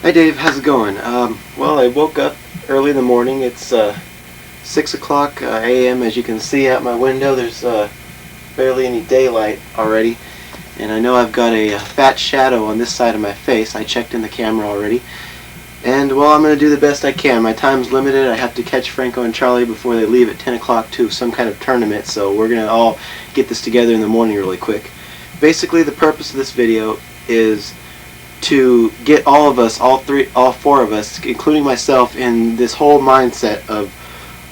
Hi Dave, how's it going? Well, I woke up early in the morning. It's 6 o'clock a.m. As you can see out my window, there's barely any daylight already. And I know I've got a fat shadow on this side of my face. I checked in the camera already. And, well, I'm going to do the best I can. My time's limited. I have to catch Franco and Charlie before they leave at 10 o'clock to some kind of tournament. So we're going to all get this together in the morning really quick. Basically, the purpose of this video is to get all of us, all four of us, including myself, in this whole mindset of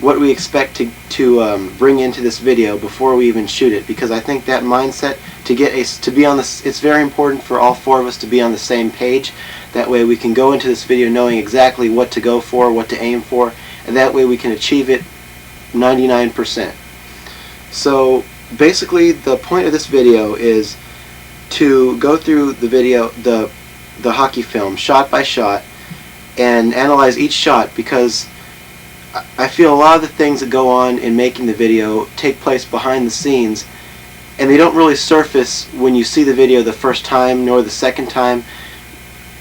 what we expect to bring into this video before we even shoot it, because I think that mindset it's very important for all four of us to be on the same page. That way we can go into this video knowing exactly what to go for, what to aim for, and that way we can achieve it 99%. So basically the point of this video is to go through the video, the hockey film, shot by shot, and analyze each shot, because I feel a lot of the things that go on in making the video take place behind the scenes, and they don't really surface when you see the video the first time, nor the second time,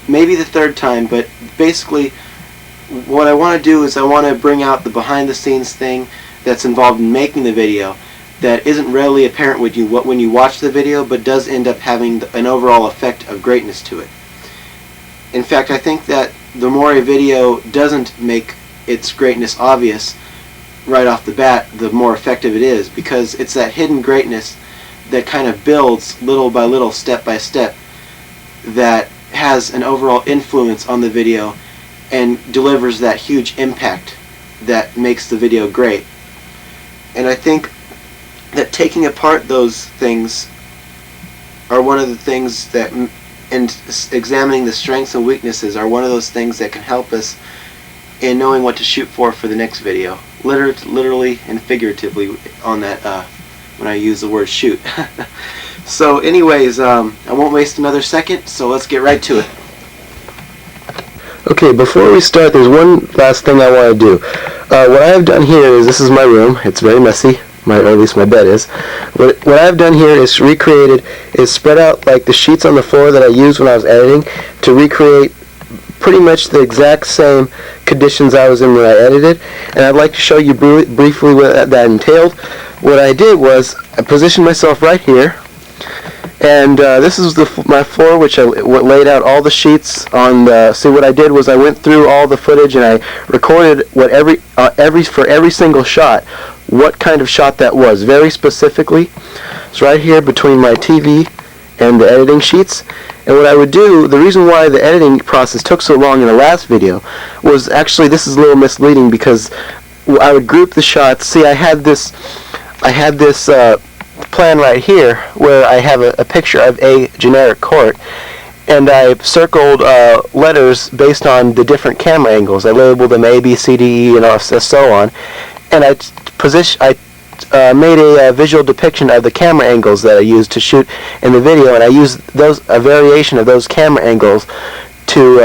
maybe the third time. But basically what I want to do is I want to bring out the behind the scenes thing that's involved in making the video that isn't readily apparent when you watch the video, but does end up having an overall effect of greatness to it. In fact, I think that the more a video doesn't make its greatness obvious right off the bat, the more effective it is, because it's that hidden greatness that kind of builds little by little, step by step, that has an overall influence on the video and delivers that huge impact that makes the video great. And I think that taking apart those things are one of the things that, and examining the strengths and weaknesses are one of those things that can help us in knowing what to shoot for the next video. Literally and figuratively on that when I use the word shoot. So anyways, I won't waste another second, so let's get right to it. Okay, before we start, there's one last thing I want to do. What I have done here is, this is my room. It's very messy, or at least my bed is. What I've done here is spread out like the sheets on the floor that I used when I was editing to recreate pretty much the exact same conditions I was in when I edited, and I'd like to show you briefly what that entailed. What I did was I positioned myself right here, and this is my floor, which I laid out all the sheets on the. See, what I did was I went through all the footage and I recorded what for every single shot, what kind of shot that was, very specifically. It's right here between my TV and the editing sheets. And what I would do, the reason why the editing process took so long in the last video was actually, this is a little misleading, because I would group the shots. See, I had this plan right here where I have a picture of a generic court, and I circled letters based on the different camera angles. I labeled them A, B, C, D, E, and so on, and I made a visual depiction of the camera angles that I used to shoot in the video, and I used a variation of those camera angles to,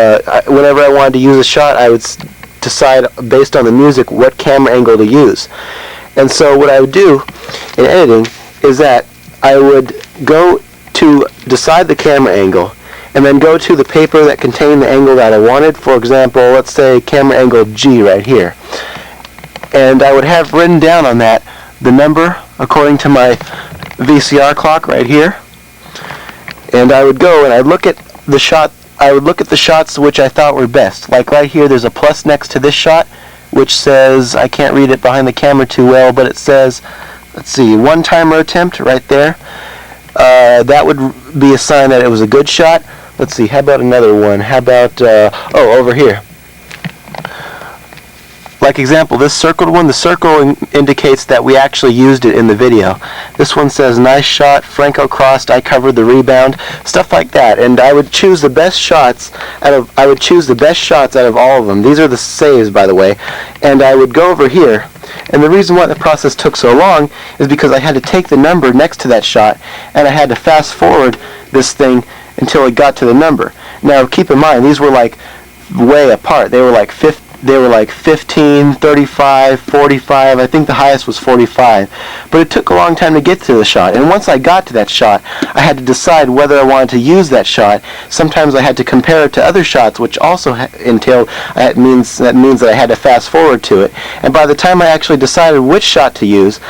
whenever I wanted to use a shot, I would decide based on the music what camera angle to use. And so what I would do in editing is that I would go to decide the camera angle, and then go to the paper that contained the angle that I wanted. For example, let's say camera angle G right here. And I would have written down on that the number according to my VCR clock right here, and I would go and I'd look at the shot. I would look at the shots which I thought were best. Like right here, there's a plus next to this shot, which says, I can't read it behind the camera too well, but it says, let's see, one timer attempt right there. That would be a sign that it was a good shot. Let's see, how about another one? How about over here? Like example, this circled one, the circle indicates that we actually used it in the video. This one says, nice shot, Franco crossed, I covered the rebound, stuff like that. And I would choose the best shots out of all of them. These are the saves, by the way. And I would go over here. And the reason why the process took so long is because I had to take the number next to that shot, and I had to fast forward this thing until it got to the number. Now keep in mind, these were like way apart. They were like they were like 15, 35, 45. I think the highest was 45. But it took a long time to get to the shot. And once I got to that shot, I had to decide whether I wanted to use that shot. Sometimes I had to compare it to other shots, which also entailed, that means that I had to fast forward to it. And by the time I actually decided which shot to use,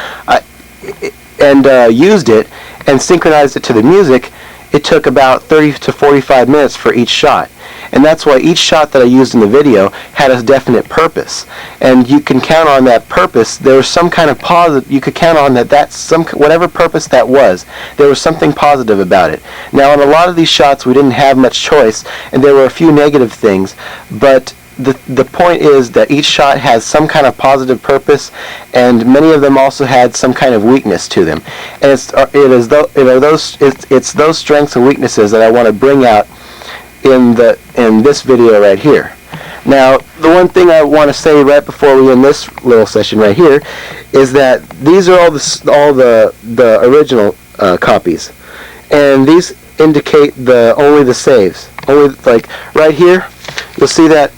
used it and synchronized it to the music, it took about 30 to 45 minutes for each shot. And that's why each shot that I used in the video had a definite purpose. And you can count on that purpose. There was some kind of positive, you could count on whatever purpose that was, there was something positive about it. Now, in a lot of these shots, we didn't have much choice, and there were a few negative things, but the point is that each shot has some kind of positive purpose, and many of them also had some kind of weakness to them. And it's those strengths and weaknesses that I want to bring out in this video right here. Now, the one thing I want to say right before we end this little session right here is that these are all the original copies, and these indicate only the saves. Only, like right here, you'll see that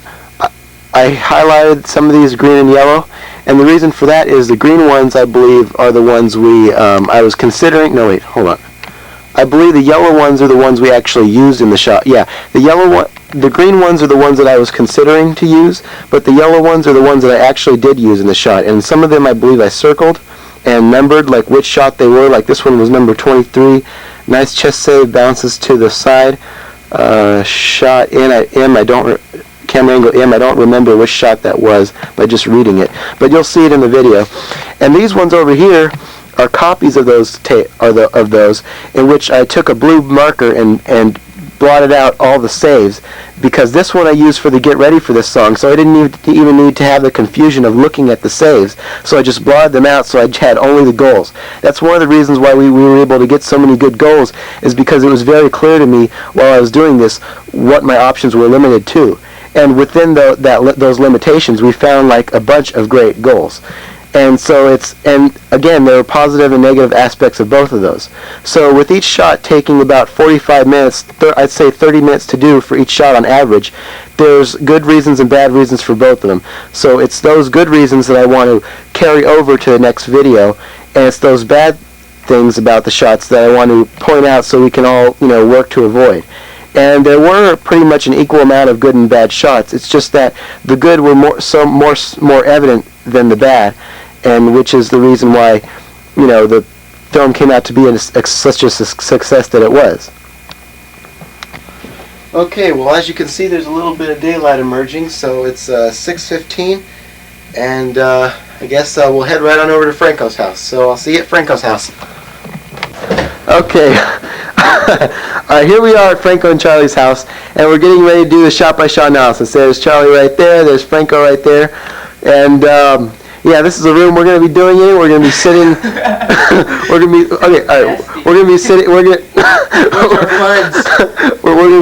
I highlighted some of these green and yellow, and the reason for that is the green ones, I believe, are the ones I was considering. No, wait, hold on. I believe the yellow ones are the ones we actually used in the shot. Yeah, the green ones are the ones that I was considering to use, but the yellow ones are the ones that I actually did use in the shot. And some of them I believe I circled and numbered, like which shot they were. Like this one was number 23. Nice chest save, bounces to the side. Shot camera angle M. I don't remember which shot that was by just reading it, but you'll see it in the video. And these ones over here are copies of those in which I took a blue marker and blotted out all the saves, because this one I used for the get ready for this song, so I didn't even need to have the confusion of looking at the saves, so I just blotted them out so I had only the goals. That's one of the reasons why we were able to get so many good goals, is because it was very clear to me while I was doing this what my options were limited to. And within those limitations, we found like a bunch of great goals. And so and again, there are positive and negative aspects of both of those. So with each shot taking about 45 minutes, I'd say 30 minutes to do for each shot on average, there's good reasons and bad reasons for both of them. So it's those good reasons that I want to carry over to the next video, and it's those bad things about the shots that I want to point out so we can all, work to avoid. And there were pretty much an equal amount of good and bad shots. It's just that the good were more evident than the bad, and which is the reason why, the film came out to be such a success that it was. Okay, well, as you can see, there's a little bit of daylight emerging, so it's 6:15, and I guess we'll head right on over to Franco's house. So I'll see you at Franco's house. Okay. Alright, here we are at Franco and Charlie's house, and we're getting ready to do the shot-by-shot analysis. There's Charlie right there, there's Franco right there, and yeah, this is the room we're going to be doing in. We're going to be sitting, we're going to be, okay, alright, we're going to be sitting, we're going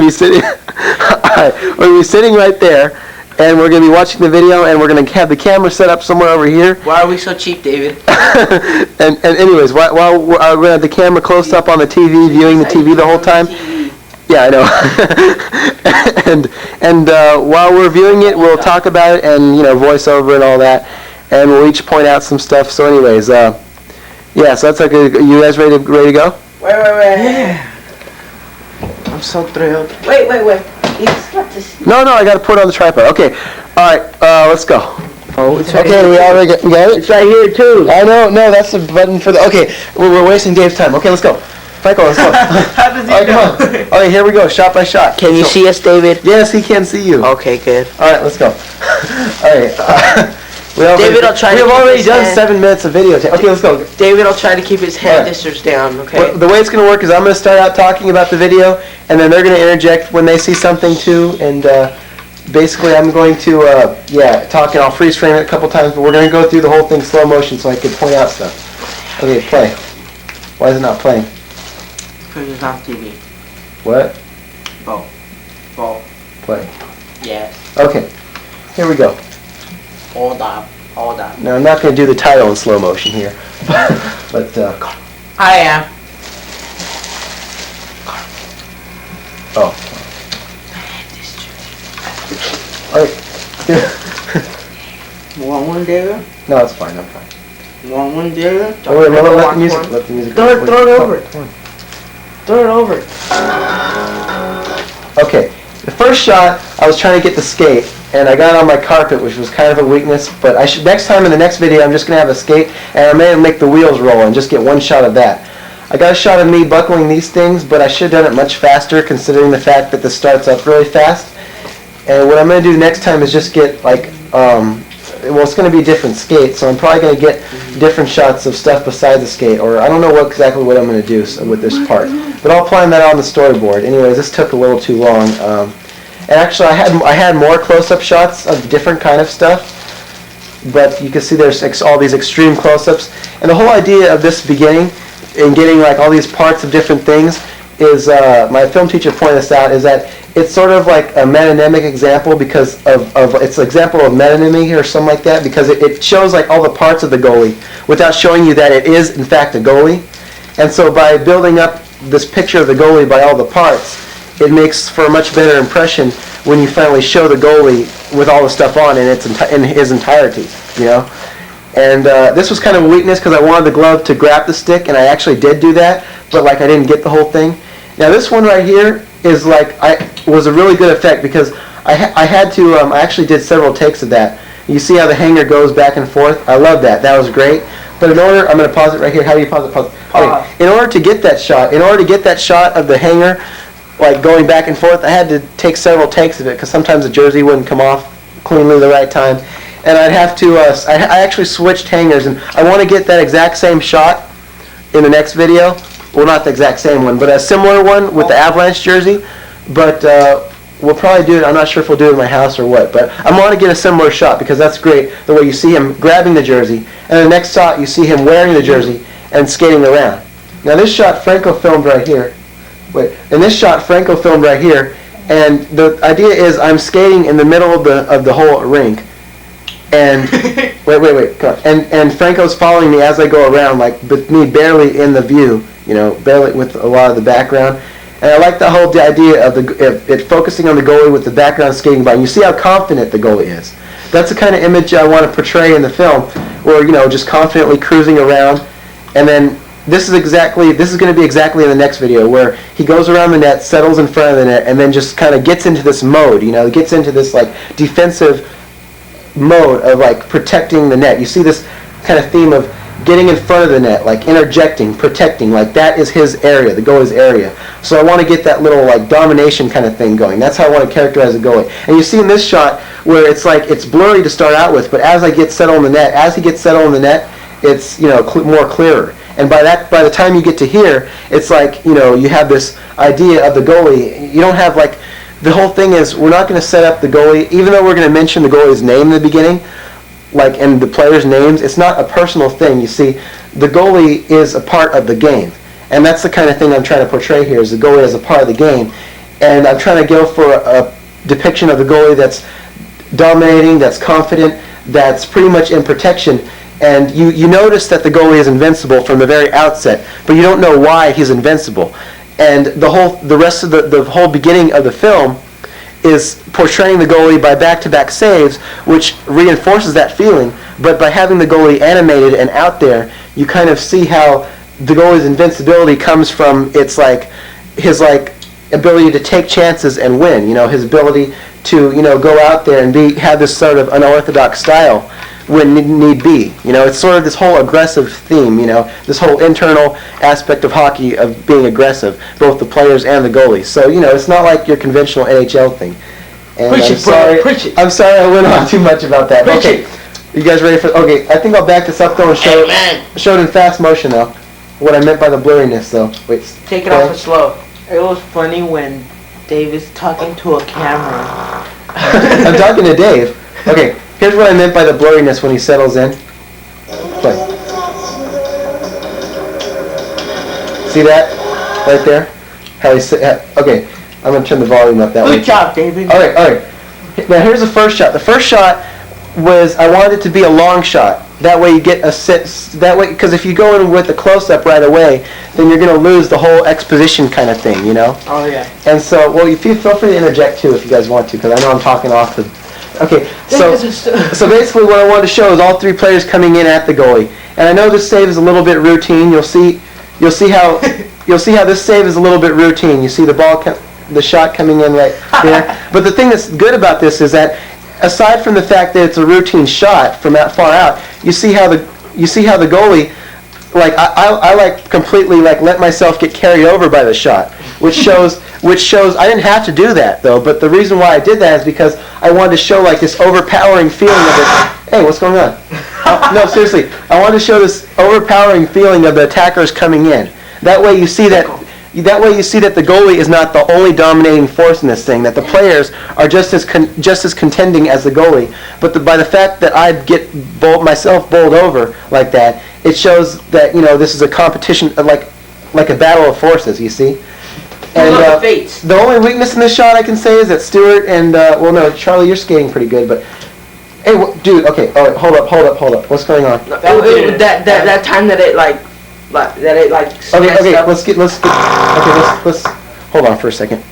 to be sitting, alright, we're going to be sitting right there, and we're going to be watching the video, and we're going to have the camera set up somewhere over here. Why are we so cheap, David? and anyways, while we're going to have the camera close up on the TV, viewing the TV the whole time. Yeah, I know. and while we're viewing it, we'll talk about it and, voice over and all that, and we'll each point out some stuff. So anyways, yeah, so that's like, you guys ready to go? Wait. Yeah. I'm so thrilled. Wait. No, I got to put it on the tripod. Okay, all right, let's go. Oh, it's right okay, we already got it? It's right here, too. I know, no, that's the button for the, okay, we're wasting Dave's time. Okay, let's go. Franco, let's go. How does he know? Come on. Okay, here we go, shot by shot. Can you see us, David? Yes, he can see you. Okay, good. All right, let's go. All right. David, I'll try to keep his hand. We've already done 7 minutes of video. Okay, let's go. David, I'll try to keep his hand distance down, okay? Well, the way it's going to work is I'm going to start out talking about the video, and then they're going to interject when they see something too, and basically I'm going to, talk, and I'll freeze frame it a couple times, but we're going to go through the whole thing slow motion so I can point out stuff. Okay, play. Why is it not playing? Because it's on TV. What? Ball. Play. Yes. Okay, here we go. Hold up. Now, I'm not going to do the title in slow motion here, but, I am. oh. Alright, You want one, David? No, it's fine. I'm fine. You want one, David? Oh, wait, let the music. Let the music. Throw it over. Throw it over. Okay. The first shot, I was trying to get the skate, and I got on my carpet, which was kind of a weakness. But I should next time in the next video, I'm just gonna have a skate, and I may make the wheels roll and just get one shot of that. I got a shot of me buckling these things, but I should have done it much faster, considering the fact that this starts up really fast. And what I'm going to do next time is just get like, well, it's going to be a different skate, so I'm probably going to get different shots of stuff beside the skate, or I don't know exactly what I'm going to do with this part. But I'll plan that on the storyboard. Anyways, this took a little too long. And actually, I had more close-up shots of different kind of stuff, but you can see there's all these extreme close-ups. And the whole idea of this beginning, in getting like all these parts of different things, is my film teacher pointed this out, is that it's sort of like a metonymic example because of it's an example of metonymy or something like that, because it shows like all the parts of the goalie without showing you that it is in fact a goalie. And so by building up this picture of the goalie by all the parts, it makes for a much better impression when you finally show the goalie with all the stuff on in his entirety, you know. And this was kind of a weakness because I wanted the glove to grab the stick, and I actually did do that, but like I didn't get the whole thing. Now this one right here is like was a really good effect because I had to I actually did several takes of that. You see how the hanger goes back and forth? I love that. That was great. But in order, I'm going to pause it right here. How do you pause it? Pause it. Okay. In order to get that shot of the hanger, like going back and forth, I had to take several takes of it because sometimes the jersey wouldn't come off cleanly the right time. And I'd have to, I actually switched hangers, and I want to get that exact same shot in the next video. Well, not the exact same one, but a similar one with the Avalanche jersey. But we'll probably do it. I'm not sure if we'll do it in my house or what. But I want to get a similar shot because that's great, the way you see him grabbing the jersey. And the next shot, you see him wearing the jersey and skating around. Now this shot, Franco filmed right here. In this shot, Franco filmed right here. And the idea is I'm skating in the middle of the whole rink. And wait, come on. And Franco's following me as I go around, like with me barely in the view, you know, barely with a lot of the background. And I like the whole idea of it focusing on the goalie with the background skating by. And you see how confident the goalie is. That's the kind of image I want to portray in the film, where, you know, just confidently cruising around. And then this is going to be exactly in the next video, where he goes around the net, settles in front of the net, and then just kind of gets into this mode, you know, gets into this like defensive mode of like protecting the net. You see this kind of theme of getting in front of the net, like interjecting, protecting, like that is his area, the goalie's area. So I want to get that little like domination kind of thing going. That's how I want to characterize the goalie. And you see in this shot where it's like it's blurry to start out with, but as he gets settled in the net, it's, you know, more clearer. And by the time you get to here, it's like, you know, you have this idea of the goalie. You don't have like, the whole thing is we're not going to set up the goalie, even though we're going to mention the goalie's name in the beginning, like, and the players' names. It's not a personal thing. You see, the goalie is a part of the game, and that's the kind of thing I'm trying to portray here, is the goalie as a part of the game. And I'm trying to go for a depiction of the goalie that's dominating, that's confident, that's pretty much in protection. And you notice that the goalie is invincible from the very outset, but you don't know why he's invincible. And the rest of the whole beginning of the film is portraying the goalie by back-to-back saves, which reinforces that feeling. But by having the goalie animated and out there, you kind of see how the goalie's invincibility comes from his ability to take chances and win. You know, his ability to, you know, go out there and have this sort of unorthodox style when need be. You know, it's sort of this whole aggressive theme, you know, this whole internal aspect of hockey of being aggressive, both the players and the goalies. So, you know, it's not like your conventional NHL thing. And I'm sorry I went on too much about that. Okay, you guys ready for, okay, I think I'll back this up though and show it in fast motion though. What I meant by the blurriness though. Wait. Take it off slow. It was funny when Dave is talking to a camera. I'm talking to Dave. Okay. Here's what I meant by the blurriness when he settles in. Play. See that? Right there? Okay, I'm going to turn the volume up that way. Good job, David. Alright. Now here's the first shot. The first shot was, I wanted it to be a long shot. That way you get a sit, that way, because if you go in with a close-up right away, then you're going to lose the whole exposition kind of thing, you know? Oh, yeah. And so, well, you feel free to interject too if you guys want to, because I know I'm talking off the Okay, so basically what I wanted to show is all three players coming in at the goalie. And I know this save is a little bit routine. You'll see how this save is a little bit routine. You see the shot coming in right there. But the thing that's good about this is that aside from the fact that it's a routine shot from that far out, you see how the goalie, like I like completely like let myself get carried over by the shot, which shows I didn't have to do that though. But the reason why I did that is because I wanted to show like this overpowering feeling of it. Hey, what's going on? No, seriously, I wanted to show this overpowering feeling of the attackers coming in. That way you see that the goalie is not the only dominating force in this thing, that the players are just as contending as the goalie. But by the fact that I get myself bowled over like that, it shows that this is a competition, like a battle of forces. You see. And the only weakness in this shot I can say is that Stuart and Charlie, you're skating pretty good, but hey, dude, okay, all right, hold up. What's going on? That time that it let's hold on for a second.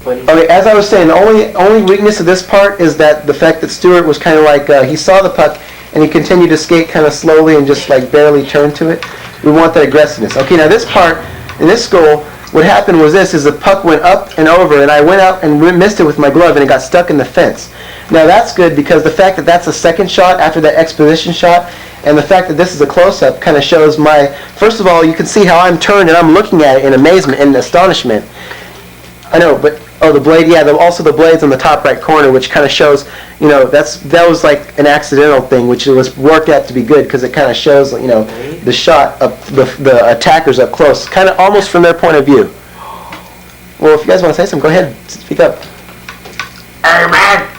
Okay, as I was saying, the only weakness of this part is that the fact that Stuart was kind of like he saw the puck and he continued to skate kind of slowly and just like barely turn to it. We want that aggressiveness. Okay, now this part in this goal, what happened was is the puck went up and over, and I went out and missed it with my glove, and it got stuck in the fence. Now that's good because the fact that that's a second shot after that exposition shot, and the fact that this is a close-up kind of shows first of all, you can see how I'm turned and I'm looking at it in amazement and astonishment. I know, but the blade, yeah, also the blade's on the top right corner, which kind of shows, that was like an accidental thing, which it was worked out to be good because it kind of shows, the shot of the attackers up close, kind of almost from their point of view. Well, if you guys want to say something, go ahead, speak up.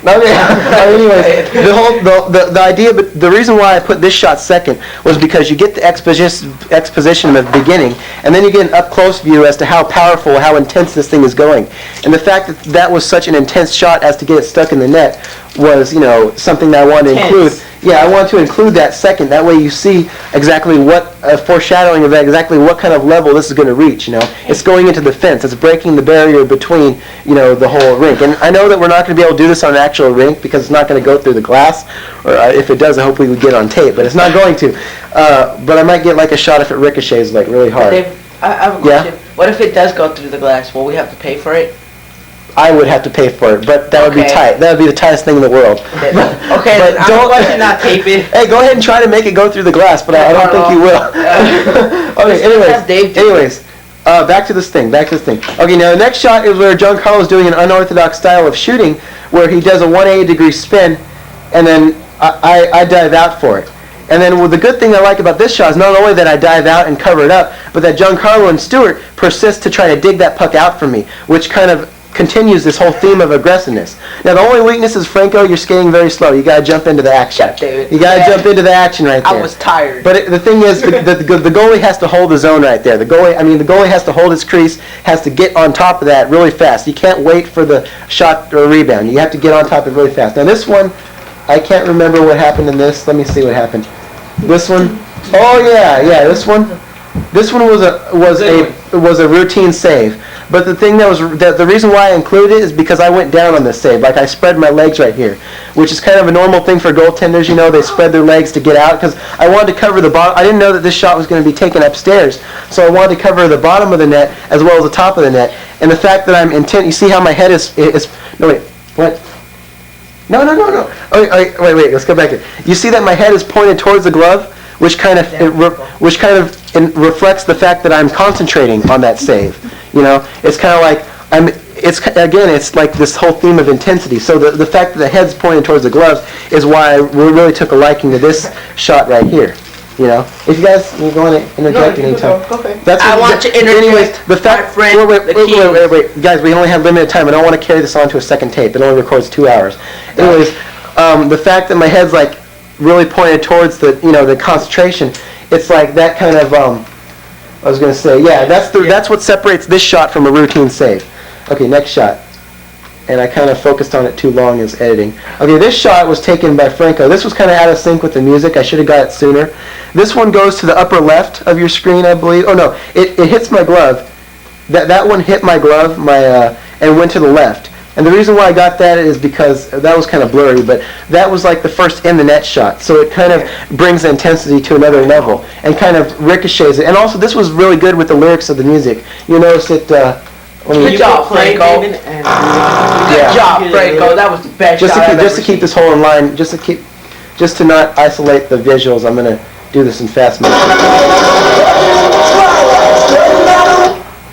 Anyways, the idea, but the reason why I put this shot second was because you get the exposition at the beginning, and then you get an up close view as to how powerful, how intense this thing is going. And the fact that was such an intense shot as to get it stuck in the net was, something that I wanted to include. Yeah, I want to include that second. That way you see exactly what foreshadowing of exactly what kind of level this is going to reach. It's going into the fence. It's breaking the barrier between the whole rink. And I know that we're not going to be able to do this on an actual rink because it's not going to go through the glass. Or if it does, I hope we would get on tape. But it's not going to. But I might get like a shot if it ricochets like really hard. Dave, I have a question. What if it does go through the glass? Will we have to pay for it? I would have to pay for it, but that would be tight. That would be the tightest thing in the world. Okay, but don't not tape it. Hey, go ahead and try to make it go through the glass, but I don't think you will. Okay, anyways, back to this thing. Okay, now the next shot is where Giancarlo is doing an unorthodox style of shooting, where he does a 180-degree spin, and then I dive out for it. And then the good thing I like about this shot is not only that I dive out and cover it up, but that Giancarlo and Stuart persist to try to dig that puck out for me, which kind of continues this whole theme of aggressiveness. Now the only weakness is, Franco, you're skating very slow. You got to jump into the action. You got to jump into the action right there. I was tired. But the thing is, the goalie has to hold the zone right there. The goalie has to hold his crease, has to get on top of that really fast. You can't wait for the shot or rebound. You have to get on top of it really fast. Now this one, I can't remember what happened in this. Let me see what happened. This one, this one was a routine save. But the thing the reason why I included it is because I went down on this save. Like I spread my legs right here, which is kind of a normal thing for goaltenders. They spread their legs to get out because I wanted to cover the bottom. I didn't know that this shot was going to be taken upstairs, so I wanted to cover the bottom of the net as well as the top of the net. And the fact that I'm intent, you see how my head is no wait, what? No. Wait. Let's go back here. You see that my head is pointed towards the glove, which kind of reflects the fact that I'm concentrating on that save. It's kind of like it's like this whole theme of intensity. So the fact that the head's pointed towards the gloves is why I really took a liking to this shot right here. If you guys want to interject anytime. Okay. I want to interject. Anyways, the fact. Wait, guys, we only have limited time. I don't want to carry this on to a second tape. It only records 2 hours. Anyways, the fact that my head's like really pointed towards the concentration, it's like that kind of I was going to say, that's what separates this shot from a routine save. Okay, next shot. And I kind of focused on it too long as editing. Okay, this shot was taken by Franco. This was kind of out of sync with the music. I should have got it sooner. This one goes to the upper left of your screen, I believe. Oh no, it hits my glove. That one hit my glove, and went to the left. And the reason why I got that is because that was kind of blurry, but that was like the first in the net shot. So it kind of brings the intensity to another level and kind of ricochets it. And also this was really good with the lyrics of the music. You notice it, Good job, Franco. Good job, Franco. That was the best shot just to keep this whole in line, just to not isolate the visuals, I'm going to do this in fast motion.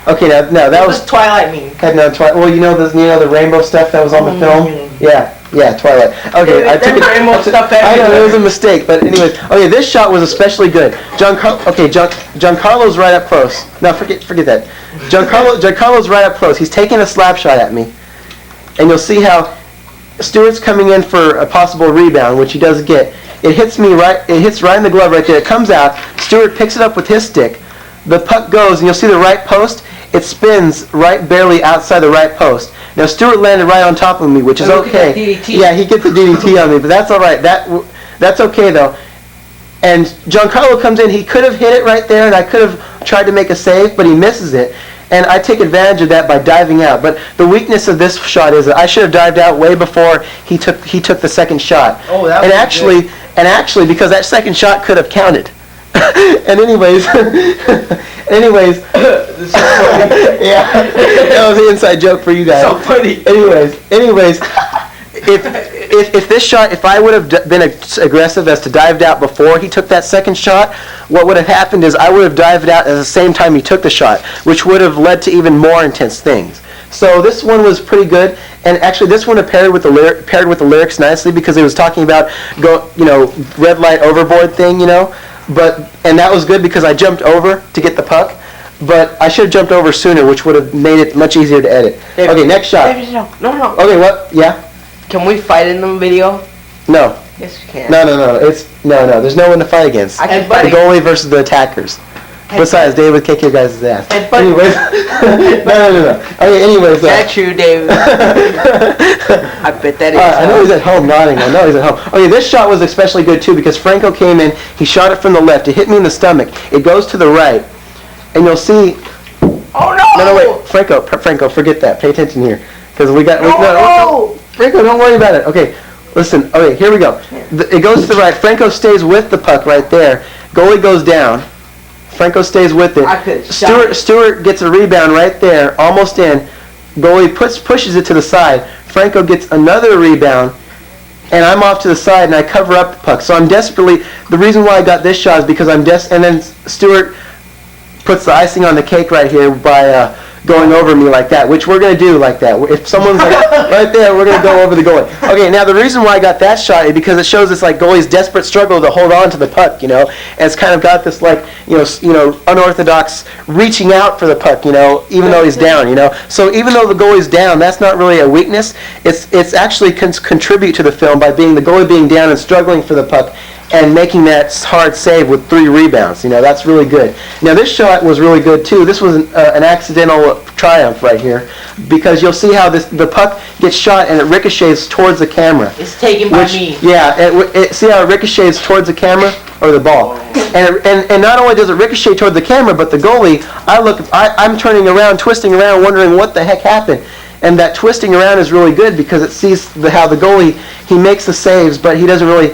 Okay, now that was Twilight mean. Well, you know the rainbow stuff that was on the film. Yeah, Twilight. Okay, I took it. Rainbow stuff. I know it was a mistake, but anyways. Okay, this shot was especially good. Giancarlo's right up close. No, forget that. Giancarlo's right up close. He's taking a slap shot at me, and you'll see how Stuart's coming in for a possible rebound, which he does get. It hits me right. It hits right in the glove right there. It comes out. Stuart picks it up with his stick. The puck goes, and you'll see the right post. It spins right barely outside the right post. Now Stuart landed right on top of me, which is okay. Yeah, he gets the DDT on me, but that's all right. That's okay though. And Giancarlo comes in. He could have hit it right there, and I could have tried to make a save, but he misses it. And I take advantage of that by diving out. But the weakness of this shot is that I should have dived out way before he took the second shot. Oh, that was good. And actually, because that second shot could have counted. And anyways, This is so funny. yeah, that was an inside joke for you guys. So funny. Anyways, if this shot, if I would have been aggressive as to dived out before he took that second shot, what would have happened is I would have dived out at the same time he took the shot, which would have led to even more intense things. So this one was pretty good, and actually this one paired with the lyrics nicely because it was talking about red light overboard thing, and that was good because I jumped over to get the puck. But I should have jumped over sooner, which would have made it much easier to edit. David, okay, next shot. David, no. Okay, what? Yeah? Can we fight in the video? No. Yes, we can. No. No. There's no one to fight against. I can the goalie versus the attackers. Besides, David would kick your guys' ass. Anyways. No. Okay, anyways. That's true, David. I bet that is. I know he's at home nodding. Okay, this shot was especially good, too, because Franco came in. He shot it from the left. It hit me in the stomach. It goes to the right. And you'll see. Oh no! No, wait, Franco, forget that. Pay attention here, because we got. No! Franco, don't worry about it. Okay, listen. Okay, here we go. It goes to the right. Franco stays with the puck right there. Goalie goes down. Franco stays with it. Stuart gets a rebound right there, almost in. Goalie pushes it to the side. Franco gets another rebound, and I'm off to the side, and I cover up the puck. So I'm desperately. The reason why I got this shot is because and then Stuart puts the icing on the cake right here by going over me like that, which we're going to do like that. If someone's like right there, we're going to go over the goalie. Okay, now the reason why I got that shot is because it shows this like goalie's desperate struggle to hold on to the puck, and it's kind of got this like unorthodox reaching out for the puck, even though he's down, So even though the goalie's down, that's not really a weakness. It's actually contribute to the film by the goalie being down and struggling for the puck and making that hard save with 3 rebounds. That's really good. Now this shot was really good too. This was an accidental triumph right here because you'll see how the puck gets shot and it ricochets towards the camera. It's taken by me. Yeah, see how it ricochets towards the camera or the ball. And not only does it ricochet toward the camera, but the goalie, I'm turning around, twisting around, wondering what the heck happened. And that twisting around is really good because it sees how the goalie, he makes the saves, but he doesn't really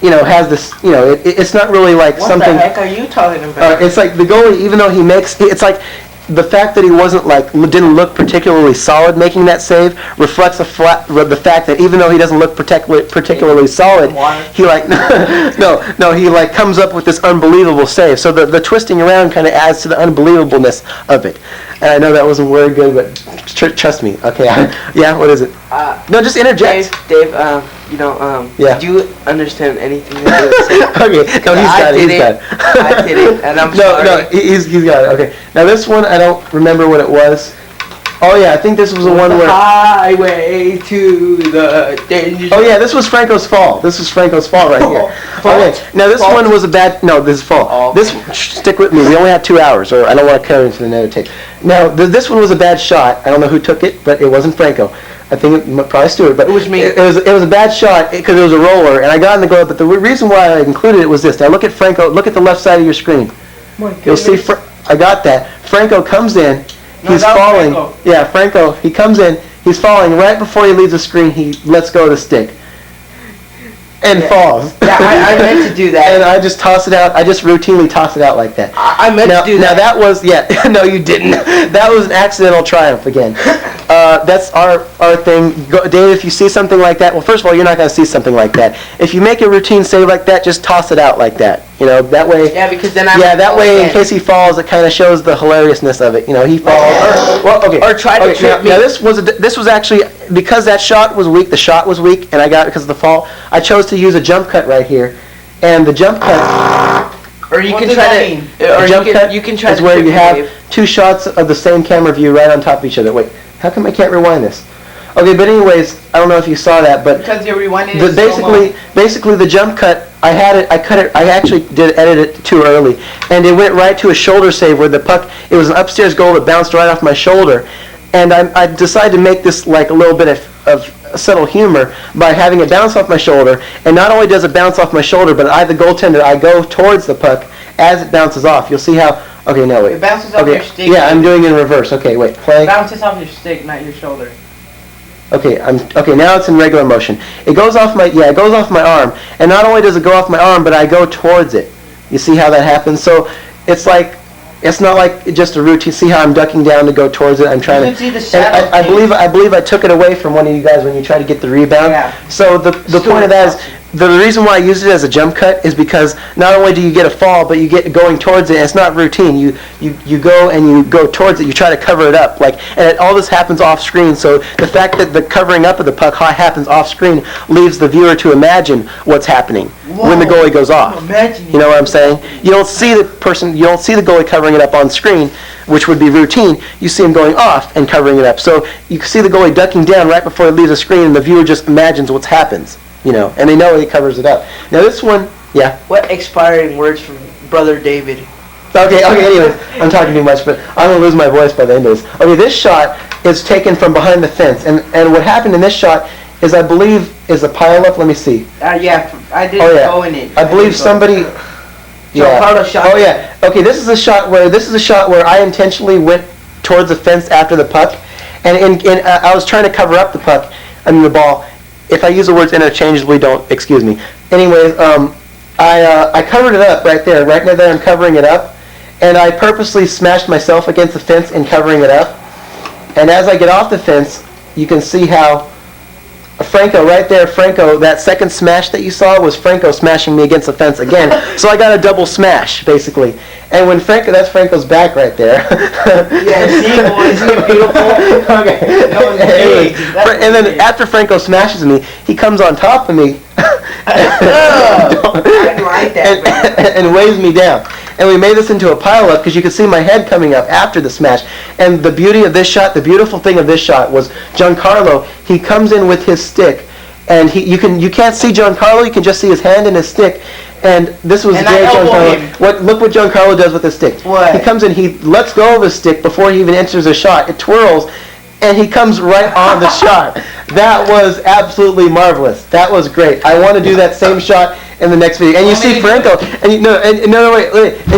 has this, it's not really like what something. What the heck are you talking about? It's like the goalie, even though it's like the fact that he didn't look particularly solid making that save reflects the fact that even though he doesn't look particularly solid, he comes up with this unbelievable save. So the twisting around kind of adds to the unbelievableness of it. And I know that wasn't very good, but trust me. Okay, yeah. What is it? No, just interject. Dave. Did you understand anything that I was saying? Okay, no, he's got it. I did it, and I'm sorry. No, he's got it. Okay, now this one I don't remember what it was. Oh yeah, I think this was the one where highway to the danger. Oh yeah, this was Franco's fall. This was Franco's fall right here. Okay, now this one was a bad. No, this is fall. Oh, okay. Stick with me. We only have 2 hours, or I don't want to carry into another tape. Now this one was a bad shot. I don't know who took it, but it wasn't Franco. I think probably Stuart, but it was me. It was a bad shot because it was a roller, and I got in the glove. But the reason why I included it was this. Now look at Franco. Look at the left side of your screen. You'll see. I got that. Franco comes in. He's falling. Franco. Yeah, Franco. He comes in. He's falling right before he leaves the screen. He lets go of the stick and falls. Yeah, I meant to do that. And I just toss it out. I just routinely toss it out like that. I meant to do that. Now that was, no you didn't. That was an accidental triumph again. That's our thing. Dave, if you see something like that, well, first of all, you're not going to see something like that. If you make a routine save like that, just toss it out like that. You know, that way. Yeah, because then that way, in case he falls, it kind of shows the hilariousness of it. You know, he falls. Or try to trip me. Now this was actually, because that shot was weak. The shot was weak, and I got it because of the fall. I chose to use a jump cut right here, and the jump cut. Or you can try to. Or jump cut you can try is to where you have Dave. 2 shots of the same camera view right on top of each other. Wait, how come I can't rewind this? Okay, but anyways, I don't know if you saw that, but because you're rewinding it basically the jump cut, I actually did edit it too early, and it went right to a shoulder save where the puck, it was an upstairs goal that bounced right off my shoulder, and I decided to make this like a little bit of subtle humor by having it bounce off my shoulder, and not only does it bounce off my shoulder, but the goaltender, I go towards the puck as it bounces off. You'll see how. Okay, no wait. It bounces off your stick. Yeah, I'm doing it in reverse. Okay, wait. Play. It bounces off your stick, not your shoulder. Okay, now it's in regular motion. It goes off my arm, and not only does it go off my arm, but I go towards it. You see how that happens? So it's not like just a routine. See how I'm ducking down to go towards it? I'm trying to. You can see the shadow. I believe I took it away from one of you guys when you tried to get the rebound. Yeah. So the point of that is, the reason why I used it as a jump cut is because not only do you get a fall, but you get going towards it. And it's not routine. You go and you go towards it. You try to cover it up, and all this happens off screen. So the fact that the covering up of the puck happens off screen leaves the viewer to imagine what's happening when the goalie goes off. You know what I'm saying? You don't see the goalie covering it up on screen, which would be routine. You see him going off and covering it up. So you can see the goalie ducking down right before it leaves the screen, and the viewer just imagines what happens. You know, and they know he covers it up. Now this one, yeah. What expiring words from Brother David? Okay, anyways, I'm talking too much, but I'm going to lose my voice by the end of this. Okay, this shot is taken from behind the fence, and what happened in this shot is, I believe, is a pile-up. Let me see. Yeah, I didn't go in it. I believe somebody... Yeah. Carlo shot. Oh, yeah. Okay, this is a shot where I intentionally went towards the fence after the puck, and I was trying to cover up the puck, the ball. If I use the words interchangeably, don't excuse me. Anyways, I covered it up right there. Right there, I'm covering it up, and I purposely smashed myself against the fence in covering it up. And as I get off the fence, you can see how Franco, right there, that second smash that you saw was Franco smashing me against the fence again. So I got a double smash, basically. And when that's Franco's back right there. Yeah, see, boy, isn't it beautiful? Okay. And then after Franco smashes me, he comes on top of me. I like that, and weighs me down. And we made this into a pile-up because you could see my head coming up after the smash. And the beauty of this shot, the beautiful thing of this shot was Giancarlo, he comes in with his stick, and you can't see Giancarlo, you can just see his hand and his stick. And this was great, Giancarlo. Look what Giancarlo does with his stick. What? He comes in, he lets go of his stick before he even enters the shot. It twirls, and he comes right on the shot. That was absolutely marvelous. That was great. I want to do that same shot in the next video. And you see Franco, and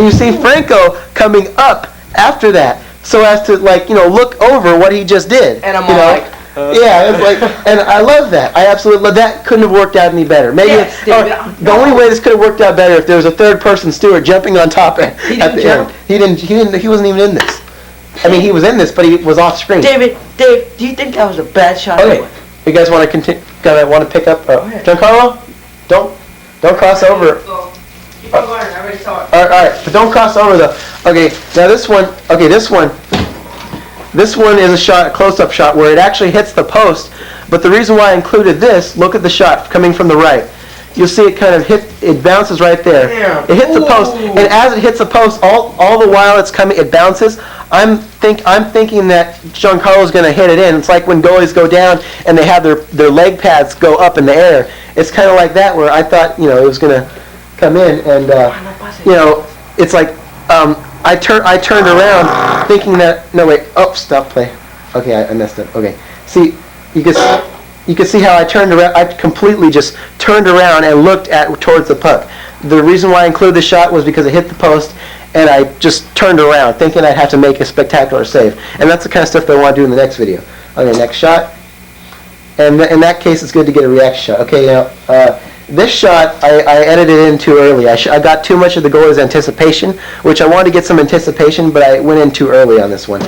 you see Franco coming up after that, so as to look over what he just did. And I'm it's like, and I love that. I absolutely love that. Couldn't have worked out any better. Maybe the only way this could have worked out better if there was a third person, Stuart, jumping on top at the end. He wasn't even in this. I mean, he was in this, but he was off screen. Dave, do you think that was a bad shot? Okay, you guys want to continue? Want to pick up? Giancarlo, don't cross over. Keep on going. I already saw it. All right, but don't cross over though. Okay, now this one. Okay, this one is a close-up shot where it actually hits the post. But the reason why I included this, look at the shot coming from the right. You'll see it kind of it bounces right there. Yeah. It hits the post, and as it hits the post, all the while it's coming, it bounces. I'm thinking that Giancarlo's going to hit it in. It's like when goalies go down and they have their leg pads go up in the air. It's kind of like that where I thought it was going to come in, and it's like I turned around thinking that stop play. Okay, I messed up. Okay, see you can see how I turned around. I completely just turned around and looked towards the puck. The reason why I included the shot was because it hit the post, and I just turned around thinking I'd have to make a spectacular save. And that's the kind of stuff that I want to do in the next video. Okay, next shot. And in that case, it's good to get a reaction shot. Okay, now, this shot, I edited in too early. I got too much of the goalie's anticipation, which I wanted to get some anticipation, but I went in too early on this one.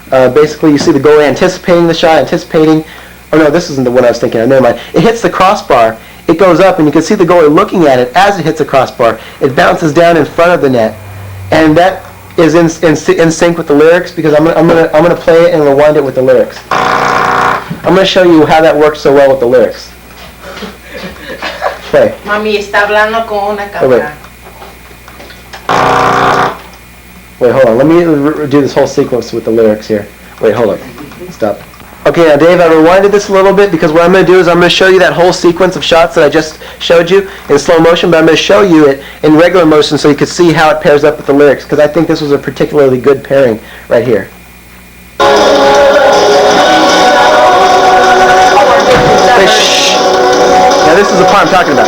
Basically, you see the goalie anticipating the shot, anticipating. Oh no, this isn't the one I was thinking of. Never mind. It hits the crossbar. It goes up, and you can see the goalie looking at it as it hits the crossbar. It bounces down in front of the net, and that is in sync with the lyrics, because I'm gonna play it and rewind it with the lyrics. I'm gonna show you how that works so well with the lyrics. Play. Mami está hablando con una cámara. Wait, hold on. Let me do this whole sequence with the lyrics here. Wait, hold on. Stop. Okay, now Dave, I rewinded this a little bit because what I'm going to do is I'm going to show you that whole sequence of shots that I just showed you in slow motion, but I'm going to show you it in regular motion so you can see how it pairs up with the lyrics, because I think this was a particularly good pairing right here. Hey, shh. Now this is the part I'm talking about.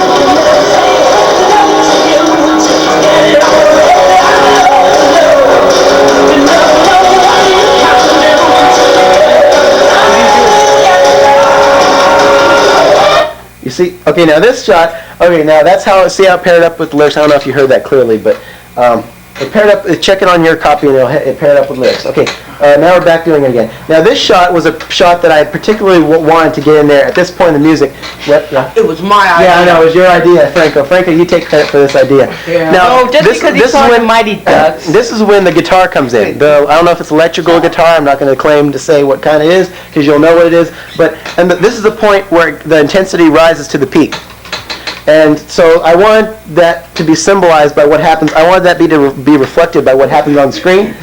You see, okay, now this shot, okay, now that's how, see how it paired up with the lyrics. I don't know if you heard that clearly, but it paired up, check it on your copy and it paired up with lyrics. Okay, now we're back doing it again. Now this shot was a shot that I particularly wanted to get in there at this point in the music. It was my idea. Yeah, I know, it was your idea, Franco. Franco, you take credit for this idea. Yeah. Now, no, just because he saw the Mighty Ducks. This is when the guitar comes in. I don't know if it's electrical guitar. I'm not going to claim to say what kind it is, because you'll know what it is. But this is the point where the intensity rises to the peak. And so I wanted that to be symbolized by what happens. I wanted that to be reflected by what happens on screen.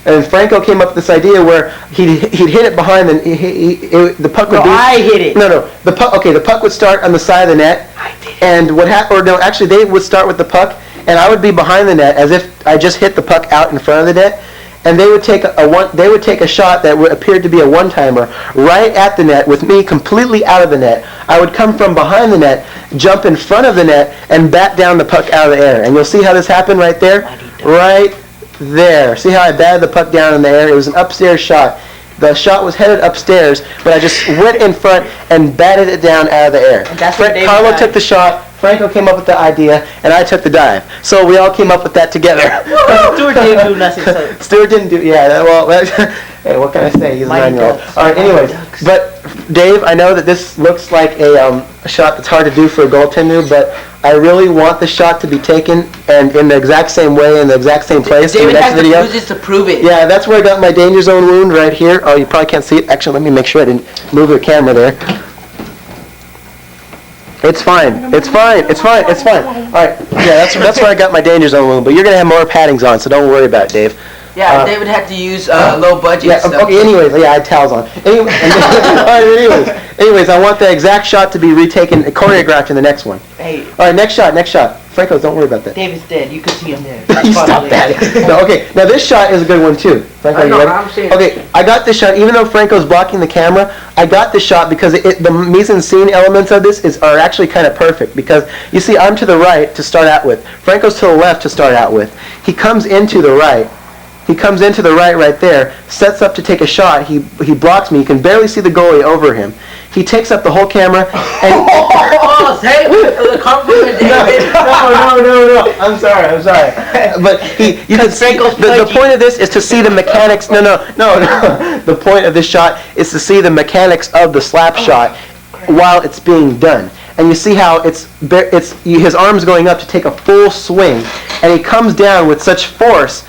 And Franco came up with this idea where he'd hit it behind, and the puck would be. I hit it. No, the puck. Okay, the puck would start on the side of the net, and what happened? Or no, actually, they would start with the puck, and I would be behind the net as if I just hit the puck out in front of the net. And they would take a shot that appeared to be a one-timer right at the net with me completely out of the net. I would come from behind the net, jump in front of the net, and bat down the puck out of the air. And you'll see how this happened right there? Right there. See how I batted the puck down in the air? It was an upstairs shot. The shot was headed upstairs, but I just went in front and batted it down out of the air. Carlo took the shot, Franco came up with the idea, and I took the dive. So we all came up with that together. Stuart didn't do nothing. So. Stuart didn't do, yeah, well, hey, what can I say? He's a 9-year-old. All right, anyways, but Dave, I know that this looks like a shot that's hard to do for a goaltender, but I really want the shot to be taken and in the exact same way, in the exact same place. David has to use this to prove it. Yeah, that's where I got my danger zone wound right here. Oh, you probably can't see it. Actually, let me make sure I didn't move the camera there. It's fine. It's fine. It's fine. It's fine. All right. Yeah, that's where I got my danger zone wound. But you're gonna have more paddings on, so don't worry about it, Dave. Yeah, David had to use low budget stuff. Okay. Anyways, yeah, I had towels on. Anyway, anyways, I want the exact shot to be retaken, choreographed in the next one. Hey. All right. Next shot. Franco, don't worry about that. David's dead. You can see him there. You stop that. No, okay. Now this shot is a good one too. Franco, you ready? I'm saying. Okay, I got this shot. Even though Franco's blocking the camera, I got this shot because the mise-en-scene elements of this are actually kind of perfect. Because you see, I'm to the right to start out with. Franco's to the left to start out with. He comes into the right. He comes into the right there, sets up to take a shot. He blocks me. You can barely see the goalie over him. He takes up the whole camera and... say the compliment, David. No. I'm sorry. But you can see, the point of this is to see the mechanics. No. The point of this shot is to see the mechanics of the slap shot while it's being done. And you see how his arm's going up to take a full swing, and he comes down with such force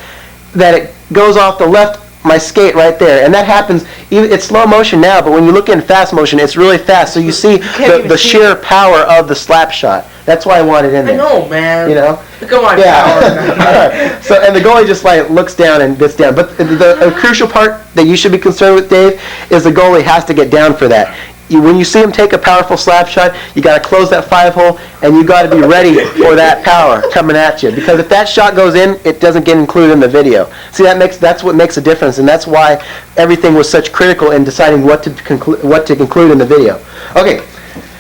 that it goes off the left, my skate right there. And that happens, it's slow motion now, but when you look in fast motion, it's really fast. So you see the sheer power of the slap shot. That's why I want it in there. I know, man. You know? Look at my power. Right. So, and the goalie just looks down and gets down. But the crucial part that you should be concerned with, Dave, is the goalie has to get down for that. When you see him take a powerful slap shot, you got to close that 5-hole, and you got to be ready for that power coming at you. Because if that shot goes in, it doesn't get included in the video. See, that's what makes a difference, and that's why everything was such critical in deciding what to include in the video. Okay.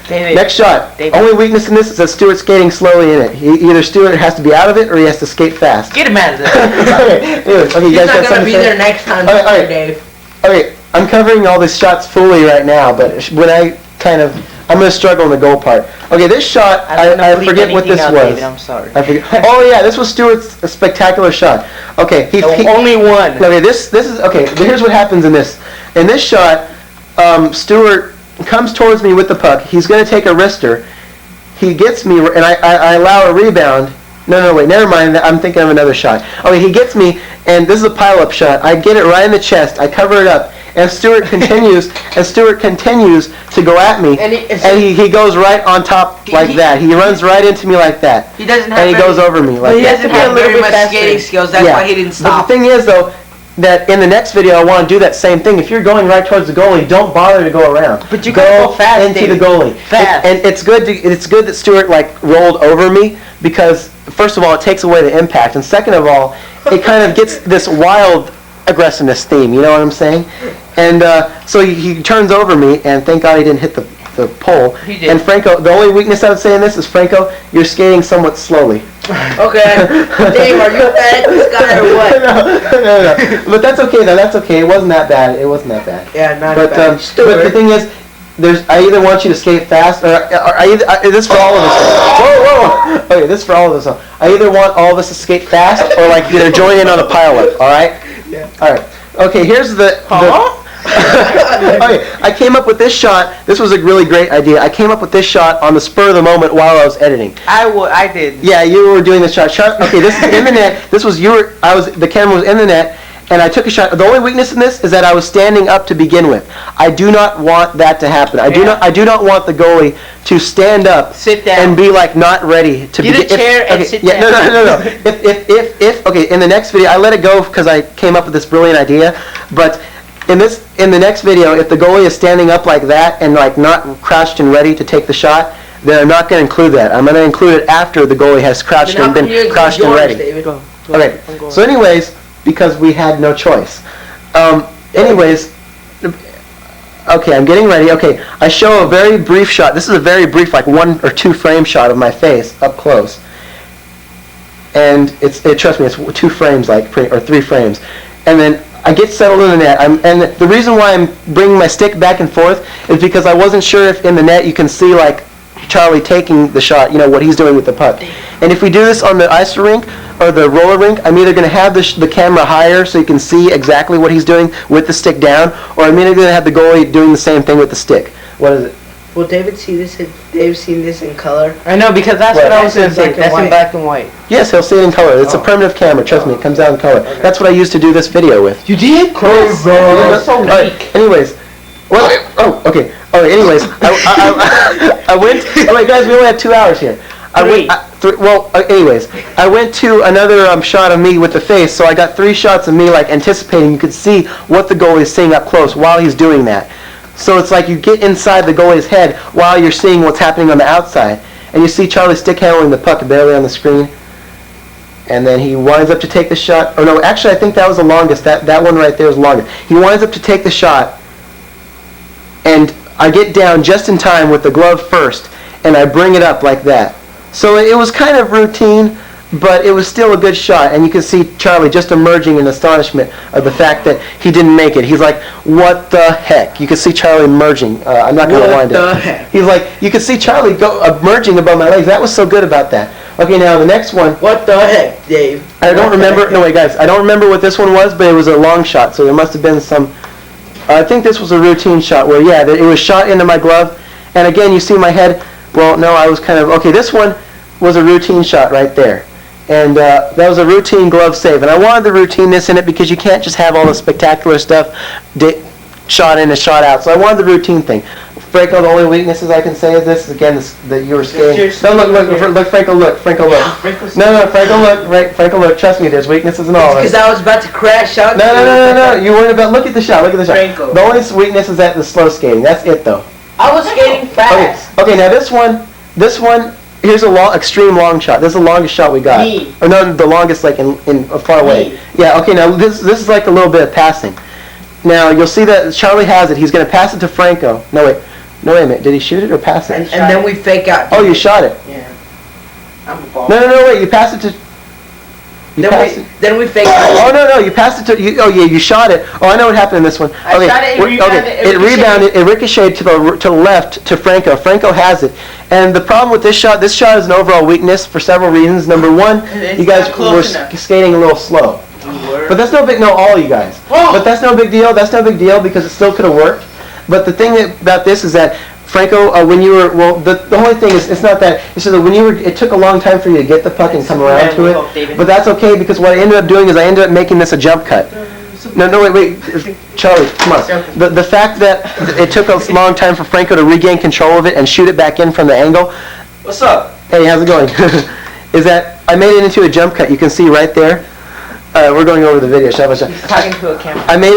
David, next shot. David. Only weakness in this is that Stuart's skating slowly in it. Either Stuart has to be out of it, or he has to skate fast. Get him out of there. Okay, you He's guys not got going to be there next time, all right. Dave. Okay. I'm covering all these shots fully right now, but when I kind of, I'm going to struggle in the goal part. Okay, this shot, I forget what this was. David, I'm sorry. I forget. Oh yeah, this was Stuart's spectacular shot. Okay, he only one. Okay, this is okay. Here's what happens in this. In this shot, Stuart comes towards me with the puck. He's going to take a wrister. He gets me, and I allow a rebound. No, wait, never mind. I'm thinking of another shot. Okay, he gets me, and this is a pile-up shot. I get it right in the chest. I cover it up, and Stuart continues. To go at me, and he goes right on top like that. He runs right into me like that. He doesn't have. And he goes over me like that. He doesn't have very much skating skills. That's why he didn't stop. But the thing is, though, that in the next video I want to do that same thing. If you're going right towards the goalie, don't bother to go around. But you gotta go fast, into David. the goalie. Fast. And it's good that Stuart like rolled over me, because first of all it takes away the impact, and second of all it kind of gets this wild aggressiveness theme. You know what I'm saying? And so he turns over me, and thank God he didn't hit the pole. He did. And Franco, the only weakness I would say in this is, Franco, you're skating somewhat slowly. Okay. Dave, are you bad at this guy or what? No. But that's okay though. That's okay. It wasn't that bad. Yeah, not But bad. but the thing is, I either want you to skate fast, or this is for all of us. Whoa. Okay, this is for all of us. I either want all of us to skate fast, or like either join in on a pile-up. All right. Yeah. All right. Okay. Here's the. Okay, I came up with this shot. This was a really great idea. I came up with this shot on the spur of the moment while I was editing. I did. Yeah, you were doing the shot. Okay, this is in the net. The camera was in the net, and I took a shot. The only weakness in this is that I was standing up to begin with. I do not want that to happen. I do not want the goalie to stand up, sit down, and be like not ready to begin. Get a chair and sit down. No. If okay, in the next video, I let it go because I came up with this brilliant idea, but. In the next video, if the goalie is standing up like that and like not crouched and ready to take the shot, then I'm not going to include that. I'm going to include it after the goalie has crouched and been crouched and ready. Okay. So anyways, because we had no choice. Anyways, okay, I'm getting ready. Okay, I show a very brief shot. This is a very brief, like 1 or 2 frame shot of my face up close. And trust me, it's 2 frames, like, or 3 frames. And then I get settled in the net, and the reason why I'm bringing my stick back and forth is because I wasn't sure if in the net you can see like Charlie taking the shot, you know, what he's doing with the puck. And if we do this on the ice rink or the roller rink, I'm either going to have the camera higher so you can see exactly what he's doing with the stick down, or I'm either going to have the goalie doing the same thing with the stick. What is it? Will David see this? Dave's seen this in color? I know, because that's what I was going to say. That's in black and white. Yes, he'll see it in color. It's a primitive camera. Trust me, it comes out in color. Okay. That's what I used to do this video with. You did? Yes. That's so weak. Right. Anyways, okay. Anyways, I went. Oh wait, guys, we only have 2 hours here. Anyways, I went to another shot of me with the face, so I got 3 shots of me like anticipating. You could see what the goalie is seeing up close while he's doing that. So it's like you get inside the goalie's head while you're seeing what's happening on the outside. And you see Charlie stick handling the puck barely on the screen. And then he winds up to take the shot. Oh no, actually I think that was the longest. That one right there was the longest. He winds up to take the shot. And I get down just in time with the glove first. And I bring it up like that. So it was kind of routine, but it was still a good shot, and you can see Charlie just emerging in astonishment of the fact that he didn't make it. He's like, what the heck? You can see Charlie emerging. I'm not going to wind up. What the heck? He's like, you can see Charlie emerging above my legs. That was so good about that. Okay, now the next one. What the heck, Dave? I don't remember. No, wait, guys. I don't remember what this one was, but it was a long shot, so there must have been some. I think this was a routine shot where, yeah, it was shot into my glove. And again, you see my head. Well, no, I was kind of, okay, this one was a routine shot right there. And that was a routine glove save. And I wanted the routineness in it because you can't just have all the spectacular stuff shot in and shot out. So I wanted the routine thing. Franco, the only weaknesses I can say is this, again, that you were skating. No, look, Franco, look. Franco, look. No, Franco, look. Trust me, there's weaknesses in all of it. Because I was about to crash out. No. You weren't about, look at the shot. Franco. The only weakness is that the slow skating. That's it, though. I was skating fast. Okay, now this one, here's a extreme long shot. This is the longest shot we got. Me. Or no, the longest like in far away. Yeah, okay, now this is like a little bit of passing. Now you'll see that Charlie has it. He's going to pass it to Franco. No, wait a minute. Did he shoot it or pass it? And then we fake out. Oh, you shot it. Yeah. I'm a ball. No, wait. You passed it to... Then we faked it. Oh no, you passed it to you shot it. Oh, I know what happened in this one. I shot it, it rebounded, it ricocheted to the left to Franco. Franco has it. And the problem with this shot is an overall weakness for several reasons. Number one, you guys were skating a little slow. But that's no big all you guys. Oh. But that's no big deal. That's no big deal because it still could have worked. But the thing about this is that Franco, when you were, the only thing is, it's not that, it's just that when you were, it took a long time for you to get the puck and come around to it. But that's okay because what I ended up doing is I ended up making this a jump cut. No, wait, Charlie, come on. The fact that it took a long time for Franco to regain control of it and shoot it back in from the angle. What's up? Hey, how's it going? Is that I made it into a jump cut. You can see right there. We're going over the video. He's talking to a camera. I made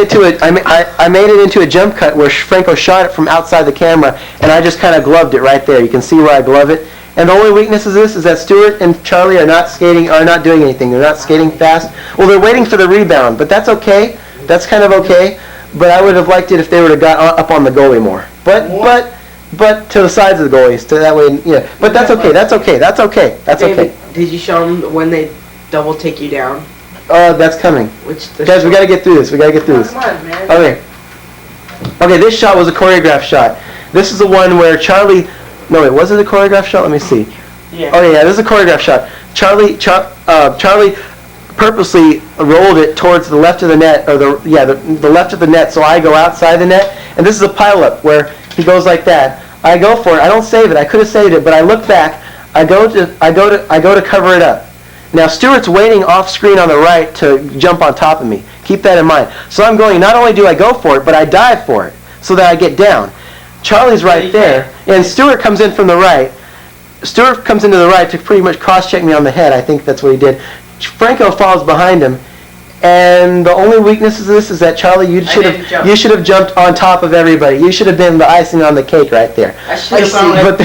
it into a jump cut where Franco shot it from outside the camera, and I just kind of gloved it right there. You can see where I glove it. And the only weakness is this: is that Stuart and Charlie are not doing anything. They're not skating fast. Well, they're waiting for the rebound, but that's okay. That's kind of okay. But I would have liked it if they would have got up on the goalie more. But to the sides of the goalies, to that way, yeah. But that's okay. That's okay. That's okay. That's okay. Did you show them when they double take you down? That's coming. Guys, we gotta get through this. Come on, man. Okay, this shot was a choreographed shot. This is the one where Charlie. No, wait, was it a choreographed shot? Let me see. Yeah. Oh yeah, this is a choreographed shot. Charlie purposely rolled it towards the left of the net, or the left of the net, so I go outside the net. And this is a pileup where he goes like that. I go for it. I don't save it. I could have saved it, but I look back. I go to cover it up. Now Stuart's waiting off screen on the right to jump on top of me. Keep that in mind. So I'm going, not only do I go for it, but I dive for it so that I get down. Charlie's right there, and Stuart comes in from the right. Stuart comes into the right to pretty much cross-check me on the head. I think that's what he did. Franco falls behind him, and the only weakness of this is that Charlie, you should have jumped on top of everybody. You should have been the icing on the cake right there. I should have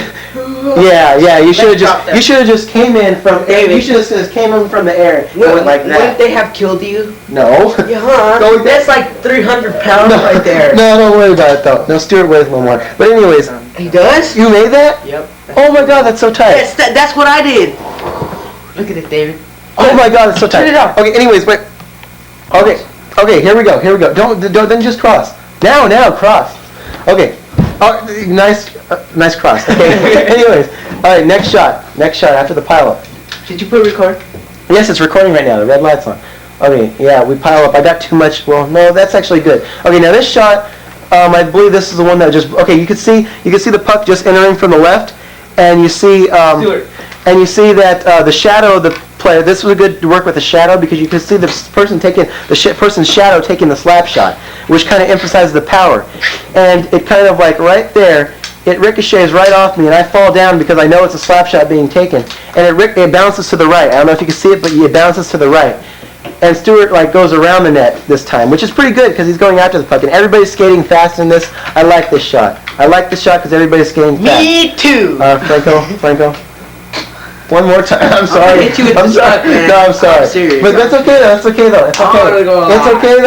Yeah, you should have just came in from air. You should have just came in from the air and went like that. Wouldn't they have killed you? No. Yeah, that's like 300 pounds right there. No, don't worry about it though. No, Stuart weighs a little more. But anyways. He does? You made that? Yep. Oh my God, that's so tight. That's what I did. Look at it, David. Oh my God, that's so tight. Turn it up. Okay, anyways, wait. Okay, here we go. Don't then just cross. Now, cross. Okay. Nice cross. Okay. Anyways, all right. Next shot after the pile up. Did you put record? Yes, it's recording right now. The red light's on. Okay. Yeah, we pile up. I got too much. Well, no, that's actually good. Okay. Now this shot, I believe this is the one that just. Okay. You can see the puck just entering from the left, and you see. Stuart. And you see that the shadow of the player. This was good to work with the shadow because you can see the person's shadow taking the slap shot, which kind of emphasizes the power. And it kind of like right there, it ricochets right off me, and I fall down because I know it's a slap shot being taken. And it bounces to the right. I don't know if you can see it, but it bounces to the right. And Stuart goes around the net this time, which is pretty good because he's going after the puck. And everybody's skating fast in this. I like this shot. Because everybody's skating fast. Me too. Franco. One more time. I'm sorry. Hit you with the truck, man. No, I'm sorry. I'm serious. But that's okay though. It's okay. It's okay.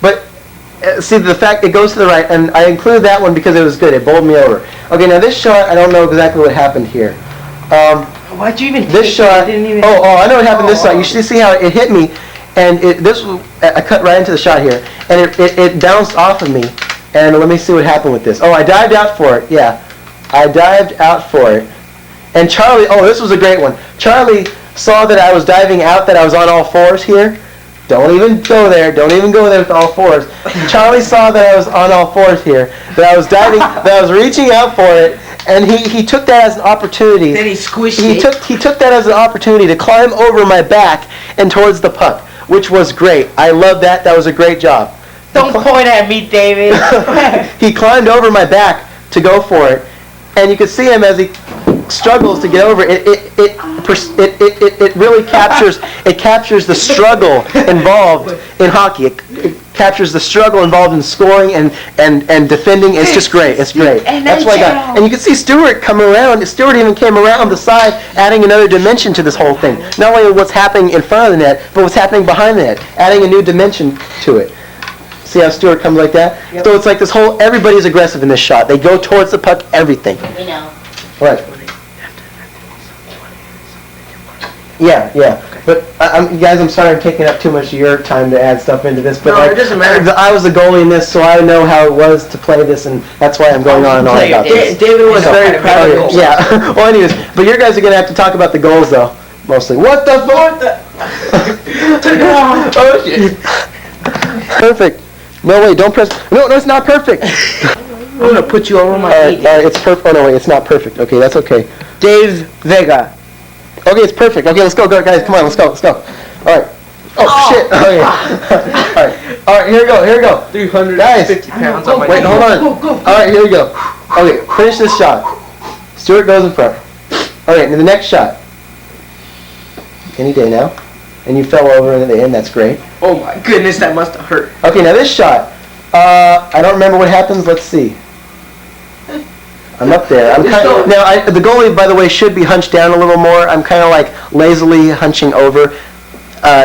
But see, the fact it goes to the right, and I included that one because it was good. It bowled me over. Okay, now this shot, I don't know exactly what happened here. Why'd you even this shot? I know what happened this shot. You should see how it hit me, and I cut right into the shot here, and it bounced off of me. And let me see what happened with this. Oh, I dived out for it. Yeah, I dived out for it. And Charlie, this was a great one. Charlie saw that I was diving out, that I was on all fours here. Don't even go there with all fours. Charlie saw that I was on all fours here, that I was diving, that I was reaching out for it, and he took that as an opportunity. Then he squished it. He took that as an opportunity to climb over my back and towards the puck, which was great. I love that. That was a great job. Don't point at me, David. He climbed over my back to go for it, and you could see him as he struggles to get over it. It really captures the struggle involved in hockey. It captures the struggle involved in scoring and defending. It's just great. It's great. That's what I got. And you can see Stuart come around. Stuart even came around the side, adding another dimension to this whole thing. Not only what's happening in front of the net, but what's happening behind the net, adding a new dimension to it. See how Stuart comes like that? Yep. So it's like this whole, everybody's aggressive in this shot. They go towards the puck, everything. We know. All right. Yeah, yeah. But guys, I'm sorry I'm taking up too much of your time to add stuff into this. But No, it doesn't matter. I was the goalie in this, so I know how it was to play this, and that's why I'm going on and on about this. David was very proud of himself. Yeah. Well, anyways, but you guys are gonna have to talk about the goals though, mostly. What the fuck? Oh shit. Perfect. No, wait, don't press. No, it's not perfect. I'm gonna put you over my All right, it's perfect. Oh no, wait, it's not perfect. Okay, that's okay. Dave Vega. Okay, it's perfect. Okay, let's go, guys. Come on, let's go. All right. Oh shit. Okay. All right, here we go. 350 pounds on my Wait, knee. hold on. All right, here we go. Okay, finish this shot. Stuart goes in front. Okay, and the next shot. Any day now. And you fell over in the end. That's great. Oh my goodness, that must have hurt. Okay, now this shot. I don't remember what happens. Let's see. I'm up there. The goalie, by the way, should be hunched down a little more. I'm kind of like lazily hunching over.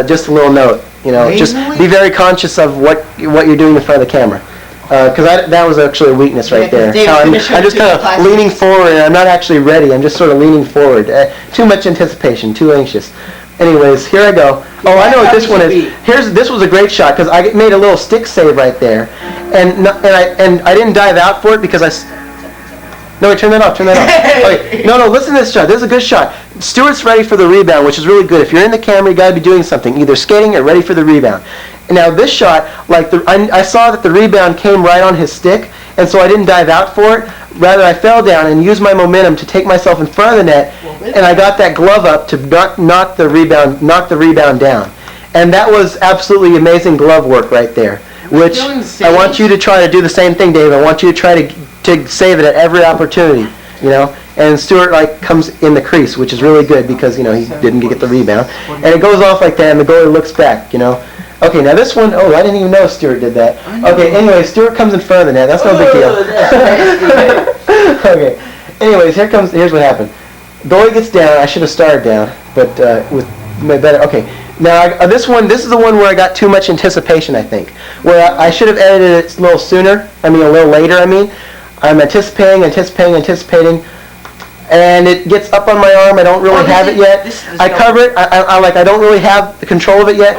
Just a little note, just be very conscious of what you're doing in front of the camera. Because that was actually a weakness right there. I'm just kind of leaning forward, and I'm not actually ready. I'm just sort of leaning forward. Too much anticipation, too anxious. Anyways, here I go. Oh, I know what this one is. This was a great shot because I made a little stick save right there, and I didn't dive out for it because No, wait, turn that off. Okay. No, listen to this shot. This is a good shot. Stuart's ready for the rebound, which is really good. If you're in the camera, you got to be doing something, either skating or ready for the rebound. And now this shot, I saw that the rebound came right on his stick, and so I didn't dive out for it. Rather, I fell down and used my momentum to take myself in front of the net, and I got that glove up to knock the rebound down. And that was absolutely amazing glove work right there. Which I want you to try to do the same thing, Dave. I want you to try to save it at every opportunity, And Stuart comes in the crease, which is really good because he didn't get the rebound, and it goes off like that, and the goalie looks back, Okay, now this one, I didn't even know Stuart did that. Okay, anyway, Stuart comes in front of the net. That's no big deal. Okay, anyways, here's what happened. Goalie gets down. I should have started down, but with my better. Okay, now this is the one where I got too much anticipation. I think where I should have edited it a little sooner. A little later. I'm anticipating, and it gets up on my arm. I don't really have it yet. I cover it. I don't really have the control of it yet.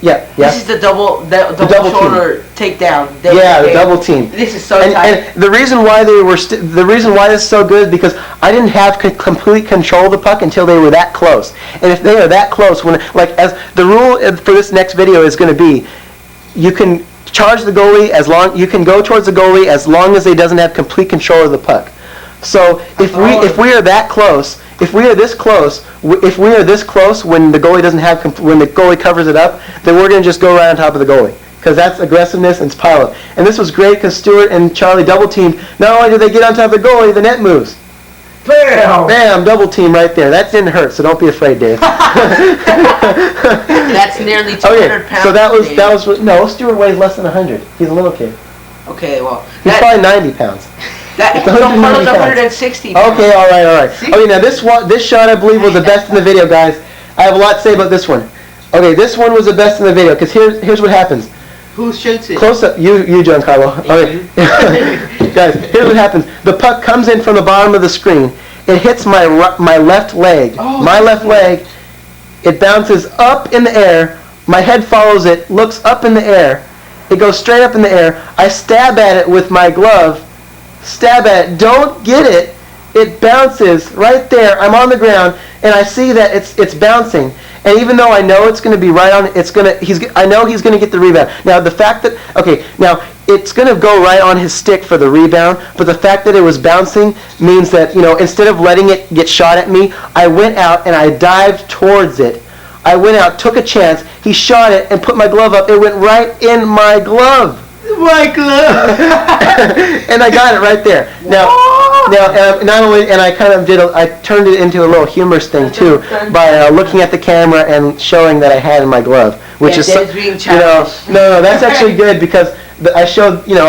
Yeah. This is the double shoulder takedown. The double team. This is so tight. And the reason why the reason why this is so good is because I didn't have complete control of the puck until they were that close. And if they are that close, as the rule for this next video is going to be, you can charge the goalie you can go towards the goalie as long as he doesn't have complete control of the puck. So if we are that close, if we are this close when the goalie doesn't have when the goalie covers it up, then we're going to just go right on top of the goalie because that's aggressiveness and it's pilot. And this was great because Stuart and Charlie double teamed. Not only did they get on top of the goalie, the net moves. Bam! Double team right there. That didn't hurt, so don't be afraid, Dave. That's nearly 200 pounds. So that was no. Stuart weighs less than 100. He's a little kid. Okay, well he's probably 90 pounds. It's 160 pounds. Okay, all right. Okay, now this shot I believe was the best in the video, guys. I have a lot to say about this one. Okay, this one was the best in the video because here's what happens. Who shoots it? Close up, you, Giancarlo. Okay. Guys, here's what happens. The puck comes in from the bottom of the screen. It hits my left leg. Left leg. It bounces up in the air. My head follows it, looks up in the air. It goes straight up in the air. I stab at it with my glove. Don't get it. It bounces right there. I'm on the ground, and I see that it's bouncing. And even though I know it's going to be right on, I know he's going to get the rebound. Now the fact that it's going to go right on his stick for the rebound, but the fact that it was bouncing means that instead of letting it get shot at me, I went out and I dived towards it. I went out, took a chance. He shot it and put my glove up. It went right in my glove. My glove. And I got it right there. Now, not only, and I turned it into a little humorous thing too by looking at the camera and showing that I had in my glove, which is being childish. No, that's actually good because I showed, you know,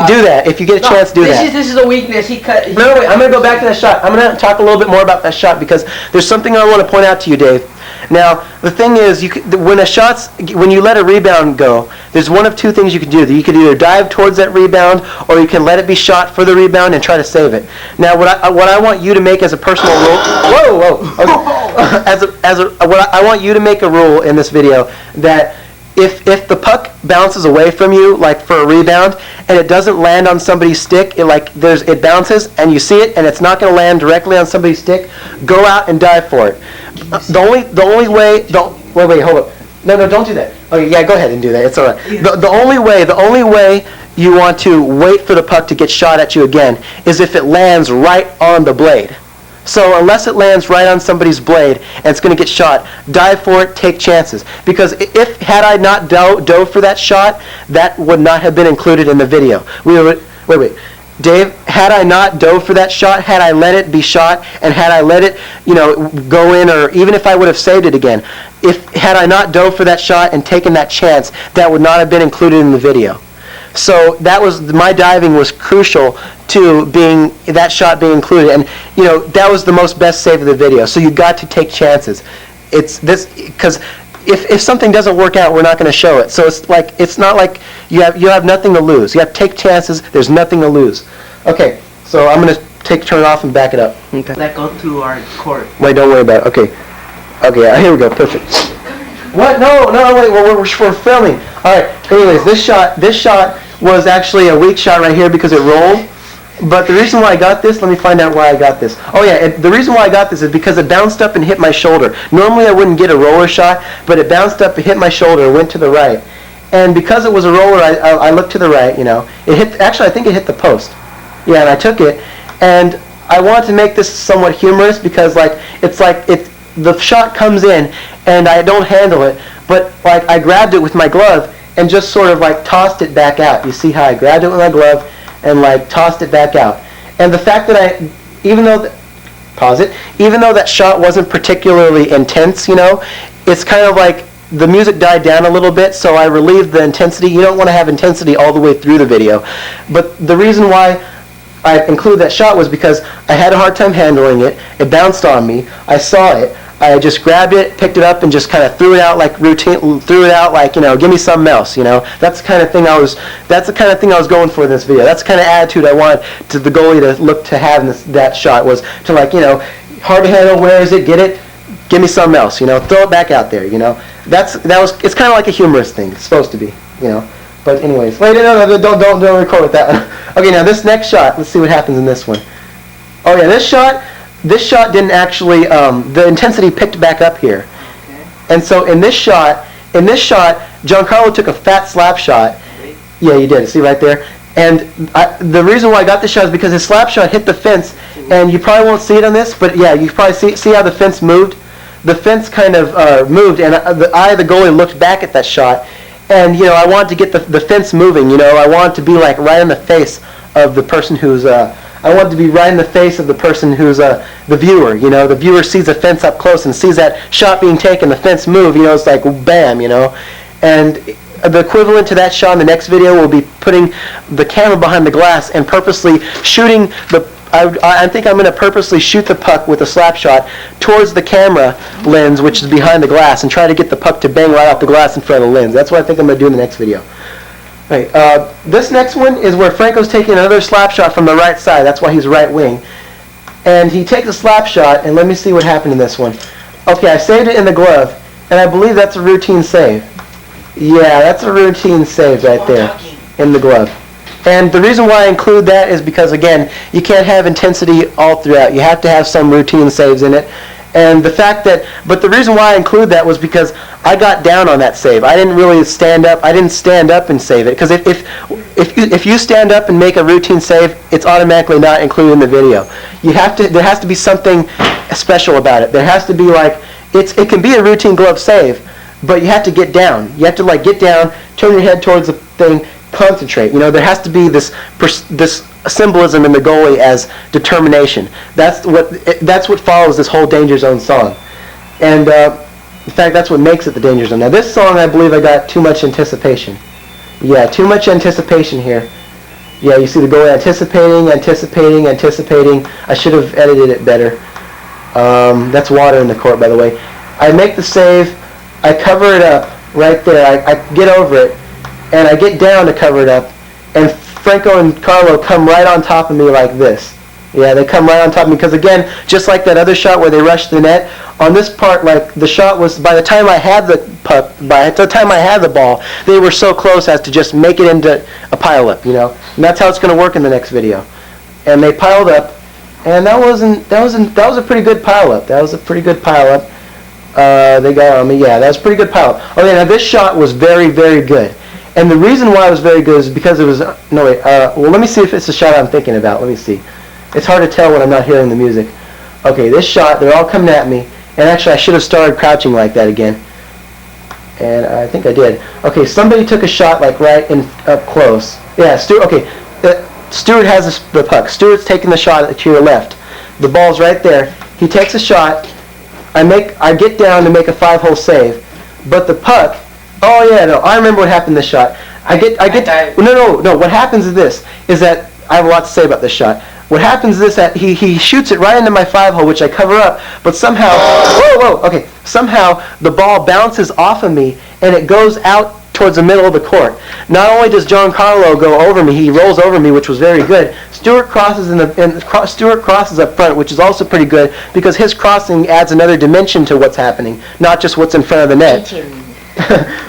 do that. If you get a chance, do that. This is a weakness. Wait, I'm going to go back to that shot. I'm going to talk a little bit more about that shot because there's something I want to point out to you, Dave. Now, the thing is, when you let a rebound go, there's one of two things you can do. You can either dive towards that rebound, or you can let it be shot for the rebound and try to save it. Now, what I want you to make as a personal rule, okay. I want you to make a rule in this video that if the puck bounces away from you, like for a rebound, and it doesn't land on somebody's stick, it bounces, and you see it, and it's not going to land directly on somebody's stick, go out and dive for it. The only way, wait, hold up. No, don't do that. Okay, yeah, go ahead and do that. It's all right. The only way you want to wait for the puck to get shot at you again is if it lands right on the blade. So unless it lands right on somebody's blade and it's going to get shot, dive for it, take chances. Because had I not dove for that shot, that would not have been included in the video. Wait. Dave, had I not dove for that shot, had I let it be shot, and had I let it, go in, or even if I would have saved it again, had I not dove for that shot and taken that chance, that would not have been included in the video. So my diving was crucial to that shot being included, and that was the most best save of the video. So you got to take chances. It's this because if something doesn't work out, we're not going to show it. So it's not like you have nothing to lose. You have to take chances. There's nothing to lose. Okay, so I'm going to turn it off and back it up. Okay. Let go through our court. Wait, don't worry about it. Okay, here we go. Perfect. What? No, wait. We're filming. All right. Anyways, this shot was actually a weak shot right here because it rolled. But the reason why I got this, let me find out why I got this. Oh yeah, the reason why I got this is because it bounced up and hit my shoulder. Normally I wouldn't get a roller shot, but it bounced up and hit my shoulder and went to the right. And because it was a roller, I looked to the right, It hit, actually I think it hit the post. Yeah, and I took it. And I wanted to make this somewhat humorous because the shot comes in and I don't handle it, but I grabbed it with my glove and just sort of tossed it back out. You see how I grabbed it with my glove and tossed it back out. And the fact that even though that shot wasn't particularly intense, it's kind of like the music died down a little bit, so I relieved the intensity. You don't want to have intensity all the way through the video. But the reason why I included that shot was because I had a hard time handling it. It bounced on me. I saw it. I just grabbed it, picked it up, and just kind of threw it out give me something else, That's the kind of thing I was going for in this video. That's the kind of attitude I wanted the goalie to look to have in that shot, was to hard to handle, where is it, get it, give me something else, throw it back out there, it's kind of like a humorous thing. It's supposed to be, But anyways, wait, no, don't record with that one. Okay, now this next shot, let's see what happens in this one. Oh yeah, this shot didn't actually, the intensity picked back up here. Okay. And so in this shot, Giancarlo took a fat slap shot. Yeah, you did. See right there? And the reason why I got this shot is because his slap shot hit the fence, and you probably won't see it on this, but yeah, you can probably see how the fence moved. The fence kind of moved, and the eye of the goalie looked back at that shot. And, I wanted to get the fence moving, I wanted to be right in the face of the person who's... I wanted to be right in the face of the person who's the viewer. The viewer sees the fence up close and sees that shot being taken, the fence move. It's like bam, And the equivalent to that shot in the next video will be putting the camera behind the glass and purposely shooting the. I think I'm going to purposely shoot the puck with a slap shot towards the camera lens, which is behind the glass, and try to get the puck to bang right off the glass in front of the lens. That's what I think I'm going to do in the next video. Right, this next one is where Franco's taking another slap shot from the right side. That's why he's right wing. And he takes a slap shot, and let me see what happened in this one. Okay, I saved it in the glove, and I believe that's a routine save. Yeah, that's a routine save right there in the glove. And the reason why I include that is because, again, you can't have intensity all throughout. You have to have some routine saves in it. And but the reason why I include that was because I got down on that save. I didn't really stand up. I didn't stand up and save it. Because if you stand up and make a routine save, it's automatically not included in the video. There has to be something special about it. There has to be it can be a routine glove save, but you have to get down. You have to get down, turn your head towards the thing, concentrate. There has to be this symbolism in the goalie as determination. That's what follows this whole Danger Zone song. And in fact, that's what makes it the Danger Zone. Now this song, I believe I got too much anticipation. Yeah, too much anticipation here. Yeah, you see the goalie anticipating. I should have edited it better. That's water in the court, by the way. I make the save. I cover it up right there. I get over it, and I get down to cover it up, and Franco and Carlo come right on top of me like this. Yeah, they come right on top of me because, again, just like that other shot where they rushed the net, on this part, like, the shot was, by the time I had the puck, by the time I had the ball, they were so close as to just make it into a pile-up, you know. And that's how it's going to work in the next video. And they piled up, and that was a pretty good pile-up. That was a pretty good pile-up. They got on me. Yeah, that was a pretty good pile-up. Okay, now this shot was very, very good. And the reason why it was very good is because it was, well, let me see if it's the shot I'm thinking about. Let me see. It's hard to tell when I'm not hearing the music. Okay, this shot, they're all coming at me. And actually, I should have started crouching like that again. And I think I did. Okay, somebody took a shot like right in up close. Yeah, Stuart. Okay, Stuart has the puck. Stuart's taking the shot to your left. The ball's right there. He takes a shot. I get down to make a 5-hole save, but the puck. Oh yeah, no, I remember what happened in this shot. No. What happens is this: is that I have a lot to say about this shot. What happens is that he shoots it right into my 5-hole, which I cover up, but somehow, somehow the ball bounces off of me and it goes out towards the middle of the court. Not only does Giancarlo go over me, he rolls over me, which was very good. Stuart crosses Stuart crosses up front, which is also pretty good because his crossing adds another dimension to what's happening, not just what's in front of the net.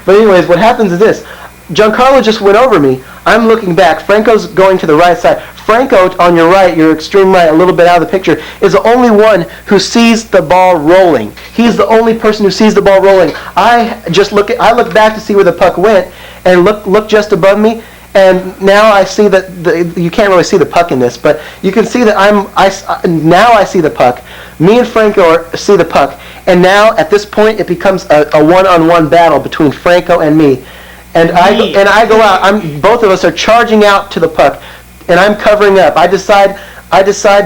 But anyways, what happens is this. Giancarlo just went over me. I'm looking back. Franco's going to the right side. Franco, on your right, your extreme right, a little bit out of the picture, is the only one who sees the ball rolling. He's the only person who sees the ball rolling. I look back to see where the puck went, and look just above me, and now I see that you can't really see the puck in this, but you can see that now I see the puck. Me and Franco see the puck, and now at this point it becomes a one-on-one battle between Franco and me. And I go out. Both of us are charging out to the puck, and I'm covering up. I decide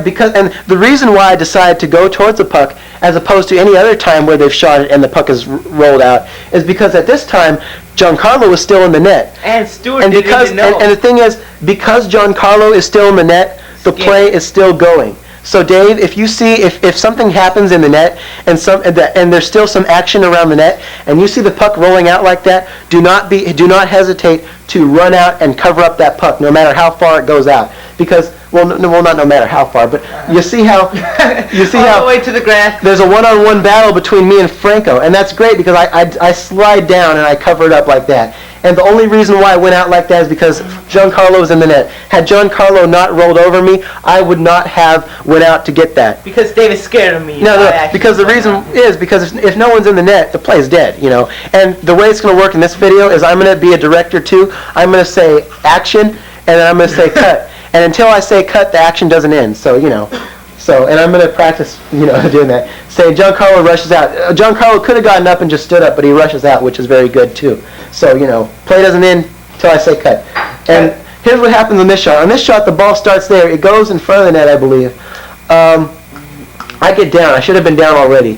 because, and the reason why I decide to go towards the puck as opposed to any other time where they've shot it and the puck is rolled out is because at this time Giancarlo was still in the net. And Stuart didn't even know. And the thing is, because Giancarlo is still in the net, the play is still going. So Dave, if you see if something happens in the net and there's still some action around the net and you see the puck rolling out like that, do not hesitate to run out and cover up that puck no matter how far it goes out. Because not no matter how far, but you see how all the way to the grass. There's a one-on-one battle between me and Franco, and that's great because I slide down and I cover it up like that. And the only reason why I went out like that is because Giancarlo was in the net. Had Giancarlo not rolled over me, I would not have went out to get that. Because David's scared of me. No. Because the reason is because if no one's in the net, the play's dead. You know. And the way it's going to work in this video is I'm going to be a director too. I'm going to say action, and then I'm going to say cut. And until I say cut, the action doesn't end. So and I'm going to practice, doing that. Say Giancarlo rushes out. Giancarlo could have gotten up and just stood up, but he rushes out, which is very good too. So, play doesn't end until I say cut. And here's what happens on this shot. On this shot, the ball starts there. It goes in front of the net, I believe. I get down. I should have been down already.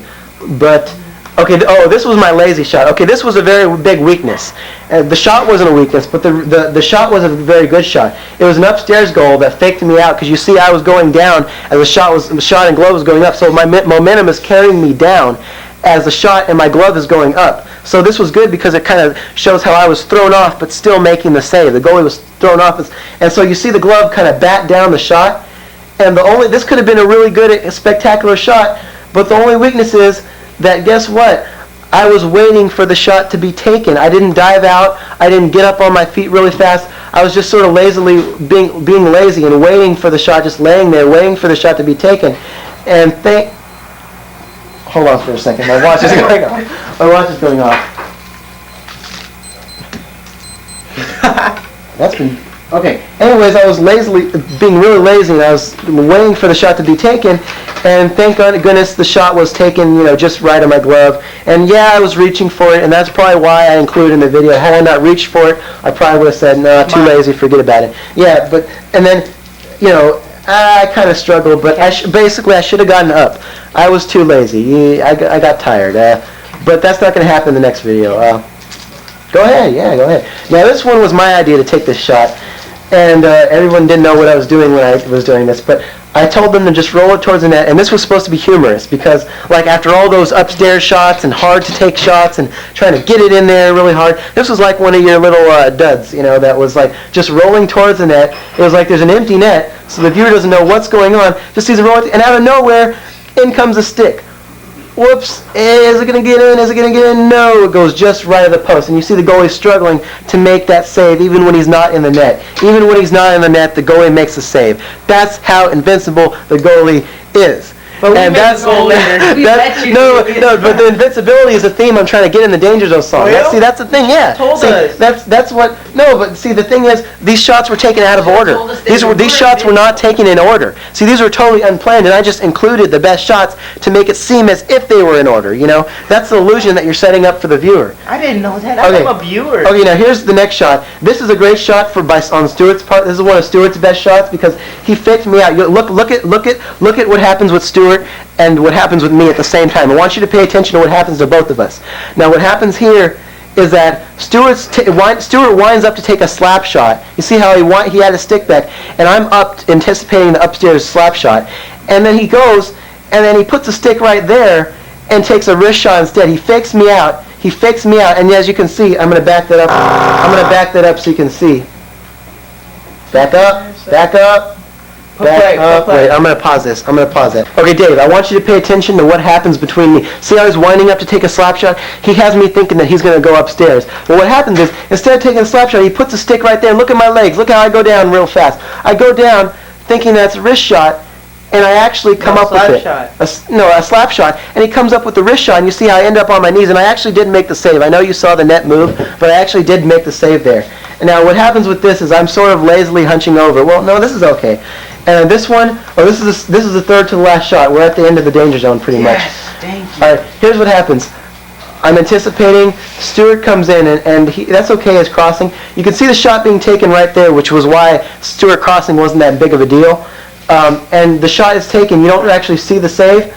But, okay, this was my lazy shot. Okay, this was a very big weakness. The shot wasn't a weakness, but the shot was a very good shot. It was an upstairs goal that faked me out because you see I was going down as the shot and glove was going up. So my momentum is carrying me down as the shot and my glove is going up. So this was good because it kind of shows how I was thrown off but still making the save. The goalie was thrown off. And so you see the glove kind of bat down the shot. And this could have been a really good, spectacular shot, but the only weakness is that guess what? I was waiting for the shot to be taken. I didn't dive out. I didn't get up on my feet really fast. I was just sort of lazily being lazy and waiting for the shot, just laying there, waiting for the shot to be taken. And hold on for a second. My watch is going off. My watch is going off. That's been okay. Anyways, I was being really lazy, and I was waiting for the shot to be taken. And thank goodness the shot was taken, just right on my glove. And yeah, I was reaching for it, and that's probably why I included it in the video. Had I not reached for it, I probably would have said, no, too lazy, forget about it. Yeah, and then, I kind of struggled, but basically I should have gotten up. I was too lazy. I got tired. But that's not going to happen in the next video. Go ahead, yeah, go ahead. Now this one was my idea to take this shot, and everyone didn't know what I was doing when I was doing this, but I told them to just roll it towards the net, and this was supposed to be humorous because, like, after all those upstairs shots and hard to take shots and trying to get it in there really hard, this was like one of your little duds, you know, that was like just rolling towards the net. It was like there's an empty net, so the viewer doesn't know what's going on, just sees it rolling, and out of nowhere, in comes a stick. Whoops, is it going to get in? Is it going to get in? No, it goes just right at the post. And you see the goalie struggling to make that save even when he's not in the net. Even when he's not in the net, the goalie makes a save. That's how invincible the goalie is. But we and that's no, but the invincibility is a theme I'm trying to get in the Danger Zone song. Well, See, that's the thing, yeah. Told see, us. That's what. No, but see, the thing is, these shots were taken out of order. These shots were not taken in order. See, these were totally unplanned, and I just included the best shots to make it seem as if they were in order. You know, that's the illusion that you're setting up for the viewer. I didn't know that. I'm a viewer. Okay, now here's the next shot. This is a great shot on Stuart's part. This is one of Stuart's best shots because he faked me out. Look at what happens with Stuart and what happens with me at the same time. I want you to pay attention to what happens to both of us. Now what happens here is that Stuart winds up to take a slap shot. You see how he had a stick back, and I'm up anticipating the upstairs slap shot. And then he goes, and then he puts a stick right there and takes a wrist shot instead. He fakes me out. And as you can see, I'm going to back that up. I'm going to back that up so you can see. Back up. Wait, I'm going to pause this. Okay, Dave, I want you to pay attention to what happens between me. See how he's winding up to take a slap shot? He has me thinking that he's going to go upstairs. But what happens is, instead of taking a slap shot, he puts a stick right there. Look at my legs. Look how I go down real fast. I go down thinking that's a wrist shot, and I actually come up with it. A slap shot. And he comes up with the wrist shot, and you see how I end up on my knees. And I actually did make the save. I know you saw the net move, but I actually did make the save there. And now what happens with this is I'm sort of lazily hunching over. Well, no, this is okay. And this one, this is the third to the last shot. We're at the end of the danger zone pretty much. Thank you. All right, here's what happens. I'm anticipating Stuart comes in, and that's okay as crossing. You can see the shot being taken right there, which was why Stuart crossing wasn't that big of a deal. And the shot is taken. You don't actually see the save,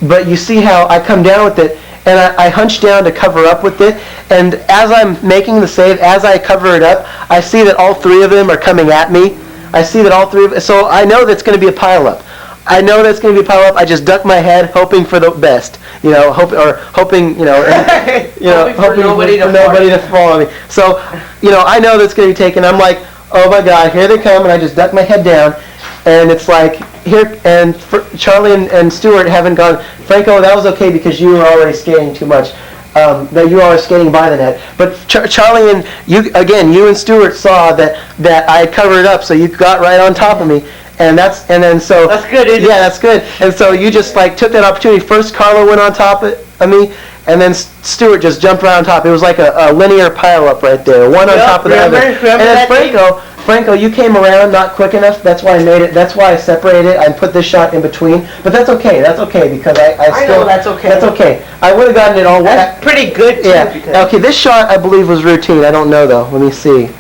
but you see how I come down with it, and I hunch down to cover up with it. And as I'm making the save, as I cover it up, I see that all three of them are coming at me. So I know that's going to be a pileup. I just duck my head, hoping for the best. Hoping for nobody to fall on me. So, I know that's going to be taken. I'm like, oh my God, here they come, and I just duck my head down, and it's like here. And Charlie and Stuart haven't gone. Franco, that was okay because you were already skating too much. That you are skating by the net, but Charlie and you and Stuart saw that I had covered it up, so you got right on top of me, that's good. That's good. And so you just took that opportunity. First, Carlo went on top of me, and then Stuart just jumped right on top. It was like a linear pile up right there, one on top of the other. And then Franco, you came around not quick enough. That's why I made it. That's why I separated it. I put this shot in between. But that's okay. Because I know that's okay. That's okay. I would have gotten it all wet. That's pretty good too. Yeah. Okay. This shot I believe was routine. I don't know though. Let me see.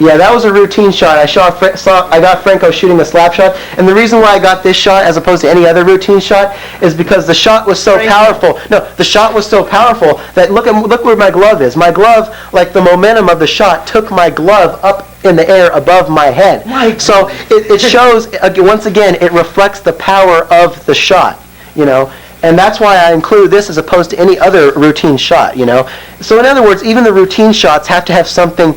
Yeah, that was a routine shot. I got Franco shooting a slap shot, and the reason why I got this shot as opposed to any other routine shot is because the shot was so powerful. No, the shot was so powerful that look where my glove is. My glove, the momentum of the shot took my glove up in the air above my head. So it shows once again it reflects the power of the shot. And that's why I include this as opposed to any other routine shot. So in other words, even the routine shots have to have something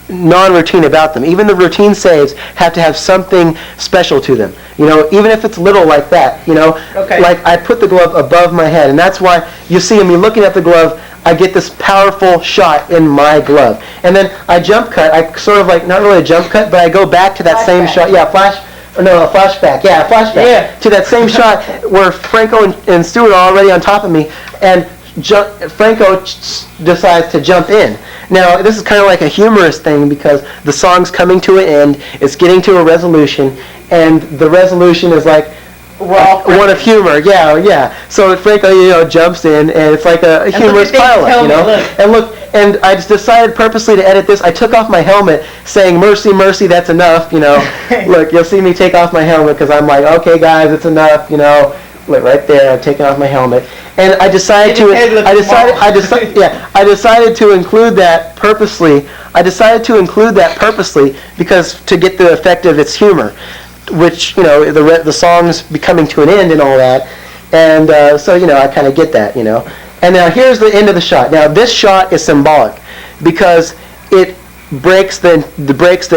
non-routine about them. Even the routine saves have to have something special to them. Even if it's little like that. Okay. Like I put the glove above my head, and that's why you see me looking at the glove. I get this powerful shot in my glove, and then I jump cut. I sort of not really a jump cut, but I go back to that same shot. Yeah, a flashback. Yeah, a flashback. Yeah. To that same shot where Franco and Stuart are already on top of me, and Franco decides to jump in. Now, this is kind of like a humorous thing because the song's coming to an end, it's getting to a resolution, and the resolution is one of humor. Yeah. So Franco, jumps in, and it's like a humorous pileup, And I just decided purposely to edit this. I took off my helmet, saying, "Mercy, mercy, that's enough." Look, you'll see me take off my helmet because I'm like, "Okay, guys, it's enough." Look right there. I'm taking off my helmet, and I decided to. I decided to include that purposely. Because to get the effect of its humor, which the song's becoming to an end and all that, and so I kind of get that, And now here's the end of the shot. Now this shot is symbolic because it breaks the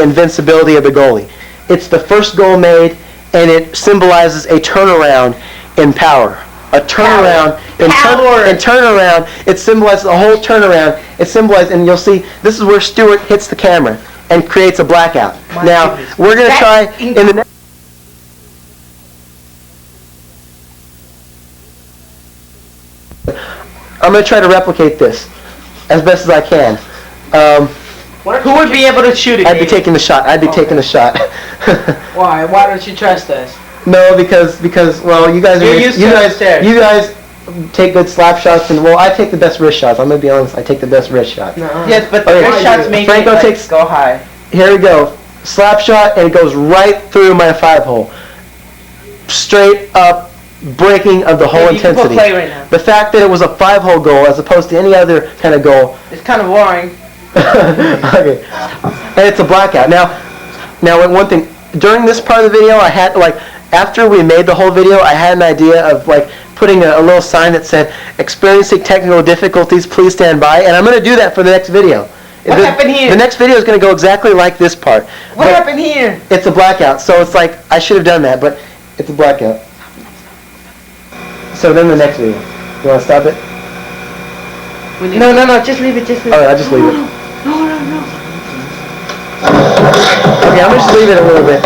invincibility of the goalie. It's the first goal made, and it symbolizes a turnaround in power. A turnaround in turnaround. It symbolizes a whole turnaround. It symbolizes, and you'll see this is where Stuart hits the camera and creates a blackout. Now we're going to try in the next. I'm going to try to replicate this as best as I can. Who would be able to shoot it? I'd be taking the shot. Why? Why don't you trust us? No, because well, you guys take good slap shots, and I take the best wrist shots. I'm gonna be honest. I take the best wrist shot. No. Yes, but the wrist shots make Franco it takes, go high. Here we go. Slap shot, and it goes right through my 5-hole. Straight up breaking of the whole intensity. Play right now. The fact that it was a 5-hole goal as opposed to any other kind of goal. It's kind of boring. Okay. And it's a blackout. Now one thing, during this part of the video, I had, after we made the whole video, I had an idea of, putting a little sign that said, experiencing technical difficulties, please stand by, and I'm going to do that for the next video. What happened here? The next video is going to go exactly like this part. What happened here? It's a blackout, so it's like, I should have done that, but it's a blackout. So then the next video. You want to stop it? No, just leave it, Alright, I'll just leave it. No. Okay, I'm going to just leave it a little bit.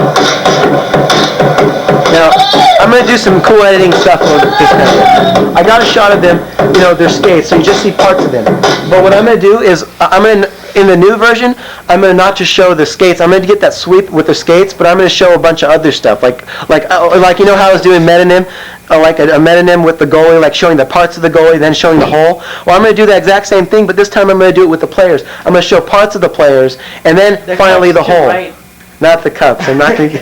Now, I'm going to do some cool editing stuff with this camera. I got a shot of them, their skates, so you just see parts of them. But what I'm going to do is, in the new version, I'm going to not just show the skates. I'm going to get that sweep with the skates, but I'm going to show a bunch of other stuff, like how I was doing metonym, like a metonym with the goalie, like showing the parts of the goalie, then showing the whole. Well, I'm going to do that exact same thing, but this time I'm going to do it with the players. I'm going to show parts of the players, and then finally the whole. Right. Not the cups. I'm not going to.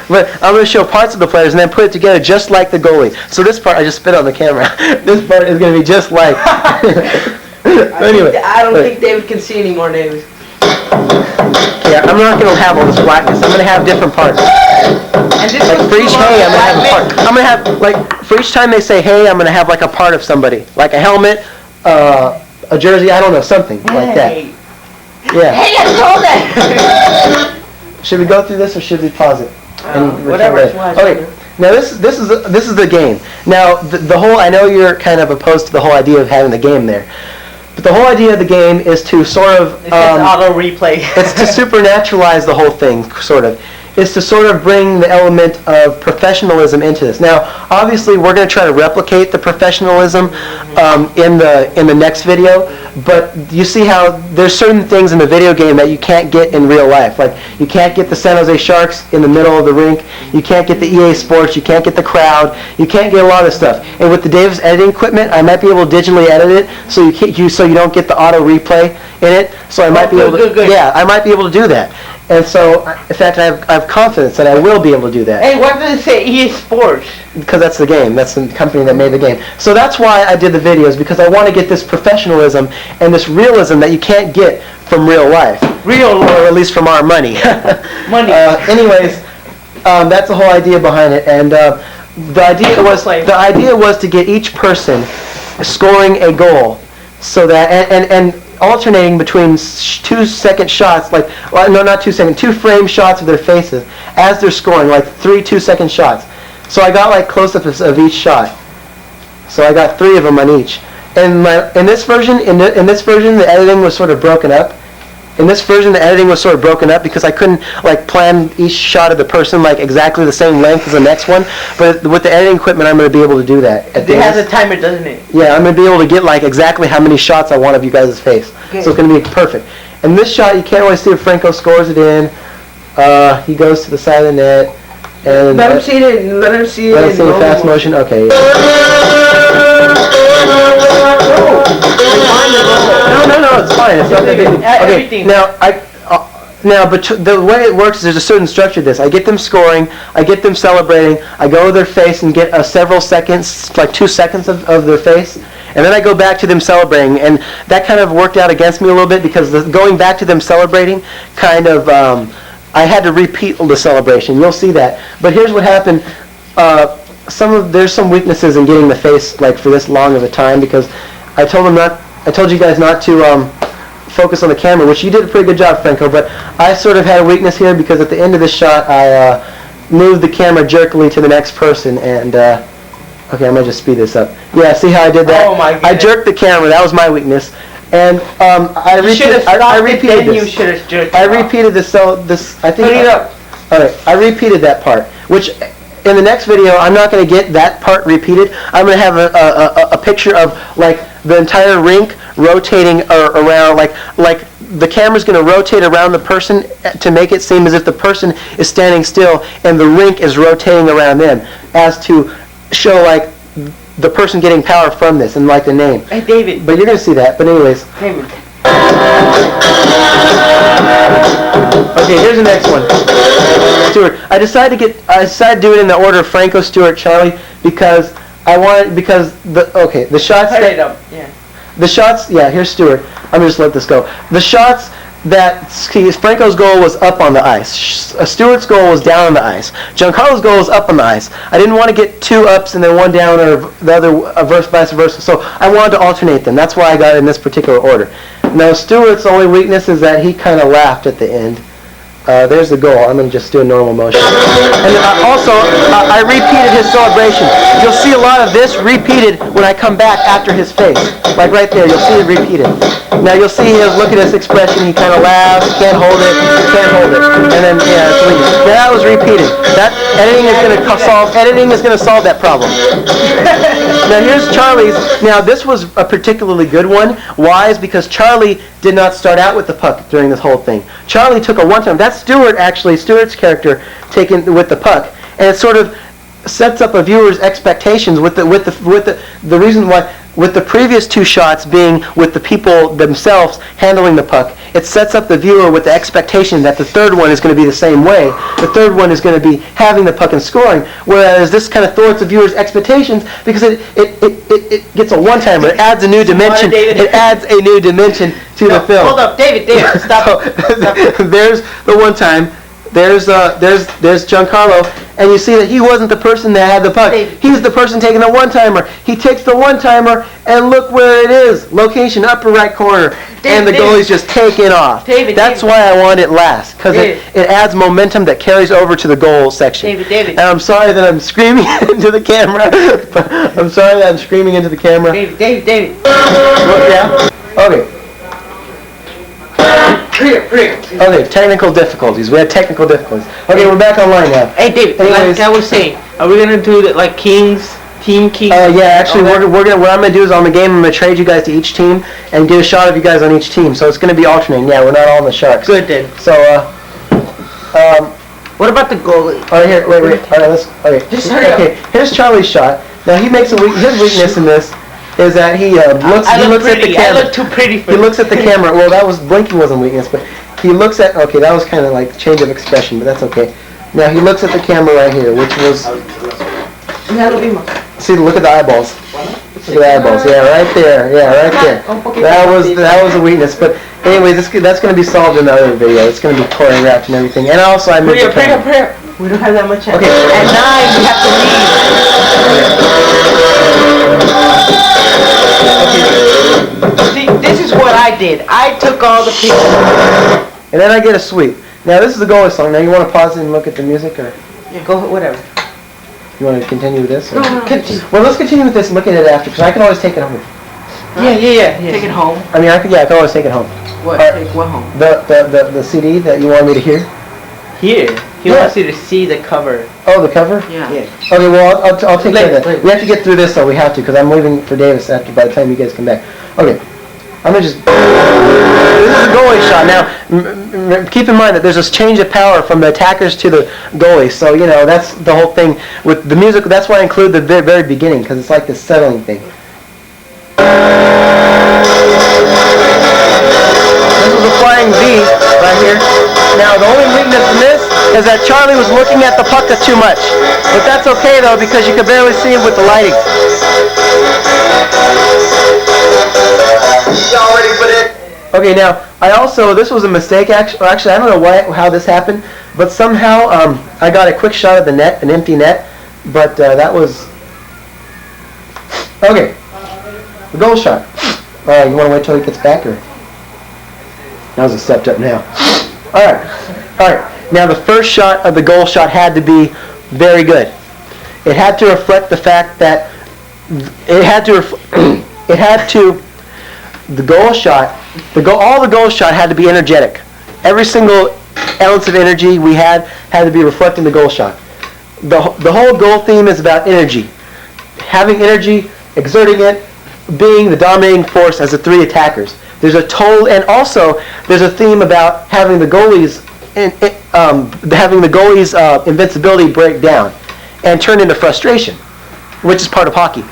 But I'm going to show parts of the players and then put it together just like the goalie. So this part, I just spit on the camera. This part is going to be just like. Anyway, I don't think David can see anymore, David. Yeah, I'm not going to have all this blackness. I'm going to have different parts. And this For each hey, I'm going to have a part. I'm going to have, for each time they say hey, I'm going to have a part of somebody. Like a helmet, a jersey, I don't know, something like that. Yeah. Hey, I saw that! Should we go through this or should we pause it? Whatever. Okay. Now this is the game. Now the whole, I know you're kind of opposed to the whole idea of having the game there, but the whole idea of the game is to sort of auto replay. It's to supernaturalize the whole thing, sort of. Is to sort of bring the element of professionalism into this. Now, obviously, we're going to try to replicate the professionalism in the next video. But you see how there's certain things in the video game that you can't get in real life. Like you can't get the San Jose Sharks in the middle of the rink. You can't get the EA Sports. You can't get the crowd. You can't get a lot of stuff. And with the Davis editing equipment, I might be able to digitally edit it so you don't get the auto replay in it. So I might be able to. Good. Yeah, I might be able to do that. And so, in fact, I have confidence that I will be able to do that. Hey, why does it say EA Sports? Because that's the game. That's the company that made the game. So that's why I did the videos, because I want to get this professionalism and this realism that you can't get from real life. Or at least from our money. Money. Anyways, that's the whole idea behind it. And the idea was to get each person scoring a goal, so that and alternating between 2-second shots, 2 frame shots of their faces as they're scoring, 3 2-second shots. So I got close-ups of each shot. So I got 3 of them on each. And in this version, the editing was sort of broken up. In this version, the editing was sort of broken up because I couldn't plan each shot of the person exactly the same length as the next one. But with the editing equipment, I'm going to be able to do that. It has a timer, doesn't it? Yeah, I'm going to be able to get exactly how many shots I want of you guys' face. Okay. So it's going to be perfect. And this shot, you can't really see if Franco scores it in. He goes to the side of the net. And let him see it. Let him see it. Let him see the fast motion. Okay. No, it's fine. It's not that big. Everything. Now, Now, but the way it works is there's a certain structure to this. I get them scoring, I get them celebrating, I go to their face and get several seconds, like 2 seconds of their face, and then I go back to them celebrating. And that kind of worked out against me a little bit because going back to them celebrating kind of, I had to repeat the celebration. You'll see that. But here's what happened. There's some weaknesses in getting the face like for this long of a time because I told you guys not to focus on the camera, which you did a pretty good job, Franco, but I sort of had a weakness here because at the end of the shot I moved the camera jerkily to the next person and okay, I'm going to just speed this up. Yeah, see how I did that? Oh my goodness. I jerked the camera, that was my weakness. And I repeated this. You should have jerked it I off. repeated this, so this, I think... Put it up. Alright, I repeated that part, which in the next video I'm not going to get that part repeated. I'm going to have a picture of like the entire rink rotating around, like the camera's going to rotate around the person to make it seem as if the person is standing still and the rink is rotating around them, as to show like the person getting power from this and like the name. Hey David. But you're going to see that. But anyways. David. Okay, here's the next one. Stuart. I decided to do it in the order of Franco, Stuart, Charlie because the shots Put it up. Yeah. The shots, yeah, here's Stuart. I'm going to just let this go. The shots that Franco's goal was up on the ice. Stuart's goal was down on the ice. Giancarlo's goal was up on the ice. I didn't want to get 2 ups and then 1 down or the other vice versa. So I wanted to alternate them. That's why I got it in this particular order. Now Stuart's only weakness is that he kind of laughed at the end. There's the goal. I'm going to just do a normal motion. And also, I repeated his celebration. You'll see a lot of this repeated when I come back after his face. Like right there, you'll see it repeated. Now you'll see his look at his expression. He kind of laughs. He can't hold it. He can't hold it. And then, yeah, it's weakness. That was repeated. That editing is going to solve that problem. Now here's Charlie's. Now this was a particularly good one. Why? Is because Charlie did not start out with the puck during this whole thing. Charlie took a one-time. That's Stuart's character taken with the puck, and it sort of sets up a viewer's expectations with the reason why. With the previous 2 shots being with the people themselves handling the puck, it sets up the viewer with the expectation that the third one is going to be the same way. The third one is going to be having the puck and scoring, whereas this kind of thwarts the viewer's expectations because it gets a one-timer. It adds a new dimension. It adds a new dimension to the film. Hold up, David, stop. There's the one time. There's Giancarlo, and you see that he wasn't the person that had the puck. He's the person taking the one-timer. He takes the one-timer, and look where it is. Location, upper right corner. And the goalie's just taking off. That's why I want it last, because it adds momentum that carries over to the goal section. David. And I'm sorry that I'm screaming into the camera. I'm sorry that I'm screaming into the camera. David. Well, yeah? Okay. Okay, technical difficulties. We had technical difficulties. Okay, we're back online now. Hey, David, like I was saying, are we going to do that like Kings, Team Kings? Yeah, actually, what I'm going to do is on the game, I'm going to trade you guys to each team and get a shot of you guys on each team. So it's going to be alternating. Yeah, we're not all in the Sharks. Good then. So, what about the goalie? All right, here, wait. All right, let's. Okay. Just hurry up. Okay, here's Charlie's shot. Now he makes his weakness in this is that he looks at the camera. I look too pretty for He looks at the camera. Well, that was blinking wasn't weakness, but he looks at. Okay, that was kind of like change of expression, but that's okay. Now he looks at the camera right here, which was. See, look at the eyeballs. Look at the eyeballs. Yeah, right there. Yeah, right there. That was a weakness. But anyway, that's going to be solved in the other video. It's going to be choreographed and everything. And also, I moved the camera. We don't have that much time. Okay. At 9, we have to leave. See, this is what I did. I took all the pictures. And then I get a sweep. Now this is the goalie song. Now you want to pause it and look at the music, or yeah, go whatever. You want to continue with this? Or? No, continue. Well, let's continue with this and look at it after, because I can always take it home. Yeah. Take it home. I mean, I can always take it home. What? Take what home? The CD that you wanted me to hear. Here. He wants you to see the cover. Oh, the cover? Yeah. Okay, well, I'll take care of that. We have to get through this, though. We have to, because I'm leaving for Davis by the time you guys come back. Okay. I'm going to just... This is a goalie shot. Now, keep in mind that there's this change of power from the attackers to the goalie. So, you know, that's the whole thing with the music. That's why I include the very beginning, because it's like this settling thing. This was a flying V right here. Now, the only weakness in this is that Charlie was looking at the pucka too much. But that's okay, though, because you can barely see him with the lighting. Y'all ready for that? Okay, now, this was a mistake, actually, I don't know how this happened, but somehow I got a quick shot of the net, an empty net, but that was... Okay, the goal shot. Alright, you want to wait till he gets back, or... That was a stepped up now. Alright. Now the first shot of the goal shot had to be very good. It had to reflect the fact that all the goal shot had to be energetic. Every single ounce of energy we had to be reflecting the goal shot. The whole goal theme is about energy. Having energy, exerting it, being the dominating force as the three attackers. There's a theme about having the goalie's invincibility break down and turn into frustration, which is part of hockey.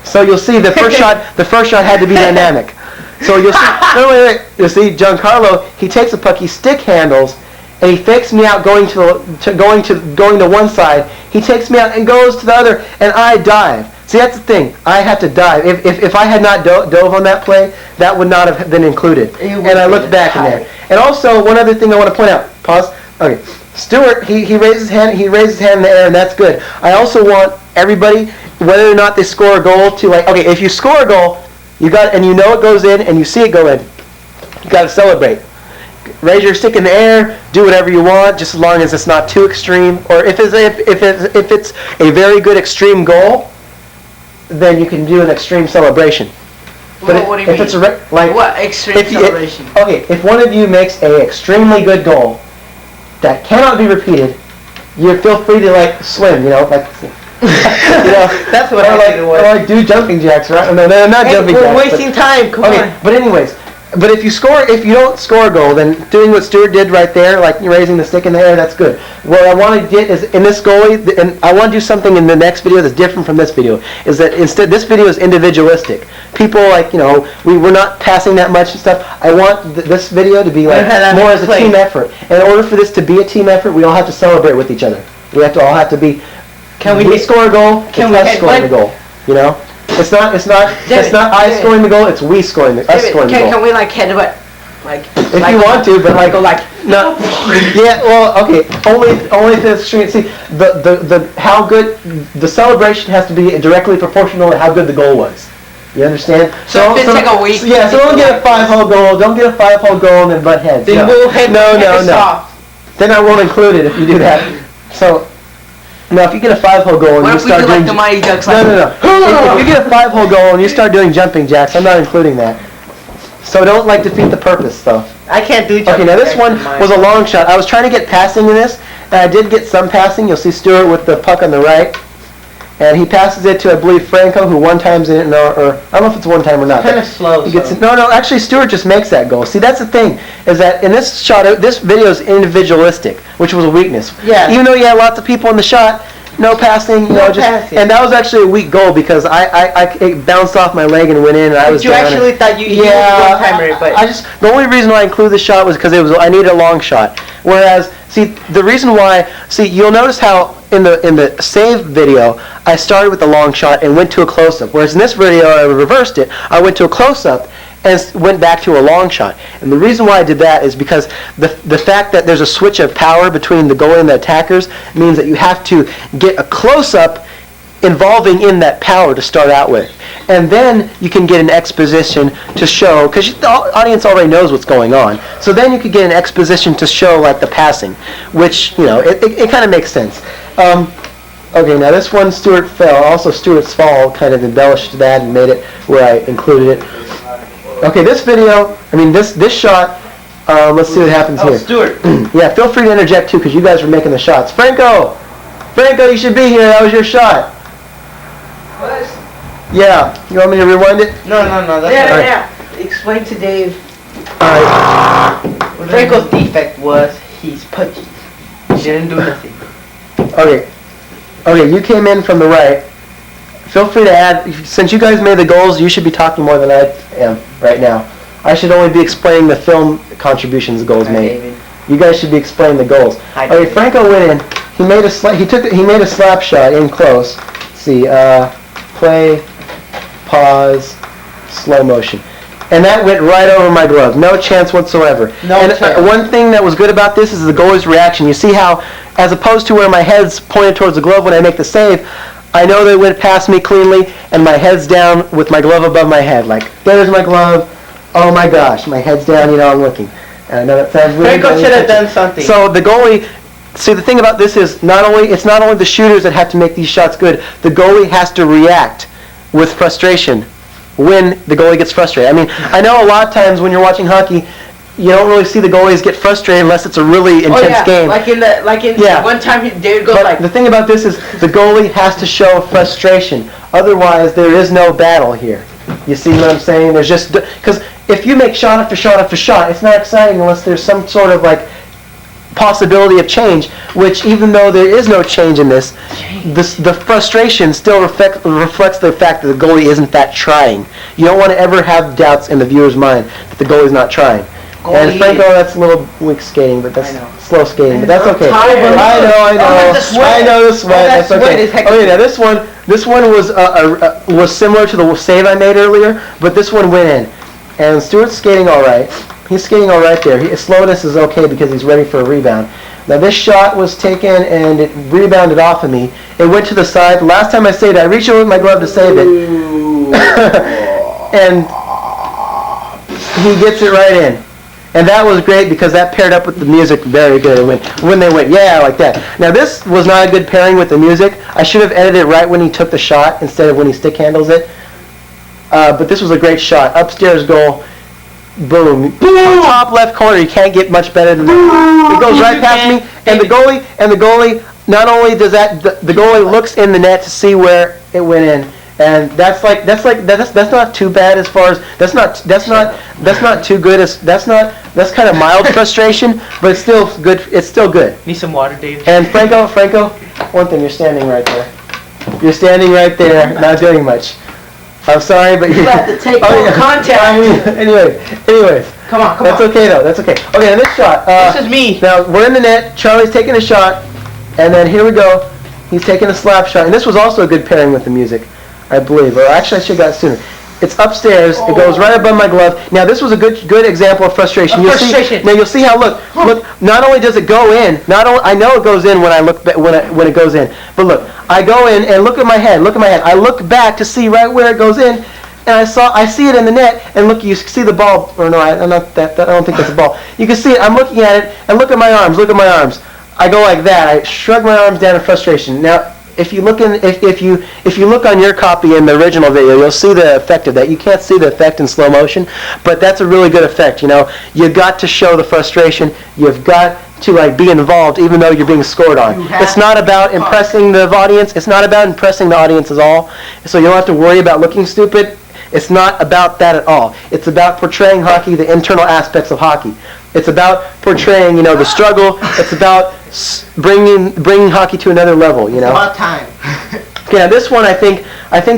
So you'll see the first shot had to be dynamic. So you'll see you'll see Giancarlo, he takes a puck, he stick handles, and he fakes me out going to one side. He takes me out and goes to the other, and I dive. See, that's the thing. I had to dive. If I had not dove on that play, that would not have been included. And I looked back in there. And also, one other thing I want to point out. Pause. Okay. Stuart, he raised his hand. He raised his hand in the air, and that's good. I also want everybody, whether or not they score a goal, to okay. If you score a goal, you know it goes in, and you see it go in, you got to celebrate. Raise your stick in the air. Do whatever you want, just as long as it's not too extreme. Or if it's a very good extreme goal, then you can do an extreme celebration. But what do you mean? It's what extreme celebration? If one of you makes an extremely good goal that cannot be repeated, you feel free to swim. That's what I do jumping jacks, right? No, not jumping jacks. We're wasting time. Come on. But anyways. But if you don't score a goal, then doing what Stuart did right there, like raising the stick in the air, that's good. What I want to get is in this goalie, and I want to do something in the next video that's different from this video, is that instead this video is individualistic. People we're not passing that much and stuff. I want this video to be more as a team effort. And in order for this to be a team effort, we all have to celebrate with each other. We all have to be. Can we score a goal? Can we score the goal? It's not I scoring the goal. It's we scoring us scoring the goal. Can we headbutt? If you want to, but no. Yeah. Well, okay. Only to extreme. See, the how good the celebration has to be directly proportional to how good the goal was. You understand? So if it's a week. So don't get a 5-hole goal. Don't get a 5-hole goal and then butt heads. Then we'll head no. Then I won't include it if you do that. So. Now, if you get a 5-hole goal and you start doing... the Mighty Ducks? No. If you get a 5-hole goal and you start doing jumping jacks, I'm not including that. So don't defeat the purpose, though. I can't do jumping jacks. Okay, now this one was a long shot. I was trying to get passing in this, and I did get some passing. You'll see Stuart with the puck on the right. And he passes it to, I believe, Franco, who one-times it, or I don't know if it's one time or not. Kind of slow. No, actually, Stuart just makes that goal. See, that's the thing, is that in this shot, this video is individualistic, which was a weakness. Yeah. Even though you had lots of people in the shot, no passing, passing. And that was actually a weak goal because it bounced off my leg and went in, and I was down. You actually thought you used one-timer, but the only reason why I included the shot was because I needed a long shot. Whereas, the reason why, you'll notice how in the save video, I started with the long shot and went to a close-up. Whereas in this video, I reversed it. I went to a close-up and went back to a long shot. And the reason why I did that is because the fact that there's a switch of power between the goalie and the attackers means that you have to get a close-up involving in that power to start out with. And then you can get an exposition to show, because the audience already knows what's going on. So then you could get an exposition to show the passing, which, it kind of makes sense. Okay, now this one, Stuart fell. Also, Stuart's fall kind of embellished that and made it where I included it. Okay, this video, this shot, let's see what happens here. Stuart. Yeah, feel free to interject too, because you guys were making the shots. Franco, you should be here. That was your shot. What? Yeah, you want me to rewind it? No, that's Yeah. Explain to Dave. Alright. Franco's defect was he's pudgy. He didn't do nothing. Okay, you came in from the right. Feel free to add, since you guys made the goals, you should be talking more than I am right now. I should only be explaining the film contributions the goals made. David. You guys should be explaining the goals. Okay, Franco went in. He made a slap shot in close. Let's see, play, pause, slow motion. And that went right over my glove. No chance whatsoever. One thing that was good about this is the goalie's reaction. You see how, as opposed to where my head's pointed towards the glove when I make the save, I know they went past me cleanly, and my head's down with my glove above my head. Like, there's my glove. Oh my gosh, my head's down, I'm looking. And I know that sounds weird. Franco should have done something. So the goalie, see, the thing about this is it's not only the shooters that have to make these shots good. The goalie has to react with frustration when the goalie gets frustrated. I mean, I know a lot of times when you're watching hockey, you don't really see the goalies get frustrated unless it's a really intense game. Like in one time David goes like. The thing about this is the goalie has to show frustration. Otherwise, there is no battle here. You see what I'm saying? There's just because if you make shot after shot after shot, it's not exciting unless there's some sort of like possibility of change. Which, even though there is no change in this, the frustration still reflects the fact that the goalie isn't that trying. You don't want to ever have doubts in the viewer's mind that the goalie's not trying. And Franco, that's a little weak skating, but that's slow skating, but that's okay. I know the sweat. That's okay. Okay, now this one was similar to the save I made earlier, but this one went in. And Stuart's skating all right. He's skating all right there. His slowness is okay because he's ready for a rebound. Now this shot was taken and it rebounded off of me. It went to the side. The last time I saved it, I reached over with my glove to save it. And he gets it right in. And that was great because that paired up with the music very good. When they went, yeah, like that. Now this was not a good pairing with the music. I should have edited it right when he took the shot instead of when he stick handles it. But this was a great shot. Upstairs goal. Boom. Boom. Top left corner. You can't get much better than that. It goes right past me. And the goalie, not only does that, the goalie looks in the net to see where it went in. And that's not too bad as far as that's not too good as that's kind of mild frustration, but it's still good. It's still good. Need some water, Dave. And Franco, one thing, you're standing right there. You're standing right there, not doing much. I'm sorry, but you have to take more contact. Anyways. Come on. That's okay though. That's okay. Okay, now this shot. This is me. Now we're in the net. Charlie's taking a shot, and then here we go. He's taking a slap shot, and this was also a good pairing with the music, I believe. Or actually, I should have got it sooner. It's upstairs. It goes right above my glove. Now this was a good example of frustration. You'll see how look. Not only does it go in. I know it goes in when I look when it goes in. But look, I go in and look at my head. I look back to see right where it goes in, and I see it in the net. And look, you see the ball. Or no, I don't think that's a ball. You can see it. I'm looking at it, and look at my arms. I go like that. I shrug my arms down in frustration. Now, if you look on your copy in the original video, you'll see the effect of that. You can't see the effect in slow motion, but that's a really good effect. You've got to show the frustration. You've got to be involved, even though you're being scored on. It's not about impressing the audience. It's not about impressing the audience at all. So you don't have to worry about looking stupid. It's not about that at all. It's about portraying hockey, the internal aspects of hockey. It's about portraying, the struggle. It's about bringing hockey to another level. It's about time. Yeah, this one I think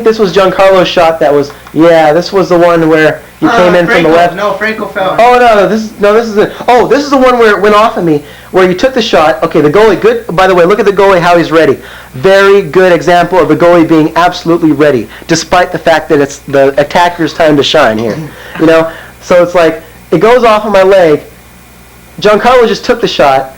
this was Giancarlo's shot. This was the one where you came in from the left. No, Franco fell. Oh no, this is it. Oh, this is the one where it went off of me, where you took the shot. Okay, the goalie, good. By the way, look at the goalie, how he's ready. Very good example of the goalie being absolutely ready, despite the fact that it's the attacker's time to shine here. So it's like it goes off of my leg. Giancarlo just took the shot.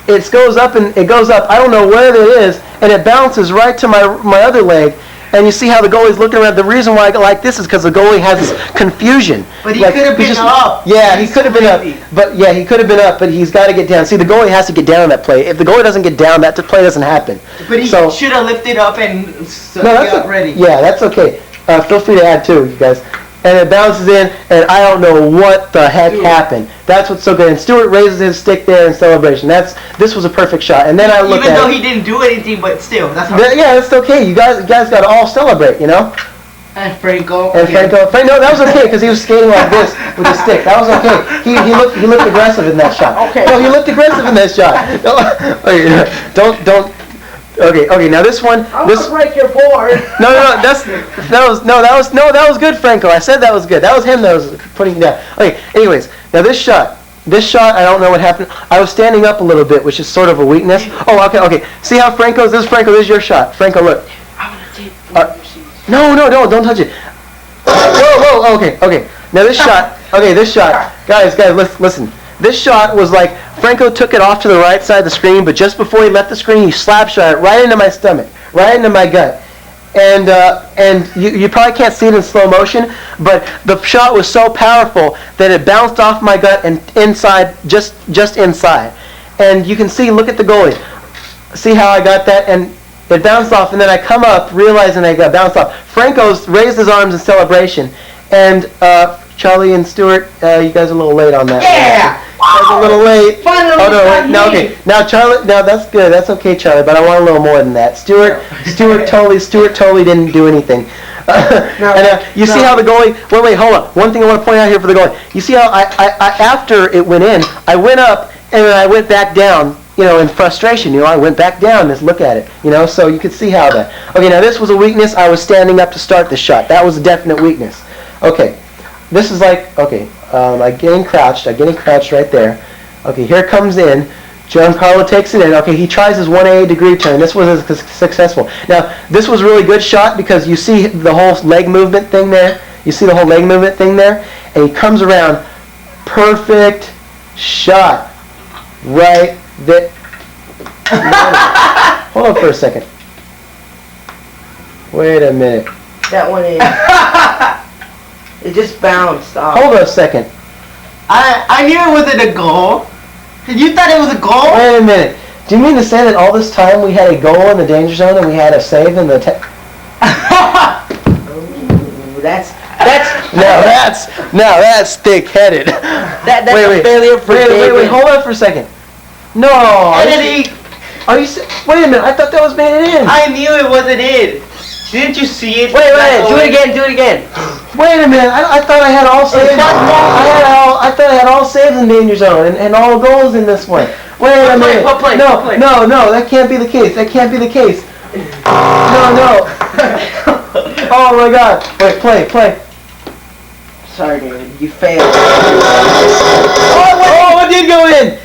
It goes up and it goes up. I don't know where it is, and it bounces right to my other leg. And you see how the goalie's looking around. The reason why I like this is because the goalie has this confusion. But he could have been up. Yeah, he could have been up. But he could have been up. But he's got to get down. See, the goalie has to get down on that play. If the goalie doesn't get down, that play doesn't happen. But he should have lifted up and got ready. Yeah, that's okay. Feel free to add too, you guys. And it bounces in, and I don't know what the heck happened. That's what's so good. And Stuart raises his stick there in celebration. This was a perfect shot. And then I look at it. Even though he didn't do anything, but still, that's how. Yeah, that's okay. You guys got to all celebrate, And Franco. No, that was okay because he was skating like this with the stick. That was okay. He looked aggressive in that shot. Okay. No, he looked aggressive in that shot. Don't. Okay. Now this one. I'm gonna break your board. No. That was good, Franco. I said that was good. That was him that was putting down. Okay. Anyways, now this shot. This shot, I don't know what happened. I was standing up a little bit, which is sort of a weakness. Oh, okay. See how Franco's? This is your shot. Franco, look. I want to take No, don't touch it. Whoa, okay. Now this shot, guys, listen. This shot was like, Franco took it off to the right side of the screen, but just before he left the screen, he slap shot it right into my stomach, right into my gut. And you probably can't see it in slow motion, but the shot was so powerful that it bounced off my gut and inside, just inside. And you can see, look at the goalie. See how I got that? And it bounced off, and then I come up, realizing I got bounced off. Franco's raised his arms in celebration, and Charlie and Stuart, you guys are a little late on that. Yeah! You guys are a little late. Finally, oh, no, wait, no, okay. Now, Charlie, now that's good. That's okay, Charlie, but I want a little more than that. Stuart totally didn't do anything. You see how the goalie, wait, hold on. One thing I want to point out here for the goalie. You see how I after it went in, I went up, and then I went back down. In frustration, I went back down to look at it, so you could see how that. Okay, now this was a weakness. I was standing up to start the shot. That was a definite weakness. Okay, this is like, okay, I'm getting crouched right there. Okay, here it comes in. Giancarlo takes it in. Okay, he tries his 180 degree turn. This was successful. Now, this was a really good shot because you see the whole leg movement thing there. And he comes around. Perfect shot. Right there. Hold on for a second. Wait a minute. That one is. It just bounced off. Hold on a second. I knew it wasn't a goal. You thought it was a goal? Wait a minute. Do you mean to say that all this time we had a goal in the danger zone and we had a save in the... That's thick-headed. That's a failure for David. Wait, hold on for a second. No. Wait a minute. I thought that was made in. I knew it wasn't in. Didn't you see it? Wait, do it again. Wait a minute. I thought I had all saves. I thought I had all saves in danger zone and all goals in this one. Wait a minute. No, that can't be the case. No. Oh my God. Wait, play. Sorry, David. You failed. Oh, it did go in.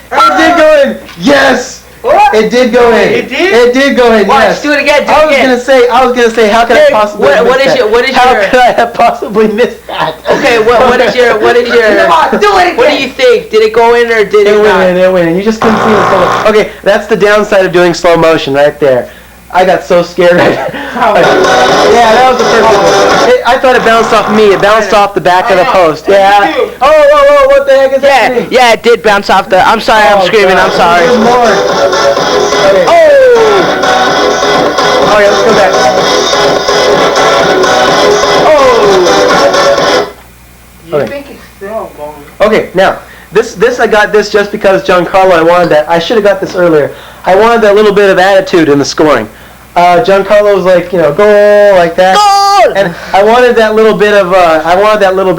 Yes. What? It did go in. It did? It did go in. Watch, Yes. do it again. I was gonna say, how could I possibly miss that? How could I have possibly missed that? Okay, what is your? Come on, do it again. What do you think? Did it go in or did it not? It went in. You just couldn't see the slow. Okay, that's the downside of doing slow motion right there. I got so scared. Yeah, that was the perfect one. I thought it bounced off me. It bounced off the back of the post. Yeah. Oh, what the heck is that? Yeah, it did bounce off the... I'm sorry, I'm screaming. I'm sorry. There's more. Okay. Oh, yeah, let's go back. You think it's still going? Okay, now, I got this just because Giancarlo, I wanted that. I should have got this earlier. I wanted that little bit of attitude in the scoring. Giancarlo was like, goal, like that. Goal! And I wanted that little bit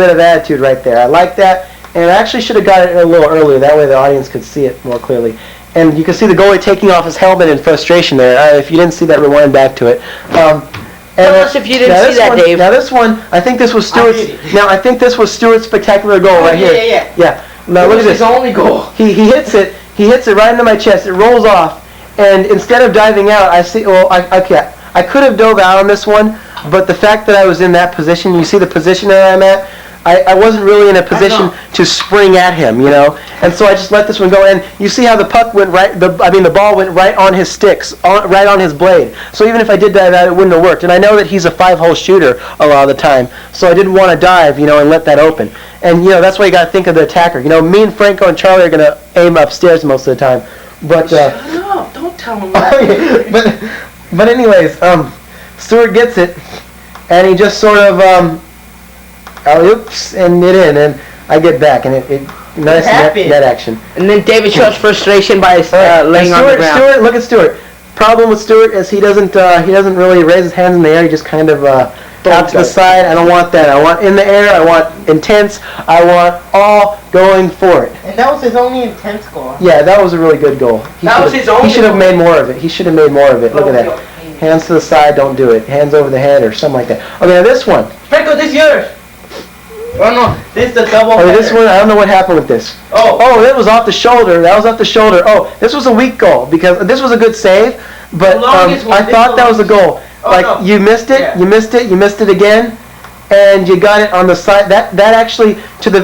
of attitude right there. I like that, and I actually should have got it a little earlier. That way the audience could see it more clearly. And you can see the goalie taking off his helmet in frustration there. If you didn't see that, rewind back to it. Tell us if you didn't see that, Dave. Now this one, I think this was Stuart's. Now I think this was Stuart's spectacular goal right here. Yeah. Now look at this. His only goal. He hits it. He hits it right into my chest. It rolls off, and instead of diving out, I see. Well, I could have dove out on this one, but the fact that I was in that position, you see the position that I'm at. I wasn't really in a position to spring at him, and so I just let this one go. And you see how the puck went right. The ball went right on his sticks, right on his blade. So even if I did dive out, it wouldn't have worked. And I know that he's a 5-hole shooter a lot of the time, so I didn't want to dive, and let that open. And that's why you got to think of the attacker. Me and Franco and Charlie are gonna aim upstairs most of the time. But shut up! Don't tell him that. but anyways, Stuart gets it, and he just sort of oops, and it in, and I get back, and it nice net action. And then David shows frustration by laying on the ground. Look at Stuart. Problem with Stuart is he doesn't really raise his hands in the air. He just kind of out to the side. I don't want that. I want in the air. I want intense. I want all going for it. And that was his only intense goal. Yeah, that was a really good goal. He should have made more of it. Look at that. Hands to the side. Don't do it. Hands over the head or something like that. Okay, now this one. Franco, this is yours. Oh no, this is the double. Oh, this one, I don't know what happened with this. Oh, it was off the shoulder. That was off the shoulder. Oh, this was a weak goal because this was a good save, but I thought that was a goal. Like you missed it, you missed it, you missed it again, and you got it on the side. That actually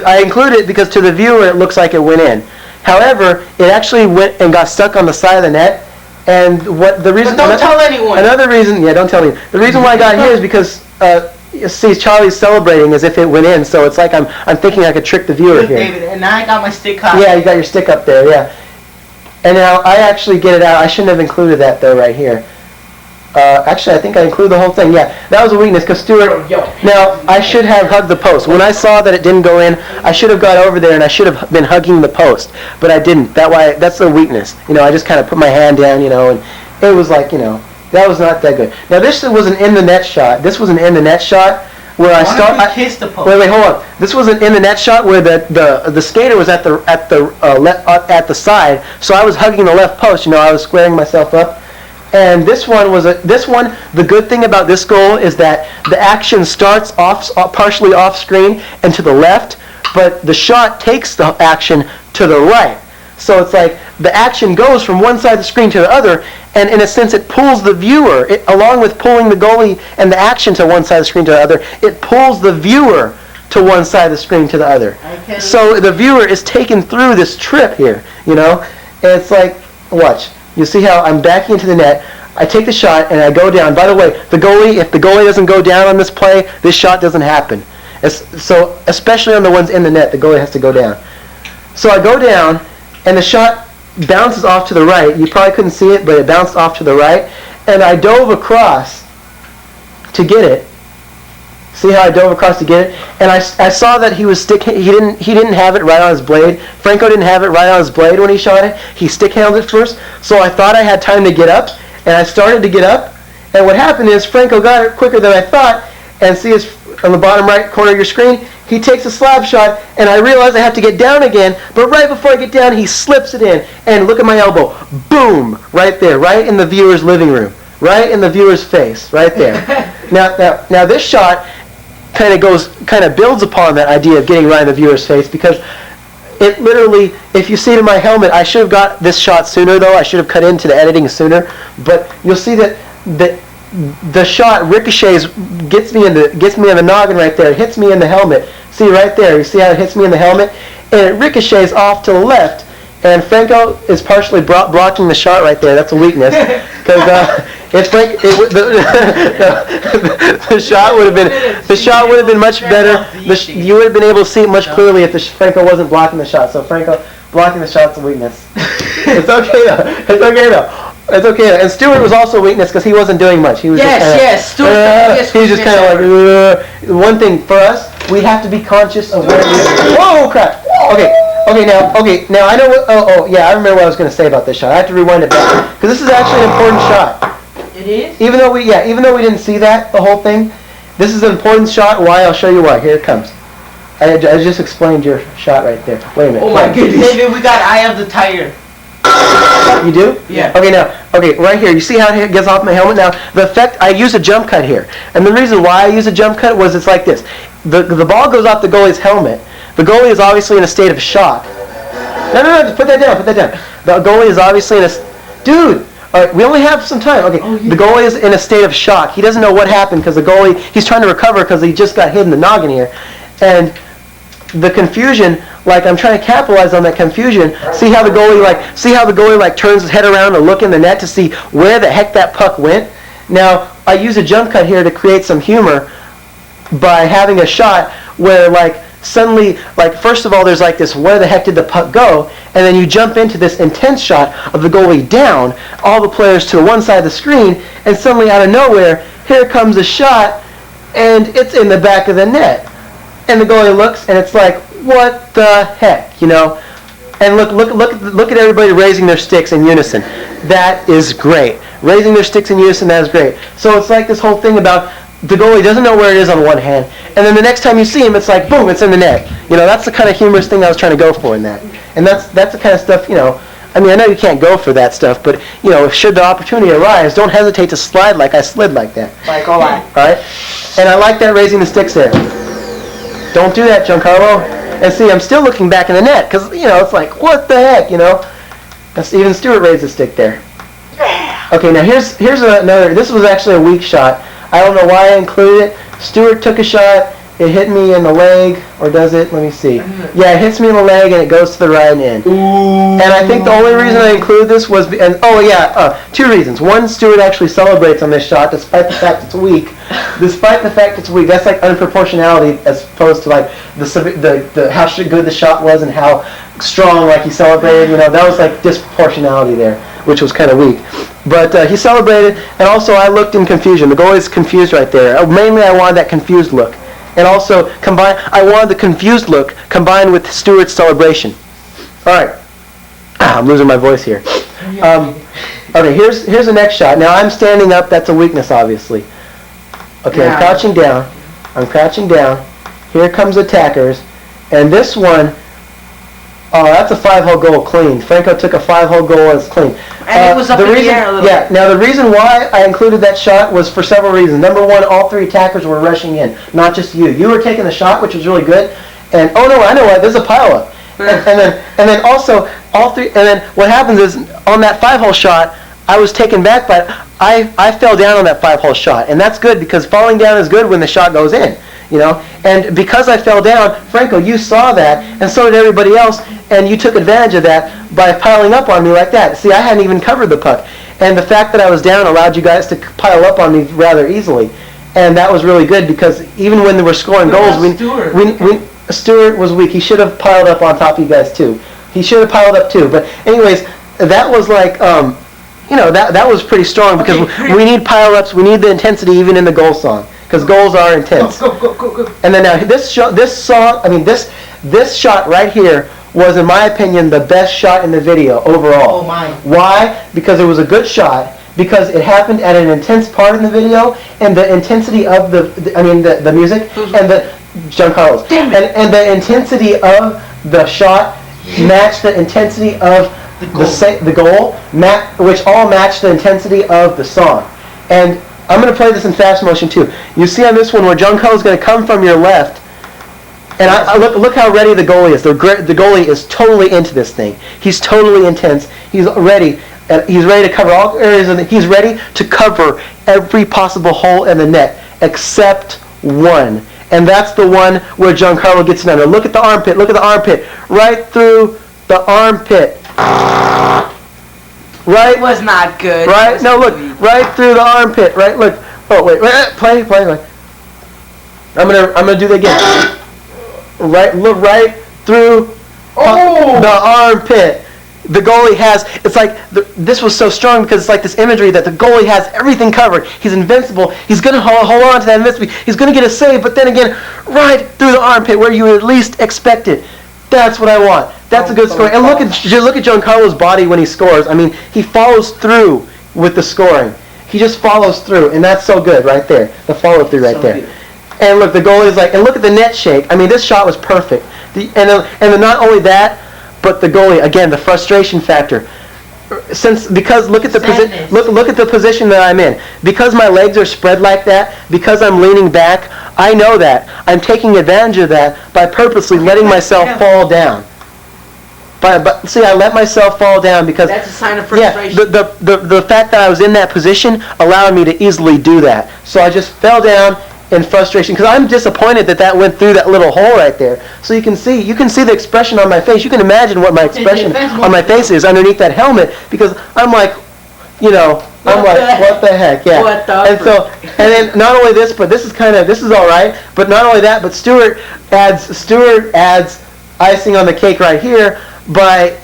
I included it because to the viewer it looks like it went in. However, it actually went and got stuck on the side of the net. And what the reason? But don't tell anyone. Another reason, don't tell anyone. The reason why I got here is because you see Charlie's celebrating as if it went in. So it's like I'm thinking I could trick the viewer here. David, and now I got my stick up. Yeah, you got your stick up there. Yeah. And now I actually get it out. I shouldn't have included that though right here. Actually, I think I included the whole thing. Yeah, that was a weakness because Stuart. Now I should have hugged the post. When I saw that it didn't go in, I should have got over there and I should have been hugging the post, but I didn't. That's the weakness. I just kind of put my hand down, and it was like, that was not that good. Now this was an in the net shot. This was an in the net shot where I kissed the post. Wait, hold on. This was an in the net shot where the skater was at the side, so I was hugging the left post. I was squaring myself up. And this one, the good thing about this goal is that the action starts partially off screen and to the left, but the shot takes the action to the right. So it's like the action goes from one side of the screen to the other, and in a sense it pulls the viewer, along with pulling the goalie and the action to one side of the screen to the other, it pulls the viewer to one side of the screen to the other. Okay. So the viewer is taken through this trip here, and it's like, watch. You see how I'm backing into the net, I take the shot, and I go down. By the way, if the goalie doesn't go down on this play, this shot doesn't happen. So especially on the ones in the net, the goalie has to go down. So I go down, and the shot bounces off to the right. You probably couldn't see it, but it bounced off to the right. And I dove across to get it. See how I dove across to get it? And I saw that he didn't have it right on his blade. Franco didn't have it right on his blade when he shot it. He stick-handled it first. So I thought I had time to get up, and I started to get up. And what happened is Franco got it quicker than I thought, and see his on the bottom right corner of your screen, he takes a slap shot, and I realize I have to get down again, but right before I get down, he slips it in, and look at my elbow. Boom! Right there, right in the viewer's living room. Right in the viewer's face, right there. Now this shot kind of builds upon that idea of getting right in the viewer's face, because it literally, if you see it in my helmet, I should have got this shot sooner though. I should have cut into the editing sooner. But you'll see that the shot ricochets, gets me in the noggin right there. It hits me in the helmet. See right there. You see how it hits me in the helmet, and it ricochets off to the left. And Franco is partially blocking the shot right there. That's a weakness, because the shot would have been much better. You would have been able to see it much clearly if Franco wasn't blocking the shot. So Franco blocking the shot's a weakness. It's okay though. It's okay though. It's okay. And Stuart was also a weakness because he wasn't doing much. He was Stuart. He was just kind of like. One thing for us, we have to be conscious of where we. Whoa, crap. Okay, now I know what. I remember what I was going to say about this shot. I have to rewind it back because this is actually an important shot. It is. Even though we didn't see the whole thing, this is an important shot. Why? I'll show you why. Here it comes. I just explained your shot right there. Wait a minute. Oh my goodness, David, we got Eye of the Tiger. You do? Yeah. Okay, right here. You see how it gets off my helmet? Now, the effect, I use a jump cut here. And the reason why I use a jump cut was it's like this. The ball goes off the goalie's helmet. The goalie is obviously in a state of shock. No, just put that down. The goalie is obviously in a... Dude! Alright, we only have some time. Okay, the goalie is in a state of shock. He doesn't know what happened because the goalie, he's trying to recover because he just got hit in the noggin here. And the confusion, like I'm trying to capitalize on that confusion. See how the goalie turns his head around to look in the net to see where the heck that puck went? Now, I use a jump cut here to create some humor by having a shot where suddenly, first of all, there's this, where the heck did the puck go? And then you jump into this intense shot of the goalie down, all the players to one side of the screen, and suddenly out of nowhere, here comes a shot, and it's in the back of the net. And the goalie looks, and it's like, what the heck, And look at everybody raising their sticks in unison. That is great. Raising their sticks in unison, that is great. So it's like this whole thing about the goalie doesn't know where it is on one hand, and then the next time you see him, it's like, boom, it's in the net. That's the kind of humorous thing I was trying to go for in that. And that's the kind of stuff, I know you can't go for that stuff, but, should the opportunity arise, don't hesitate to slide like I slid like that. Like all that. All right? And I like that raising the sticks there. Don't do that, Giancarlo. And see, I'm still looking back in the net because, it's like, what the heck, Even Stuart raised a stick there. Okay, now here's another. This was actually a weak shot. I don't know why I included it. Stuart took a shot. It hit me in the leg, or does it? Let me see. Yeah, it hits me in the leg and it goes to the right and in. And I think the only reason I included this was, two reasons. One, Stuart actually celebrates on this shot despite the fact it's weak. Despite the fact it's weak, that's like unproportionality as opposed to like the how good the shot was and how strong like he celebrated. That was like disproportionality there, which was kind of weak. But he celebrated, and also I looked in confusion. The goalie's confused right there. Mainly I wanted that confused look. And also, I wanted the confused look combined with Stuart's celebration. All right. I'm losing my voice here. Okay, here's the next shot. Now, I'm standing up. That's a weakness, obviously. Okay, yeah. I'm crouching down. Here comes attackers. And this one, that's a 5-hole goal clean. Franco took a 5-hole goal and it's clean. And it was up in the air a little bit. Now the reason why I included that shot was for several reasons. Number one, all 3 attackers were rushing in, not just you. You were taking the shot, which was really good. And oh no, I know why. There's a pileup. and then also all 3. And then what happens is on that 5-hole shot, I was taken back, but I fell down on that 5-hole shot, and that's good because falling down is good when the shot goes in. And because I fell down, Franco, you saw that, and so did everybody else, and you took advantage of that by piling up on me like that. See, I hadn't even covered the puck, and the fact that I was down allowed you guys to pile up on me rather easily, and that was really good because even when they were scoring goals, Stuart was weak. He should have piled up on top of you guys too. He should have piled up too. But anyways, that was like, that was pretty strong because we need pile-ups. We need the intensity even in the goal song. Because goals are intense. Go. And then now this shot right here was, in my opinion, the best shot in the video overall. Oh my! Why? Because it was a good shot. Because it happened at an intense part in the video, and the intensity of the music and the Giancarlo's and the intensity of the shot matched the intensity of the goal, which all matched the intensity of the song. And I'm going to play this in fast motion too. You see on this one where Giancarlo is going to come from your left, and I look how ready the goalie is. The goalie is totally into this thing. He's totally intense. He's ready. And he's ready to cover all areas of he's ready to cover every possible hole in the net except one. And that's the one where Giancarlo gets it under. Look at the armpit. Look at the armpit. Right through the armpit. Right? It was not good. Right? No, look. Right through the armpit. Right? Look. Oh, wait. Play. I'm gonna do that again. Right. Look right through the armpit. The goalie has. It's like this was so strong because it's like this imagery that the goalie has everything covered. He's invincible. He's gonna hold on to that invincibility. He's gonna get a save, but then again, right through the armpit where you would at least expect it. That's what I want. That's a good scoring. And look at Giancarlo's body when he scores. I mean, he follows through with the scoring. He just follows through, and that's so good right there. The follow through right there. Good. And look, the goalie's like, and look at the net shake. I mean, this shot was perfect. And then not only that, but the goalie again, the frustration factor. Because look at the look at the position that I'm in. Because my legs are spread like that, because I'm leaning back, I know that. I'm taking advantage of that by purposely letting myself fall down. But see, I let myself fall down because that's a sign of frustration. Yeah, the fact that I was in that position allowed me to easily do that. So I just fell down in frustration because I'm disappointed that went through that little hole right there. So you can see the expression on my face. You can imagine what my expression on my face is underneath that helmet because I'm like, what the heck? Yeah. And then not only this, but this is all right. But not only that, but Stuart adds icing on the cake right here by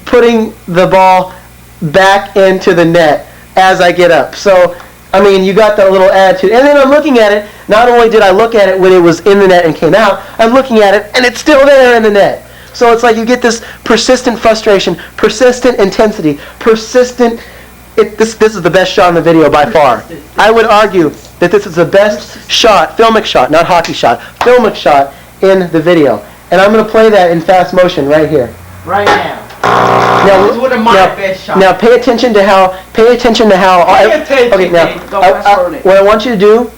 putting the ball back into the net as I get up. So I mean, you got that little attitude. And then I'm looking at it. Not only did I look at it when it was in the net and came out, I'm looking at it and it's still there in the net. So it's like you get this persistent frustration, persistent intensity, persistent. This is the best shot in the video by far. I would argue that this is the best shot, filmic shot, not hockey shot, filmic shot in the video. And I'm going to play that in fast motion right here. Right now. Now pay attention to how. Okay, now what I want you to do.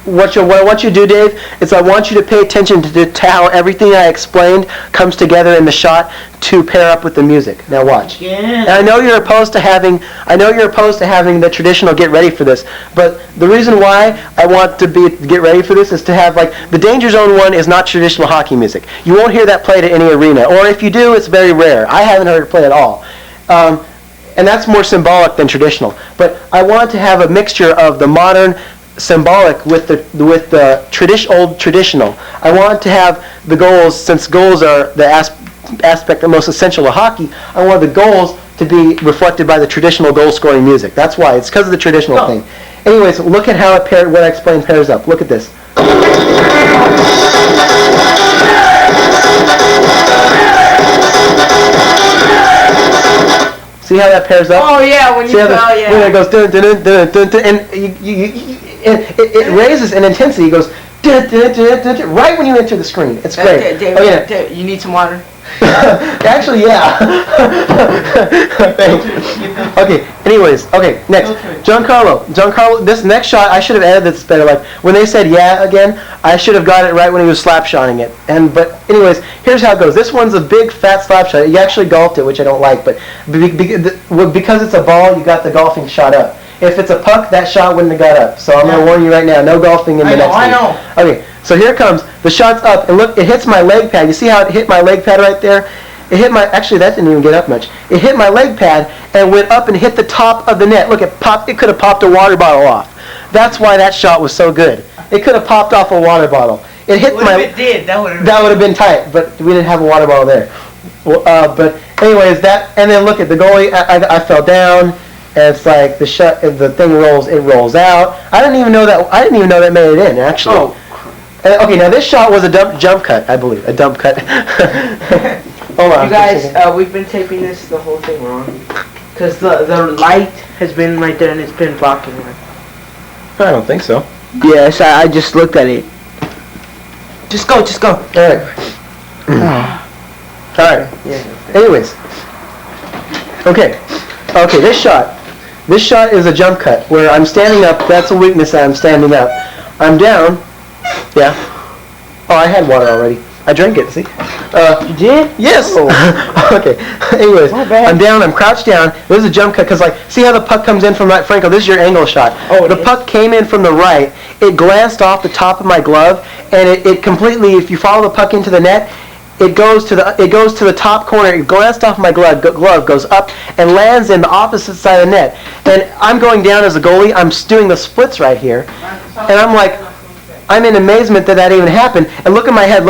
what I want you to do, Dave, is I want you to pay attention to how everything I explained comes together in the shot to pair up with the music. Now watch. Yeah. And I know you're opposed to having the traditional get ready for this, but the reason why I want to get ready for this is to have, like, the Danger Zone one is not traditional hockey music. You won't hear that played at any arena, or if you do, it's very rare. I haven't heard it played at all. And that's more symbolic than traditional. But I want to have a mixture of the modern symbolic with the old traditional. I want to have the goals, since goals are the aspect the most essential of hockey. I want the goals to be reflected by the traditional goal scoring music. That's why. It's because of the traditional thing. Anyways, look at how what I explained pairs up. Look at this. See how that pairs up? Oh yeah, when you fell, yeah. When it goes dun dun dun dun dun dun, and it raises in intensity. It goes dun dun dun dun dun, right when you enter the screen. It's great. David, David, you need some water? Actually, yeah. Thanks. Okay. Anyways, okay. Next, Giancarlo. This next shot, I should have edited this better. Like when they said yeah again, I should have got it right when he was slap shotting it. But anyways, here's how it goes. This one's a big fat slap shot. You actually golfed it, which I don't like, but because it's a ball, you got the golfing shot up. If it's a puck, that shot wouldn't have got up. So I'm going to warn you right now, no golfing in the next one. I know. Okay, so here it comes. The shot's up, and look, it hits my leg pad. You see how it hit my leg pad right there? It hit my, actually that didn't even get up much. It hit my leg pad and went up and hit the top of the net. Look, it could have popped a water bottle off. That's why that shot was so good. It could have popped off a water bottle. It hit my... If it did, that would have been tight, but we didn't have a water bottle there. Well, but anyways, and then look at the goalie. I fell down. And it's like the thing rolls. It rolls out. I didn't even know that made it in. Actually. Oh. Okay, now this shot was a jump cut, I believe. A dump cut. Hold on. You guys, we've been taping the whole thing wrong, because the light has been right there and it's been blocking it. I don't think so. Yes, I just looked at it. Just go. All right. All right. Yeah. Anyways. Okay, This shot is a jump cut, where I'm standing up. That's a weakness. I'm standing up. I'm down. Yeah. Oh, I had water already. I drank it, see? You did? Yes. Oh. Okay. Anyways, I'm down. I'm crouched down. This is a jump cut, because, like, see how the puck comes in from right? Franco, this is your angle shot. Oh, the puck came in from the right. It glanced off the top of my glove, and it completely, if you follow the puck into the net, it goes to the top corner. It glanced off my glove, goes up and lands in the opposite side of the net. And I'm going down as a goalie. I'm doing the splits right here, and I'm like, I'm in amazement that even happened. And look at my head.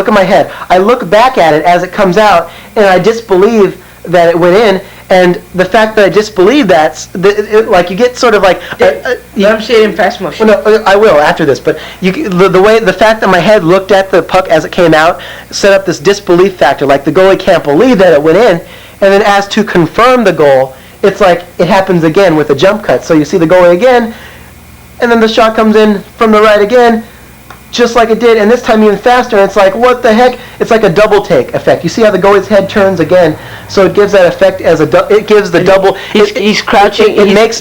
I look back at it as it comes out, and I disbelieve that it went in. And the fact that I disbelieve like you get sort of like. Let him say it in fast motion. Well, no, I will after this. But the fact that my head looked at the puck as it came out set up this disbelief factor. Like the goalie can't believe that it went in, and then as to confirm the goal, it's like it happens again with a jump cut. So you see the goalie again, and then the shot comes in from the right again, just like it did, and this time even faster. And it's like, what the heck? It's like a double take effect. You see how the goalie's head turns again, so it gives that effect as it gives the double. He's crouching. It makes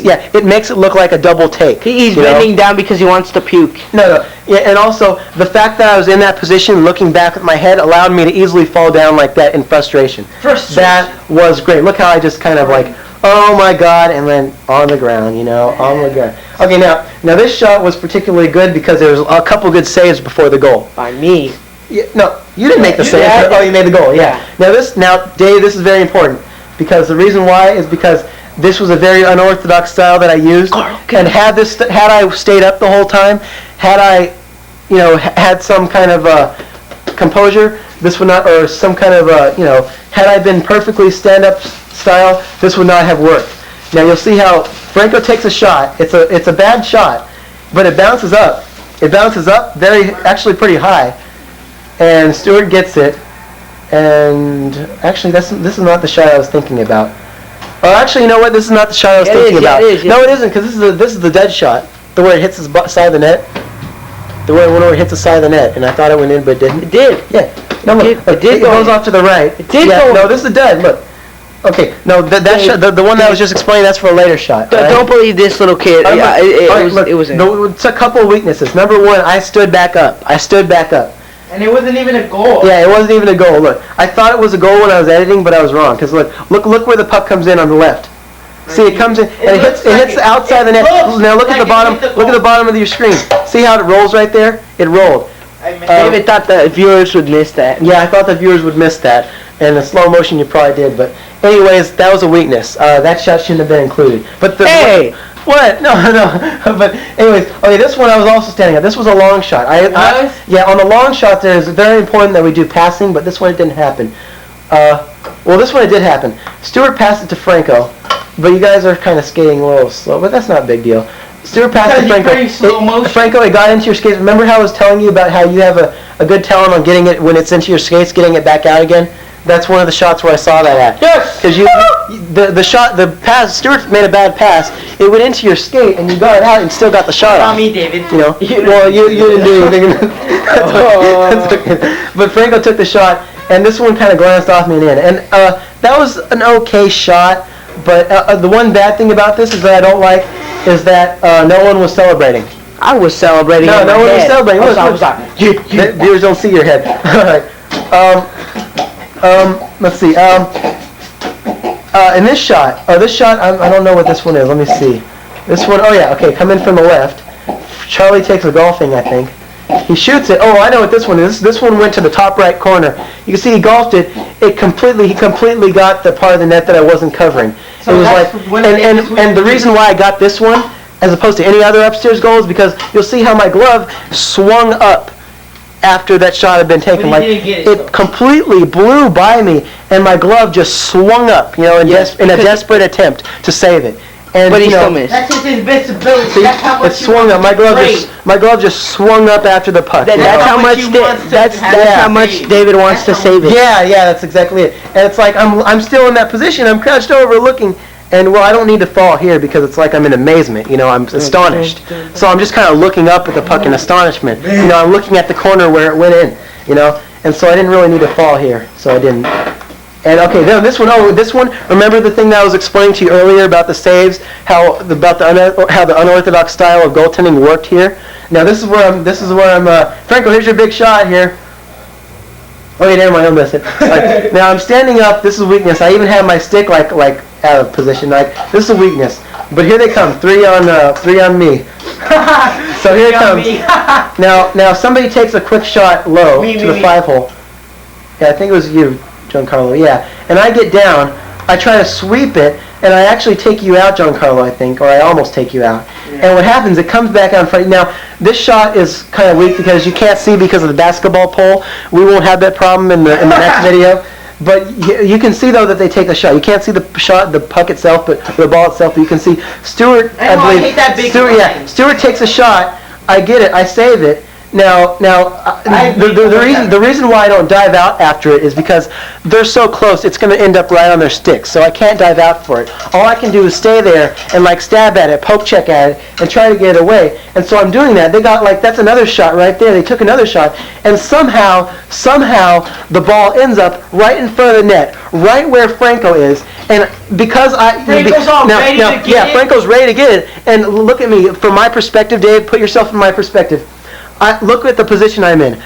it look like a double take. He's bending down because he wants to puke. No. Yeah, and also the fact that I was in that position, looking back with my head, allowed me to easily fall down like that in frustration. That was great. Look how I just kind of like, oh my God, and then on the ground, on the ground. Okay, now this shot was particularly good because there was a couple good saves before the goal. By me. Yeah, no, you didn't make the save. Oh, you made the goal. Yeah. Now Dave, this is very important, because the reason why is because this was a very unorthodox style that I used, and had I stayed up the whole time, had I, had some kind of composure, this would not, or some kind of had I been perfectly stand-up style, this would not have worked. Now you'll see how Franco takes a shot. It's a bad shot, but it bounces up. It bounces up actually pretty high, and Stuart gets it. And actually, this is not the shot I was thinking about. Oh, actually, you know what? This is not the shot I was thinking about. No, it isn't, because this is the dead shot. The way it hits the side of the net. The way it hits the side of the net, and I thought it went in, but it didn't. It did. Yeah. No, look, it goes off to the right. It did go. No, this is dead. Look. Okay, no, that shot, the one that I was just explaining, that's for a later shot. Right? Don't believe this little kid. Yeah, it was in. It's a couple of weaknesses. Number one, I stood back up. And it wasn't even a goal. Yeah, it wasn't even a goal. Look, I thought it was a goal when I was editing, but I was wrong. Because look where the puck comes in on the left. See, it comes in and it hits the outside of the net. Now look at the bottom. Look at the bottom of your screen. See how it rolls right there? It rolled. David thought the viewers would miss that. Yeah, I thought the viewers would miss that. And in slow motion, you probably did. But anyways, that was a weakness. That shot shouldn't have been included. But hey. What? No. But anyways, okay, this one I was also standing up. This was a long shot. Yeah, on the long shot there is very important that we do passing, but this one it didn't happen. Well, this one it did happen. Stuart passed it to Franco, but you guys are kind of skating a little slow, but that's not a big deal. Stuart passed it to Franco. Franco, it got into your skates. Remember how I was telling you about how you have a good talent on getting it when it's into your skates, getting it back out again? That's one of the shots where I saw that at. Yes! Because the pass, Stuart made a bad pass. It went into your skate, and you got it out and still got the shot off. Not me, David. You know, well, you didn't do anything. That's okay. But Franco took the shot, and this one kind of glanced off me and in. And that was an okay shot, but the one bad thing about this is that I don't like is that no one was celebrating. I was celebrating. No one was celebrating. Look. Viewers don't see your head. All right. Let's see. In this shot, I don't know what this one is. Let me see. This one, oh yeah, okay, come in from the left. Charlie takes a golfing, I think. He shoots it. Oh, I know what this one is. This one went to the top right corner. You can see he golfed it. He completely got the part of the net that I wasn't covering. So it was like, and the reason why I got this one, as opposed to any other upstairs goal, is because you'll see how my glove swung up after that shot had been taken. Like it completely blew by me, and my glove just swung up, in a desperate attempt to save it. And, but he still missed. That's just his best ability. See, that's how much it swung up. My glove just swung up after the puck. That's how much. That's how much David wants to save it. Yeah, that's exactly it. And it's like I'm still in that position. I'm crouched over looking. And well, I don't need to fall here because it's like I'm in amazement, I'm astonished. So I'm just kind of looking up at the puck in astonishment. I'm looking at the corner where it went in, and so I didn't really need to fall here, so I didn't. And okay, then this one, remember the thing that I was explaining to you earlier about the saves, how the unorthodox style of goaltending worked here? Now this is where I'm, Franco, here's your big shot here. Okay, never mind, I'll miss it. Right, now I'm standing up, this is weakness. I even have my stick like out of position. Like this is a weakness. But here they come, three on me. So here it comes. Now somebody takes a quick shot low to the 5-hole. Yeah, I think it was you, Giancarlo. Yeah, and I get down. I try to sweep it, and I actually take you out, Giancarlo, I think, or I almost take you out. Yeah. And what happens? It comes back on front. Now this shot is kind of weak because you can't see because of the basketball pole. We won't have that problem in the next video. But you can see though that they take a shot. You can't see the shot, the puck itself, but the ball itself. But you can see Stuart. I believe Stuart takes a shot. I get it. I save it. Now, the reason why I don't dive out after it is because they're so close. It's going to end up right on their sticks, so I can't dive out for it. All I can do is stay there and stab at it, poke check at it, and try to get it away. And so I'm doing that. They got that's another shot right there. They took another shot, and somehow the ball ends up right in front of the net, right where Franco is. And because Franco's ready to get it. And look at me from my perspective, Dave. Put yourself in my perspective. Look at the position I'm in.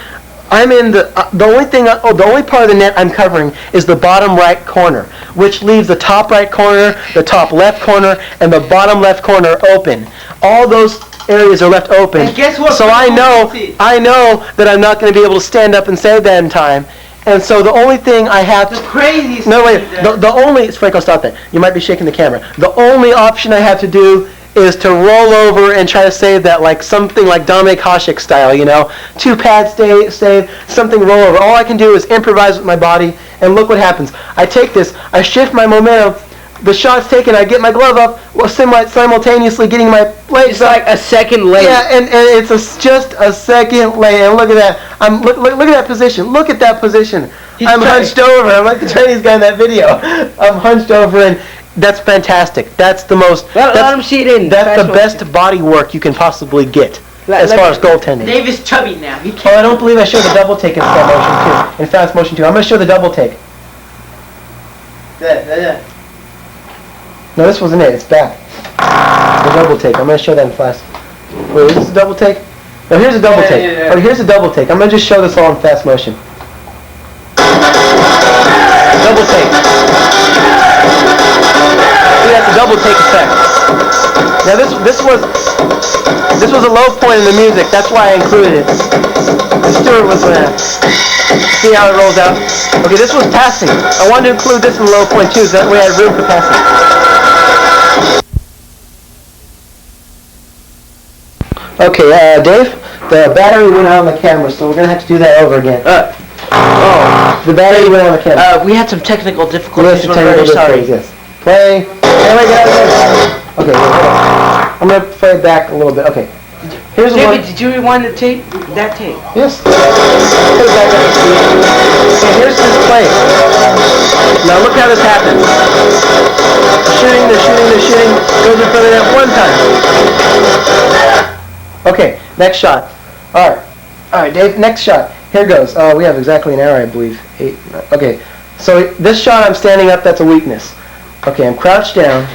I'm in the only part of the net I'm covering is the bottom right corner, which leaves the top right corner, the top left corner, and the bottom left corner open. All those areas are left open. And guess what? So I know that I'm not going to be able to stand up and save that in time. And so the only thing I have to... The craziest No, wait. The only... Franco, stop that. You might be shaking the camera. The only option I have to do is to roll over and try to save that something like David Malakauskas style, 2 pads save, something roll over. All I can do is improvise with my body, and look what happens. I take this, I shift my momentum, the shot's taken, I get my glove up, simultaneously getting my legs up. It's like a second late. Yeah, and it's just a second late, and look at that. Look at that position. Look at that position. I'm hunched over. I'm like the Chinese guy in that video. I'm hunched over, and that's fantastic. That's the most. Let him see it in. That's the best body work you can possibly get as far as goaltending. Dave is chubby now. I don't believe I showed the double take in slow motion too. In fast motion too. I'm going to show the double take. Yeah. No, this wasn't it. It's back. The double take. I'm going to show that in flash. Wait, is this a double take? No, here's a double take. Yeah. Oh, here's a double take. I'm going to just show this all in fast motion. Double take. See, that's a double take effect. Now this was a low point in the music. That's why I included it. And Stuart was see how it rolls out. Okay, this was passing. I wanted to include this in the low point too, so that way I had room for passing. Okay, Dave, the battery went out on the camera, so we're gonna have to do that over again. The battery went on the camera. We had some technical difficulties. We're We're very sorry. yes. Play. Hey, wait, get out of there. Okay, wait, hold on. I'm gonna play it back a little bit. Okay. Here's the one. David, did you rewind the tape? That tape. Yes. Put it back up. Okay, here's this play. Now look how this happens. The shooting. Goes in front of that one time. Okay, next shot. All right, Dave. Next shot. Here goes. We have exactly an hour, I believe. 8. Okay. So this shot, I'm standing up. That's a weakness. Okay, I'm crouched down.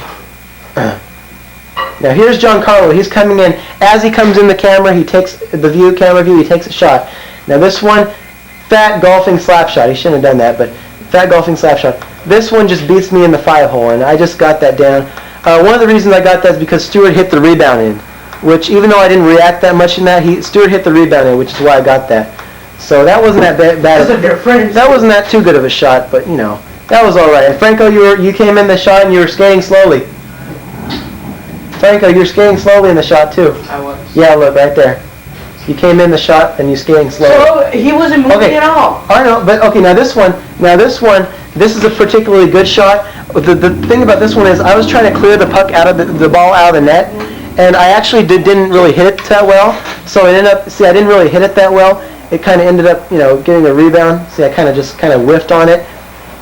Now here's Giancarlo. He's coming in. As he comes in the camera, he takes the camera view. He takes a shot. Now this one, fat golfing slap shot. He shouldn't have done that, but fat golfing slap shot. This one just beats me in the 5-hole, and I just got that down. One of the reasons I got that is because Stuart hit the rebound in, which even though I didn't react that much in that, Stuart hit the rebound in, which is why I got that. So that wasn't that bad. That wasn't that too good of a shot, but you know, that was all right. And Franco, you came in the shot and you were skating slowly. Franco, you're skating slowly in the shot too. I was. Yeah, look right there. You came in the shot and you're skating slowly. So he wasn't moving at all. I know, but okay. Now this one. This is a particularly good shot. The thing about this one is I was trying to clear the puck out of the ball out of the net, and I actually didn't really hit it that well. So it ended up. See, I didn't really hit it that well. It kind of ended up, getting a rebound. See, I kind of whiffed on it.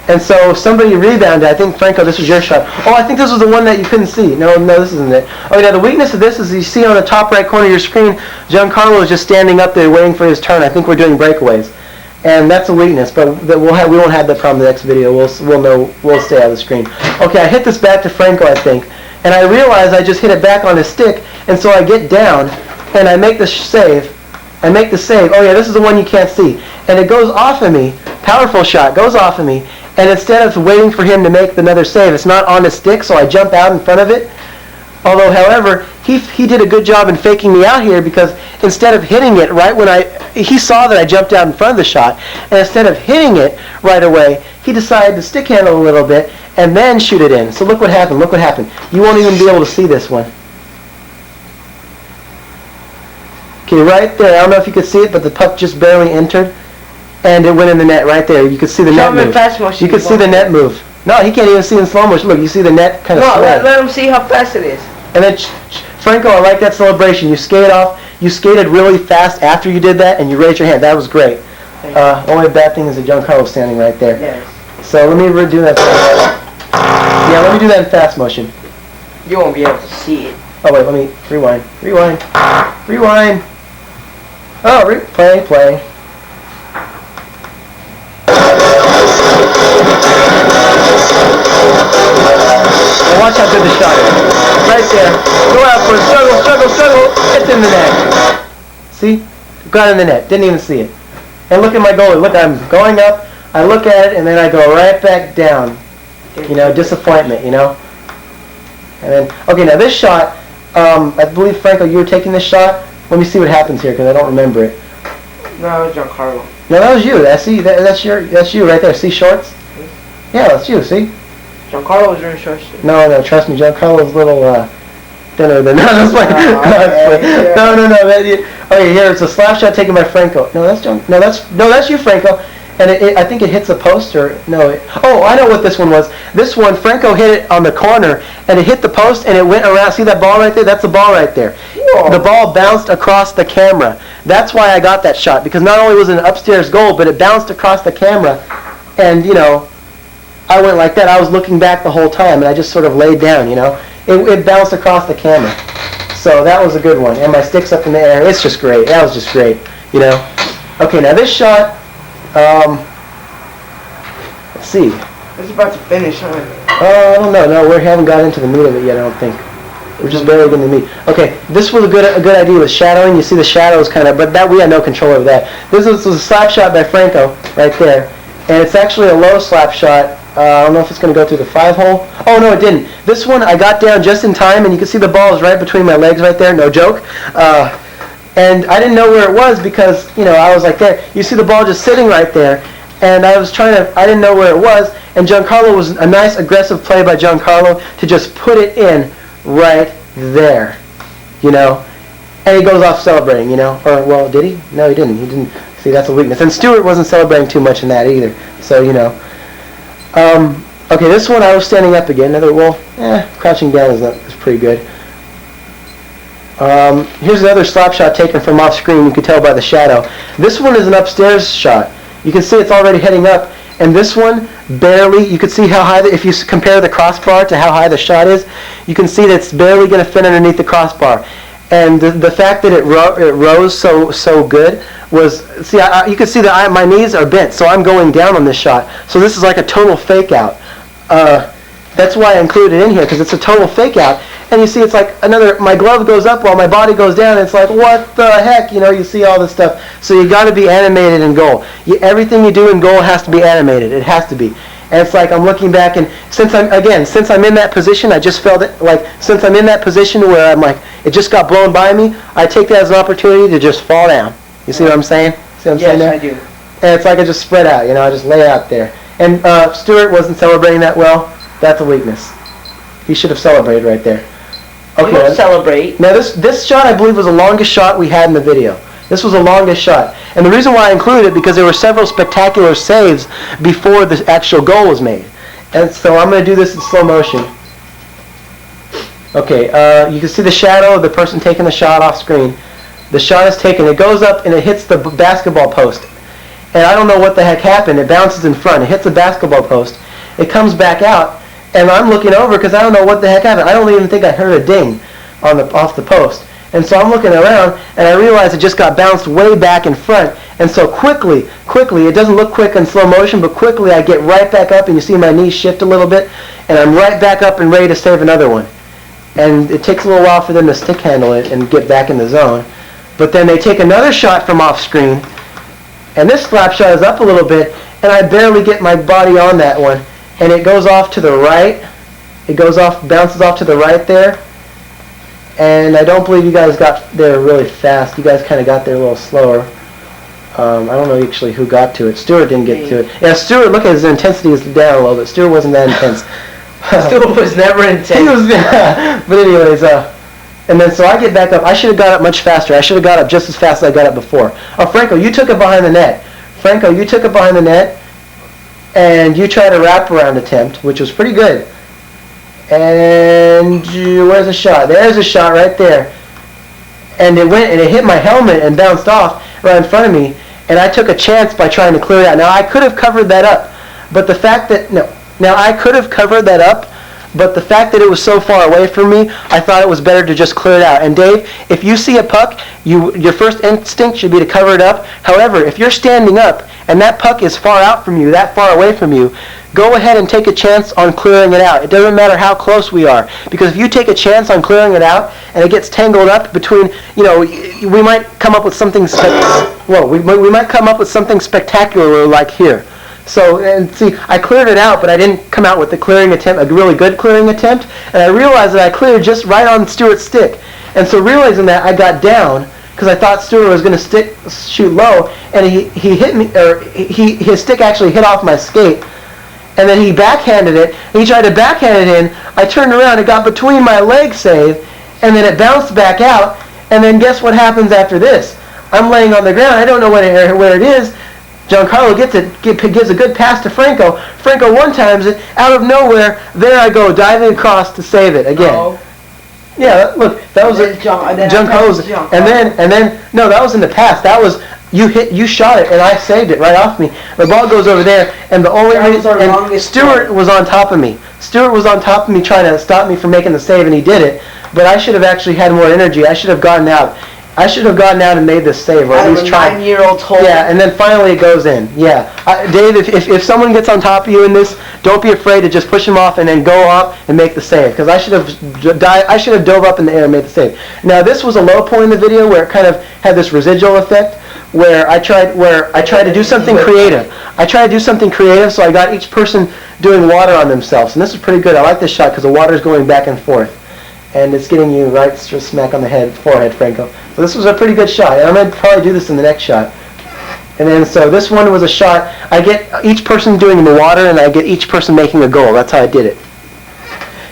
And so somebody rebounded. I think, Franco, this was your shot. Oh, I think this was the one that you couldn't see. No, this isn't it. Oh, now the weakness of this is you see on the top right corner of your screen, Giancarlo is just standing up there waiting for his turn. I think we're doing breakaways. And that's a weakness, but we won't have that problem in the next video. We'll stay out of the screen. Okay, I hit this back to Franco, I think. And I realize I just hit it back on his stick, and so I get down, and I make the save. Oh yeah, this is the one you can't see. And it goes off of me. Powerful shot, goes off of me. And instead of waiting for him to make another save, it's not on his stick, so I jump out in front of it. Although, however, he did a good job in faking me out here because instead of hitting it right when he saw that I jumped out in front of the shot, and instead of hitting it right away, he decided to stick handle a little bit and then shoot it in. So look what happened. You won't even be able to see this one. Okay, right there. I don't know if you could see it, but the puck just barely entered, and it went in the net right there. You could see the net move. You could see the net move. No, he can't even see in slow motion. Look, you see the net kind of sway. Let him see how fast it is. And then, Franco, I like that celebration. You skated really fast after you did that, and you raised your hand. That was great. Only bad thing is that Giancarlo's standing right there. Yes. So let me redo that. Yeah, let me do that in fast motion. You won't be able to see it. Oh wait, let me rewind. Oh, play. Now watch how good the shot is. Right there. Go out for it. Struggle. It's in the net. See? Got in the net. Didn't even see it. And look at my goalie. Look, I'm going up. I look at it, and then I go right back down. Disappointment, And then, okay, now this shot, I believe, Franco, you were taking this shot. Let me see what happens here, because I don't remember it. No, it was Giancarlo. No, that was you. That's you right there. See shorts? Yeah, that's you. See? Giancarlo was wearing shorts too. No, trust me. Giancarlo's little thinner than that. No. Okay, here it's a slap shot taken by Franco. No, that's you, Franco. And I think it hits a post or no. I know what this one was. This one, Franco hit it on the corner, and it hit the post, and it went around. See that ball right there? That's the ball right there. Whoa. The ball bounced across the camera. That's why I got that shot, because not only was it an upstairs goal, but it bounced across the camera, and I went like that. I was looking back the whole time, and I just sort of laid down. It bounced across the camera. So that was a good one. And my stick's up in the air. It's just great. That was just great. Okay, now this shot. Let's see. It's about to finish, huh? I don't know. No, we haven't got into the meat of it yet, I don't think. We're just barely getting the meat. Okay, this was a good idea with shadowing. You see the shadows kind of, but that we had no control over that. This was a slap shot by Franco right there, and it's actually a low slap shot. I don't know if it's going to go through the 5-hole. Oh no, it didn't. This one I got down just in time, and you can see the ball is right between my legs right there. No joke. And I didn't know where it was because I was like there. You see the ball just sitting right there, and I didn't know where it was. And Giancarlo was a nice aggressive play by Giancarlo to just put it in right there, and he goes off celebrating, or well, did he? No, he didn't. He didn't. See, that's a weakness. And Stuart wasn't celebrating too much in that either. So okay, this one I was standing up again. Crouching down is pretty good. Here's another slap shot taken from off screen. You can tell by the shadow. This one is an upstairs shot. You can see it's already heading up. And this one, barely, you can see how high, if you compare the crossbar to how high the shot is, you can see that it's barely going to fit underneath the crossbar. And the fact that it rose so good was, see, you can see that my knees are bent, so I'm going down on this shot. So this is like a total fake out. That's why I included it in here, because it's a total fake out. And you see it's like my glove goes up while my body goes down. And it's like, what the heck? You see all this stuff. So you got to be animated in goal. Everything you do in goal has to be animated. It has to be. And it's like I'm looking back, and since I'm in that position, I just felt it, like, since I'm in that position where I'm like, it just got blown by me, I take that as an opportunity to just fall down. You see what I'm saying? See what I'm saying there? Yes, I do. And it's like I just spread out, I just lay out there. And Stuart wasn't celebrating that well. That's a weakness. He should have celebrated right there. Okay. We don't celebrate. Now this shot, I believe, was the longest shot we had in the video. This was the longest shot. And the reason why I included it, because there were several spectacular saves before the actual goal was made. And so I'm going to do this in slow motion. Okay, you can see the shadow of the person taking the shot off screen. The shot is taken. It goes up and it hits the basketball post. And I don't know what the heck happened. It bounces in front. It hits the basketball post. It comes back out. And I'm looking over because I don't know what the heck happened. I don't even think I heard a ding off the post. And so I'm looking around, and I realize it just got bounced way back in front. And so quickly, it doesn't look quick in slow motion, but quickly I get right back up, and you see my knees shift a little bit, and I'm right back up and ready to save another one. And it takes a little while for them to stick handle it and get back in the zone. But then they take another shot from off screen, and this slap shot is up a little bit, and I barely get my body on that one. And it goes off to the right. It bounces off to the right there. And I don't believe you guys got there really fast. You guys kind of got there a little slower. I don't know actually who got to it. Stuart didn't get to it. Yeah, Stuart, look at his intensity is down a little bit. Stuart wasn't that intense. Stuart was never intense. He was, but anyways, and then so I get back up. I should have got up much faster. I should have got up just as fast as I got up before. Oh, Franco, you took it behind the net. And you tried a wraparound attempt, which was pretty good. And where's the shot? There's a shot right there. And it went and it hit my helmet and bounced off right in front of me. And I took a chance by trying to clear it out. Now I could have covered that up, but the fact that it was so far away from me, I thought it was better to just clear it out. And Dave, if you see a puck, your first instinct should be to cover it up. However, if you're standing up and that puck is far out from you, that far away from you, go ahead and take a chance on clearing it out. It doesn't matter how close we are, because if you take a chance on clearing it out and it gets tangled up between, we might come up with something. We might come up with something spectacular like here. So, and see, I cleared it out, but I didn't come out with the clearing attempt, a really good clearing attempt, and I realized that I cleared just right on Stuart's stick. And so realizing that, I got down, because I thought Stuart was going to shoot low, and he hit me, or his stick actually hit off my skate, and then he backhanded it, and he tried to backhand it in. I turned around, it got between my legs, save, and then it bounced back out, and then guess what happens after this? I'm laying on the ground, I don't know where it is. Giancarlo gives a good pass to Franco. Franco one-times it, out of nowhere, there I go, diving across to save it again. Oh. Yeah, look, that was Giancarlo's, and then no, that was in the past. That was you shot it and I saved it right off me. The ball goes over there, and the only reason, and Stuart was on top of me. Stuart was on top of me trying to stop me from making the save, and he did it. But I should have actually had more energy. I should have gotten out I should have gotten out and made this save, or at least tried. 9-year-old's hole. Yeah, and then finally it goes in. Yeah, Dave, if someone gets on top of you in this, don't be afraid to just push them off and then go up and make the save. Because I should have dove up in the air and made the save. Now this was a low point in the video where it kind of had this residual effect, where I tried to do something creative. I tried to do something creative, so I got each person doing water on themselves, and this is pretty good. I like this shot because the water is going back and forth, and it's getting you right smack on the forehead, Franco. So this was a pretty good shot, and I'm going to probably do this in the next shot. And then, so this one was a shot. I get each person doing the water, and I get each person making a goal. That's how I did it.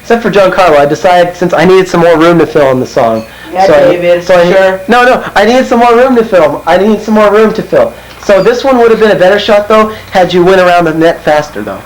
Except for Giancarlo, I decided since I needed some more room to fill in the song. Yeah, David, sure. No, I needed some more room to fill. So this one would have been a better shot, though, had you went around the net faster, though.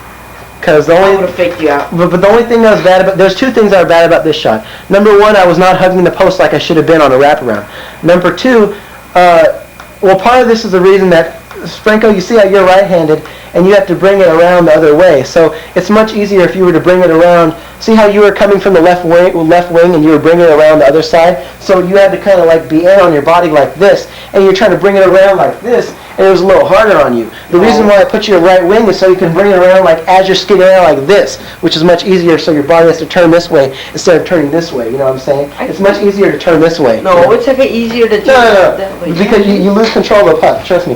Because I would have faked you out. But the only thing that was bad about, there's two things that are bad about this shot. Number one, I was not hugging the post like I should have been on a wraparound. Number two, well, part of this is the reason that, Franco, you see how you're right-handed, and you have to bring it around the other way. So it's much easier if you were to bring it around. See how you were coming from the left wing, and you were bringing it around the other side? So you had to kind of like be in on your body like this, and you're trying to bring it around like this, and it was a little harder on you. The reason why I put your right wing is so you can bring it around like as you're skidding around like this, which is much easier, so your body has to turn this way instead of turning this way. You know what I'm saying? It's much easier to turn this way. No, it's like easier to turn that way. Because you lose control of the puck, trust me.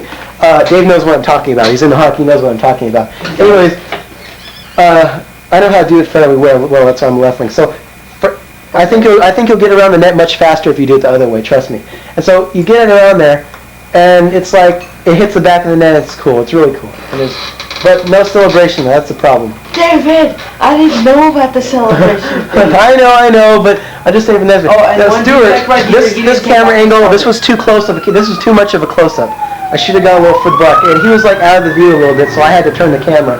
Dave knows what I'm talking about. He's in the hockey, he knows what I'm talking about. Anyways, I know how to do it fairly well, that's why I'm left wing. So I think you'll get around the net much faster if you do it the other way, trust me. And so you get it around there, and it's like, it hits the back of the net, it's cool, it's really cool. But no celebration, that's the problem. David, I didn't know about the celebration. I know, but I just saved the net. Stuart, this camera angle, this was too close this was too much of a close-up. I should have got a little for the buck, and he was like out of the view a little bit, so I had to turn the camera.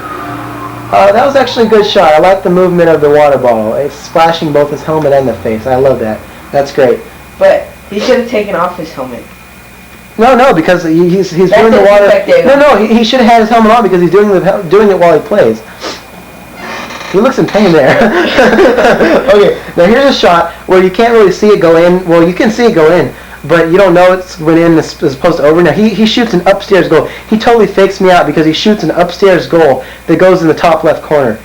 That was actually a good shot. I like the movement of the water bottle. It's splashing both his helmet and the face. I love that. That's great. But he should have taken off his helmet. No, because he's doing the water. No, he should have had his helmet on because he's doing it while he plays. He looks in pain there. Okay, now here's a shot where you can't really see it go in. Well, you can see it go in, but you don't know it's went in as opposed to over. Now he shoots an upstairs goal. He totally fakes me out because he shoots an upstairs goal that goes in the top left corner.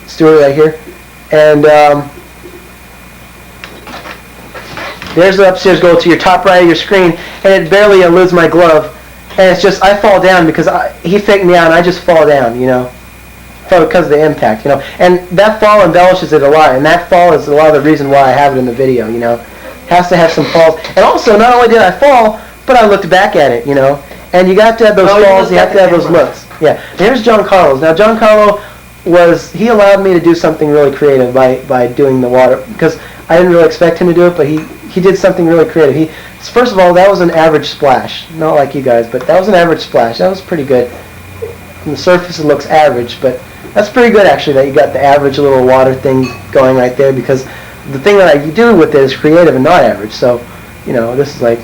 Stuart right here, and there's the upstairs goal to your top right of your screen, and it barely eludes my glove, and it's just I fall down because he faked me out, and I just fall down, you know, because of the impact, you know, and that fall embellishes it a lot, and that fall is a lot of the reason why I have it in the video, you know. Has to have some falls. And also, not only did I fall, but I looked back at it, you know. And you got to have those falls, you have to have those looks. Yeah. Here's Giancarlo's. Now, Giancarlo he allowed me to do something really creative by doing the water, because I didn't really expect him to do it, but he did something really creative. First of all, that was an average splash. Not like you guys, but that was an average splash. That was pretty good. From the surface, it looks average, but that's pretty good, actually, that you got the average little water thing going right there, because the thing that I do with it is creative and not average. So, you know, this is like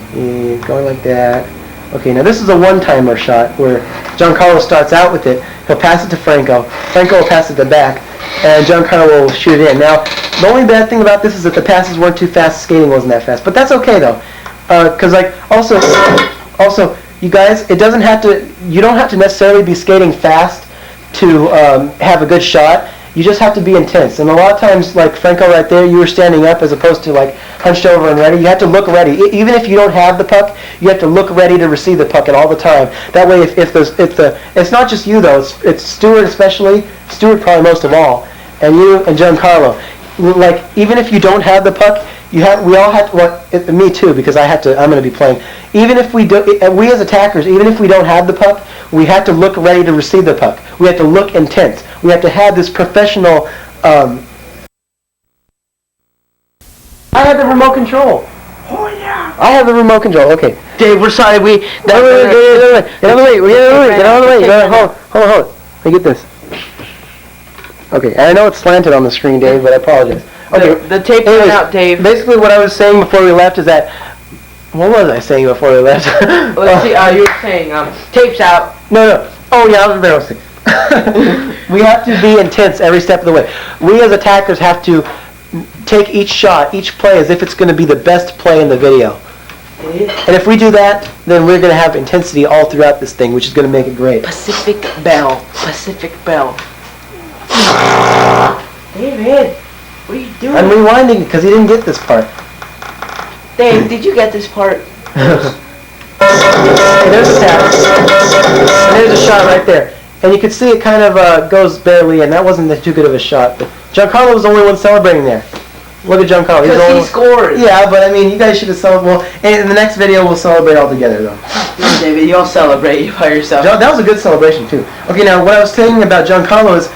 going like that. Okay, now this is a one-timer shot where Giancarlo starts out with it. He'll pass it to Franco. Franco will pass it to back, and Giancarlo will shoot it in. Now, the only bad thing about this is that the passes weren't too fast. Skating wasn't that fast, but that's okay though, because like also, you guys, it doesn't have to. You don't have to necessarily be skating fast to have a good shot. You just have to be intense. And a lot of times, like Franco right there, you were standing up as opposed to like hunched over and ready. You have to look ready. Even if you don't have the puck, you have to look ready to receive the puck at all the time. That way, it's not just you though. It's Stuart especially. Stuart probably most of all, and you and Giancarlo. Like even if you don't have the puck, we all have to. Well, me too, because I'm going to be playing. Even if we as attackers, even if we don't have the puck, we have to look ready to receive the puck. We have to look intense. We have to have this professional. I have the remote control. Oh yeah. I have the remote control. Okay. Dave, we're sorry. Get out of the way. Hold on. Let me get this. Okay. I know it's slanted on the screen, Dave, but I apologize. Okay. The tape went out, Dave. Basically, what I was saying before we left is that. What was I saying before we left? Let's see. You were saying tape's out. No. Oh yeah, I was embarrassing. We have to be intense every step of the way. We as attackers have to take each shot, each play, as if it's going to be the best play in the video. And if we do that, then we're going to have intensity all throughout this thing, which is going to make it great. Pacific Bell. Pacific Bell. David, what are you doing? I'm rewinding because he didn't get this part. Dave, did you get this part? Hey, there's a tap. And there's a shot right there. And you can see it kind of goes barely in. That wasn't too good of a shot. But Giancarlo was the only one celebrating there. Look at Giancarlo. Because he scored. Yeah, but I mean, you guys should have celebrated. Well, in the next video, we'll celebrate all together, though. No, David, you don't celebrate. You by yourself. That was a good celebration, too. Okay, now, what I was saying about Giancarlo is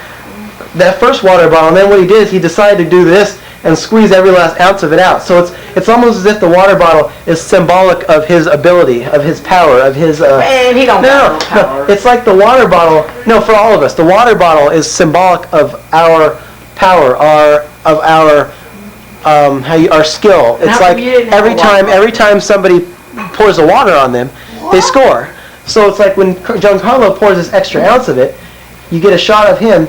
that first water bottle, and then what he did is he decided to do this and squeeze every last ounce of it out. So it's almost as if the water bottle is symbolic of his ability, of his power, of his... Man, he don't got no power. No, it's like the water bottle... No, for all of us. The water bottle is symbolic of our power, our skill. It's like every time somebody pours the water on them, they score. So it's like when Giancarlo pours this extra ounce of it, you get a shot of him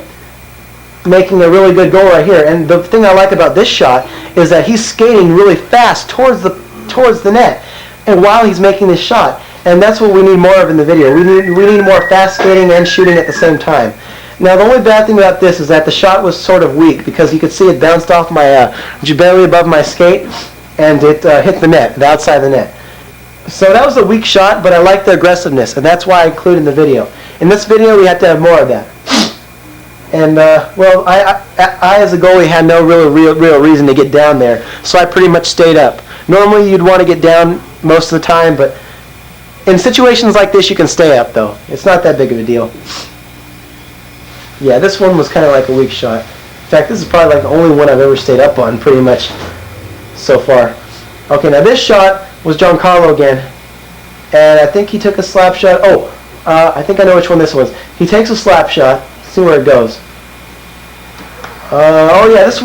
making a really good goal right here. And the thing I like about this shot is that he's skating really fast towards the net, and while he's making this shot. And that's what we need more of in the video. We need more fast skating and shooting at the same time. Now, the only bad thing about this is that the shot was sort of weak because you could see it bounced off my barely above my skate, and it hit the net, the outside of the net. So that was a weak shot, but I like the aggressiveness, and that's why I included in the video. In this video, we had to have more of that. And well, I as a goalie had no real reason to get down there, so I pretty much stayed up. Normally, you'd want to get down most of the time, but in situations like this, you can stay up, though. It's not that big of a deal. Yeah, this one was kind of like a weak shot. In fact, this is probably like the only one I've ever stayed up on, pretty much, so far. Okay, now this shot was Giancarlo again, and I think he took a slap shot. Oh, I think I know which one this was. He takes a slap shot. See where it goes. Oh yeah, this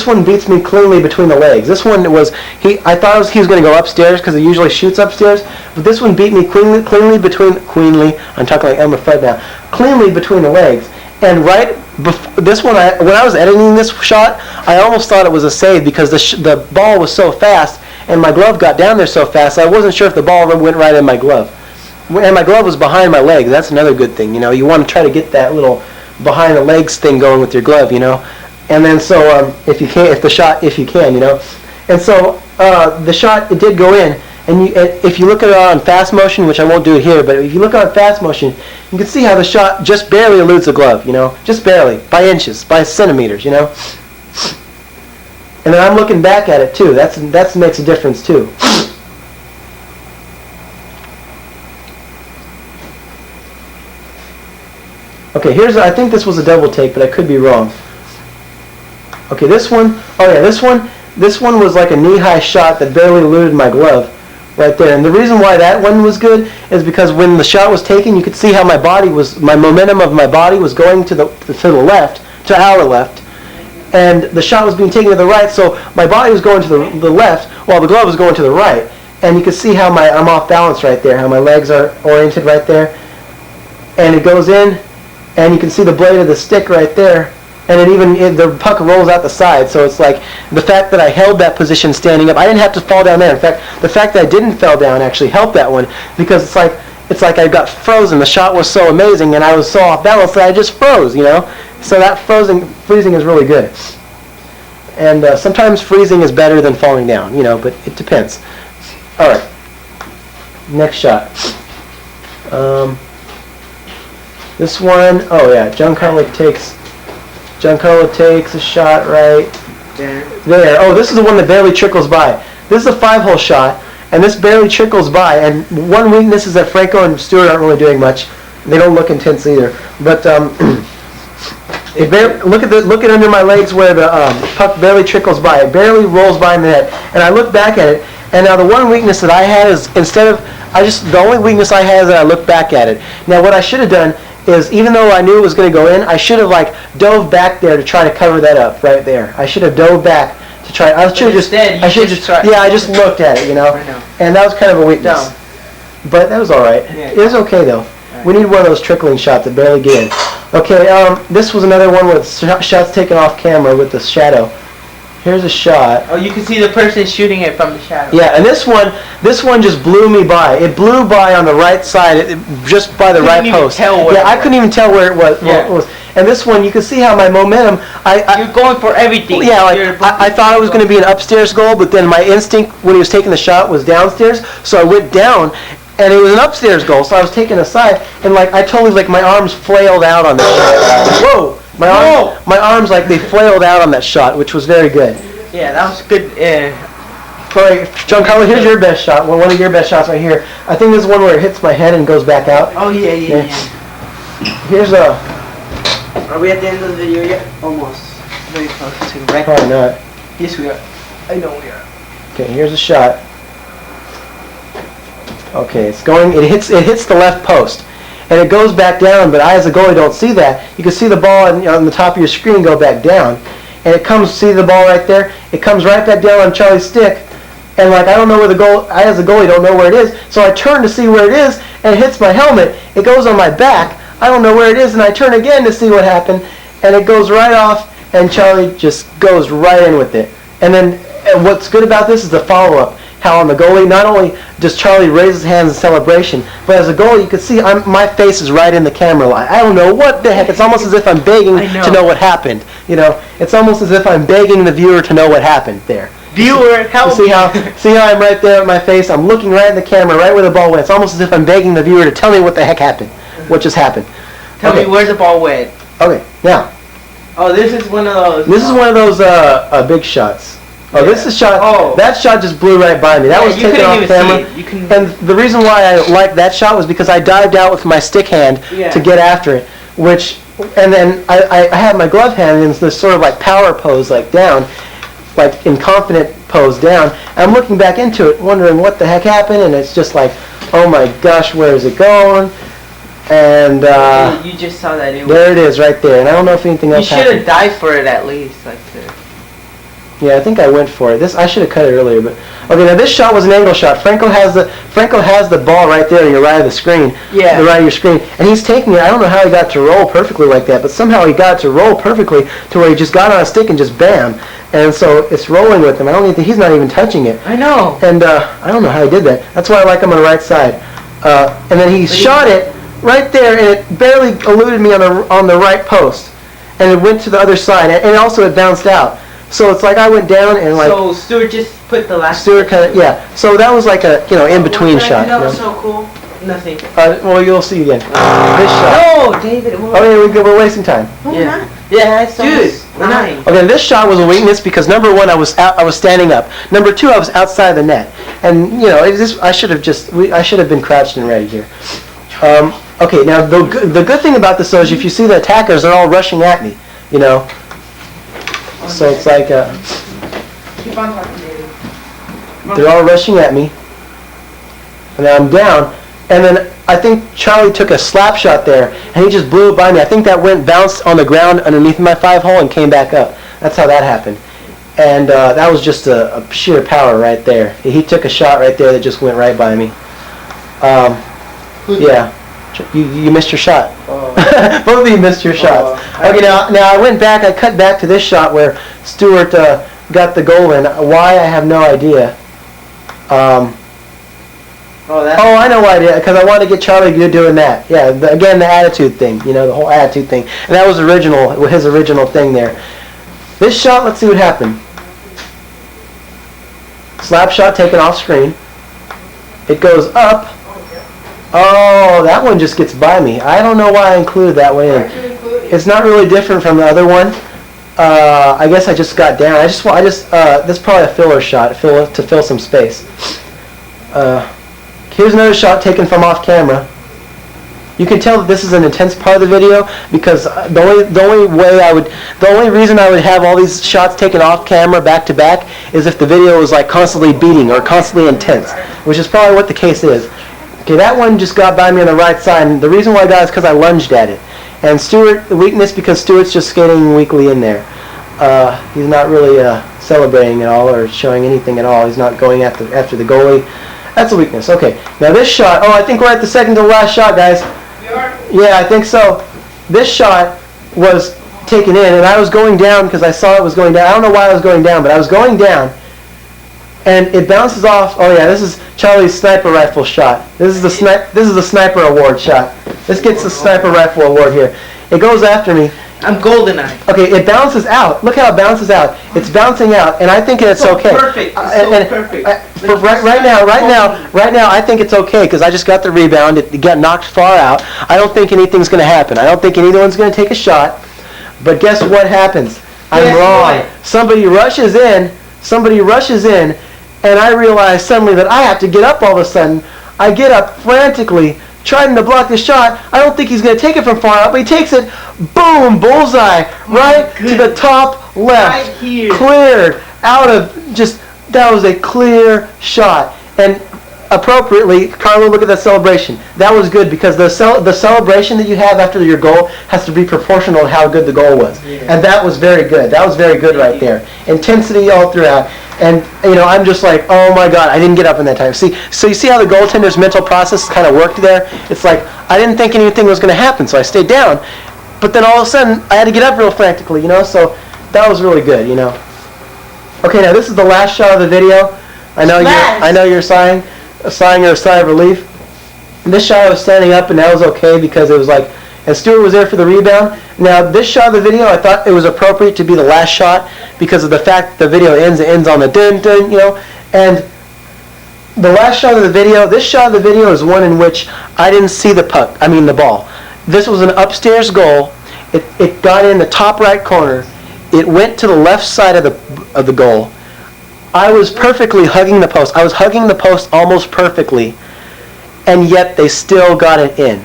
one beats me cleanly between the legs. This one was I thought he was going to go upstairs because he usually shoots upstairs, but this one beat me cleanly between I'm talking like Elmer Fudd now. Cleanly between the legs. And right before this one, when I was editing this shot, I almost thought it was a save because the ball was so fast and my glove got down there so fast. I wasn't sure if the ball went right in my glove. And my glove was behind my leg. That's another good thing, you know. You want to try to get that little behind the legs thing going with your glove, you know. And then so if you can, you know. And so the shot, it did go in. And if you look at it on fast motion, which I won't do it here, but if you look at it on fast motion, you can see how the shot just barely eludes the glove, you know, just barely, by inches, by centimeters, you know. And then I'm looking back at it too. That makes a difference too. Okay, I think this was a double take, but I could be wrong. Okay, this one was like a knee-high shot that barely eluded my glove right there. And the reason why that one was good is because when the shot was taken, you could see how my momentum of my body was going to our left, and the shot was being taken to the right, so my body was going to the left while the glove was going to the right. And you can see how I'm off balance right there, how my legs are oriented right there. And it goes in, and you can see the blade of the stick right there, and the puck rolls out the side. So it's like the fact that I held that position standing up, I didn't have to fall down there. In fact, the fact that I didn't fall down actually helped that one, because it's like I got frozen. The shot was so amazing, and I was so off balance that I just froze, you know. So that freezing is really good. And sometimes freezing is better than falling down, you know, but it depends. All right, next shot. This one, oh yeah, Giancarlo takes a shot right there. Oh, this is the one that barely trickles by. This is a 5-hole shot, and this barely trickles by. And one weakness is that Franco and Stuart aren't really doing much. They don't look intense either. But look at under my legs where the puck barely trickles by. It barely rolls by in the net. And I look back at it, and now the one weakness that I had is the only weakness I had is that I look back at it. Now what I should have done is, even though I knew it was going to go in, I should have dove back there to try to cover that up right there. I should have dove back to try. I just looked at it, you know, and that was kind of a weakness. But that was all right. Yeah, it was okay though. Right. We need one of those trickling shots that barely get in. Okay, this was another one with shots taken off camera with the shadow. Here's a shot. Oh, you can see the person shooting it from the shadow. Yeah, and this one just blew me by. It blew by on the right side, just by the right post. I couldn't even tell where it was. Yeah. And this one, you can see how my momentum. You're going for everything. Yeah, like I thought it was going to be an upstairs goal, but then my instinct when he was taking the shot was downstairs, so I went down, and it was an upstairs goal. So I was taking a side, and like I totally like my arms flailed out on that shot. Whoa! My arms like they flailed out on that shot, which was very good. Yeah, that was good. Giancarlo, here's your best shot. One of your best shots right here. I think this is one where it hits my head and goes back out. Oh yeah. Here's a. Are we at the end of the video yet? Almost. Very close to the right. Probably not. Yes, we are. I know we are. Okay, here's a shot. Okay, it's going. It hits the left post, and it goes back down. But I, as a goalie, don't see that. You can see the ball on the top of your screen go back down, and it comes. See the ball right there? It comes right back down on Charlie's stick, and like I don't know where the goal. I, as a goalie, don't know where it is. So I turn to see where it is, and it hits my helmet. It goes on my back. I don't know where it is, and I turn again to see what happened, and it goes right off, and Charlie just goes right in with it. And then what's good about this is the follow-up. How on the goalie, not only does Charlie raise his hands in celebration, but as a goalie, you can see my face is right in the camera line. I don't know what the heck. It's almost as if I'm begging to know what happened. You know, it's almost as if I'm begging the viewer to know what happened there. Viewer, help see how I'm right there with my face. I'm looking right in the camera, right where the ball went. It's almost as if I'm begging the viewer to tell me what the heck happened, what just happened. Tell me where the ball went. Okay, now. Oh, this is one of those. This is one of those big shots. Oh, this is shot. Oh. That shot just blew right by me. That was taken off camera. And the reason why I liked that shot was because I dived out with my stick hand to get after it. And then I had my glove hand in this sort of like power pose, like down, like in confident pose down. And I'm looking back into it, wondering what the heck happened. And it's just like, oh my gosh, where is it going? And you just saw that. There it is, right there. And I don't know if anything else happened. You should have dived for it at least, like this. Yeah, I think I went for it. I should have cut it earlier, but okay. Now this shot was an angle shot. Franco has the ball right there on your right of the screen. Yeah. The right of your screen, and he's taking it. I don't know how he got to roll perfectly like that, but somehow he got it to roll perfectly to where he just got on a stick and just bam, and so it's rolling with him. I don't even think he's not even touching it. I know. And I don't know how he did that. That's why I like him on the right side. And then he shot it right there, and it barely eluded me on the right post, and it went to the other side, and also it bounced out. So it's like I went down and like. So Stuart just put the last. Stuart kind of So that was like a in between shot. That was so cool. Nothing. Well, you'll see again. This shot. No, David. Okay, we're wasting time. Yeah. Yeah, it's Dude, okay, this shot was a weakness because number one, I was standing up. Number two, I was outside the net, and I should have been crouched and ready here. Okay, now the good thing about this though is if you see the attackers, they're all rushing at me. So it's like keep on talking, David. They're all rushing at me, and then I'm down, and then I think Charlie took a slap shot there, and he just blew it by me. I think that bounced on the ground underneath my 5-hole and came back up. That's how that happened, and that was just a sheer power right there. He took a shot right there that just went right by me. Yeah. You missed your shot. Both of you missed your shots. Okay, now I went back. I cut back to this shot where Stuart got the goal in. Why, I have no idea. I know why. Because I wanted to get Charlie doing that. Yeah, again, the attitude thing. The whole attitude thing. And that was his original thing there. This shot, let's see what happened. Slap shot taken off screen. It goes up. Oh, that one just gets by me. I don't know why I included that one in. It's not really different from the other one. I guess I just got down. This is probably a filler shot to fill some space. Here's another shot taken from off camera. You can tell that this is an intense part of the video because the only reason I would have all these shots taken off camera back to back is if the video was like constantly beating or constantly intense, which is probably what the case is. Okay, that one just got by me on the right side, and the reason why I got it is because I lunged at it. And Stuart, the weakness, because Stuart's just skating weakly in there. He's not really celebrating at all or showing anything at all. He's not going after the goalie. That's a weakness. Okay, now this shot, I think we're at the second to last shot, guys. We are? Yeah, I think so. This shot was taken in, and I was going down because I saw it was going down. I don't know why I was going down, but I was going down, and it bounces off. Oh yeah, this is Charlie's sniper rifle shot. This is the sniper award shot. This gets the sniper rifle award here. It goes after me. I'm GoldenEye. Okay, it bounces out. Look how it bounces out. It's bouncing out, and I think it's so okay. Perfect. It's so perfect. Right now, I think it's okay because I just got the rebound. It got knocked far out. I don't think anything's going to happen. I don't think anyone's going to take a shot. But guess what happens? I'm wrong. Somebody rushes in, and I realize suddenly that I have to get up all of a sudden. I get up frantically, trying to block the shot. I don't think he's going to take it from far out, but he takes it. Boom! Bullseye! Right to the top left. Right here. Cleared out of just, that was a clear shot. And appropriately, Carlo, look at that celebration. That was good because the celebration that you have after your goal has to be proportional to how good the goal was. Yeah. And that was very good. That was very good right there. Intensity all throughout. And, I'm just like, oh my God, I didn't get up in that time. See, so you see how the goaltender's mental process kind of worked there? It's like, I didn't think anything was going to happen, so I stayed down. But then all of a sudden, I had to get up real frantically, so that was really good, Okay, now this is the last shot of the video. I know you're sighing or a sigh of relief. And this shot I was standing up, and that was okay because it was like, and Stuart was there for the rebound. Now, this shot of the video, I thought it was appropriate to be the last shot because of the fact the video ends. It ends on the dun dun, And the last shot of the video, this shot of the video is one in which I didn't see the ball. This was an upstairs goal. It got in the top right corner. It went to the left side of the goal. I was perfectly hugging the post. I was hugging the post almost perfectly, and yet they still got it in.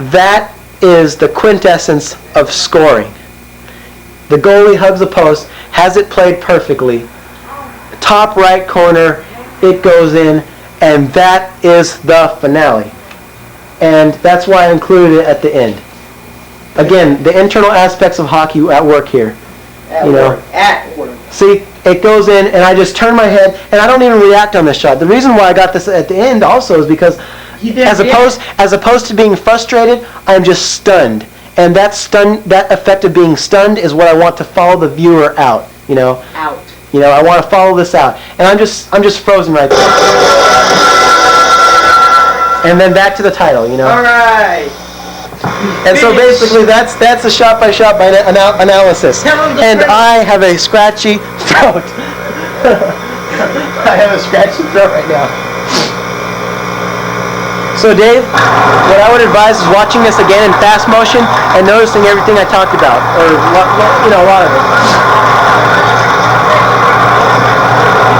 That is the quintessence of scoring. The goalie hugs the post, has it played perfectly. Top right corner, it goes in, and that is the finale. And that's why I included it at the end. Again, the internal aspects of hockey at work here. At work. See, it goes in, and I just turn my head, and I don't even react on this shot. The reason why I got this at the end also is because as opposed to being frustrated, I'm just stunned. And that effect of being stunned is what I want to follow the viewer out, Out. I want to follow this out. And I'm just frozen right there. And then back to the title, All right. And so basically that's a shot-by-shot analysis. And I have a scratchy throat. I have a scratchy throat right now. So Dave, what I would advise is watching this again in fast motion and noticing everything I talked about, or a lot of it.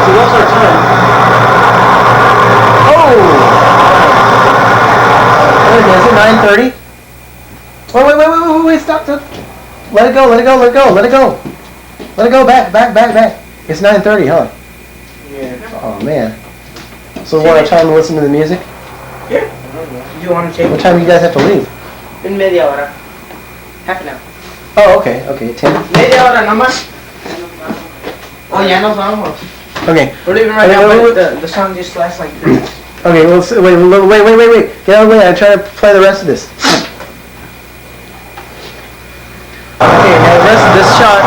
So what's our time? Oh! Is it 9:30? Wait, stop. Let it go, back. It's 9:30, huh? Yeah. Oh, man. So we want time to listen to the music? Yeah. Do you want to take What time do you guys have to leave? In media hora. Half an hour. Oh, okay, 10. Media hora nomás. Oh, ya nos vamos. Okay. We're leaving right now, but the song just lasts like 3 minutes. Okay, well, wait. Get out of the way. I'm trying to play the rest of this. Okay, now the rest of this shot,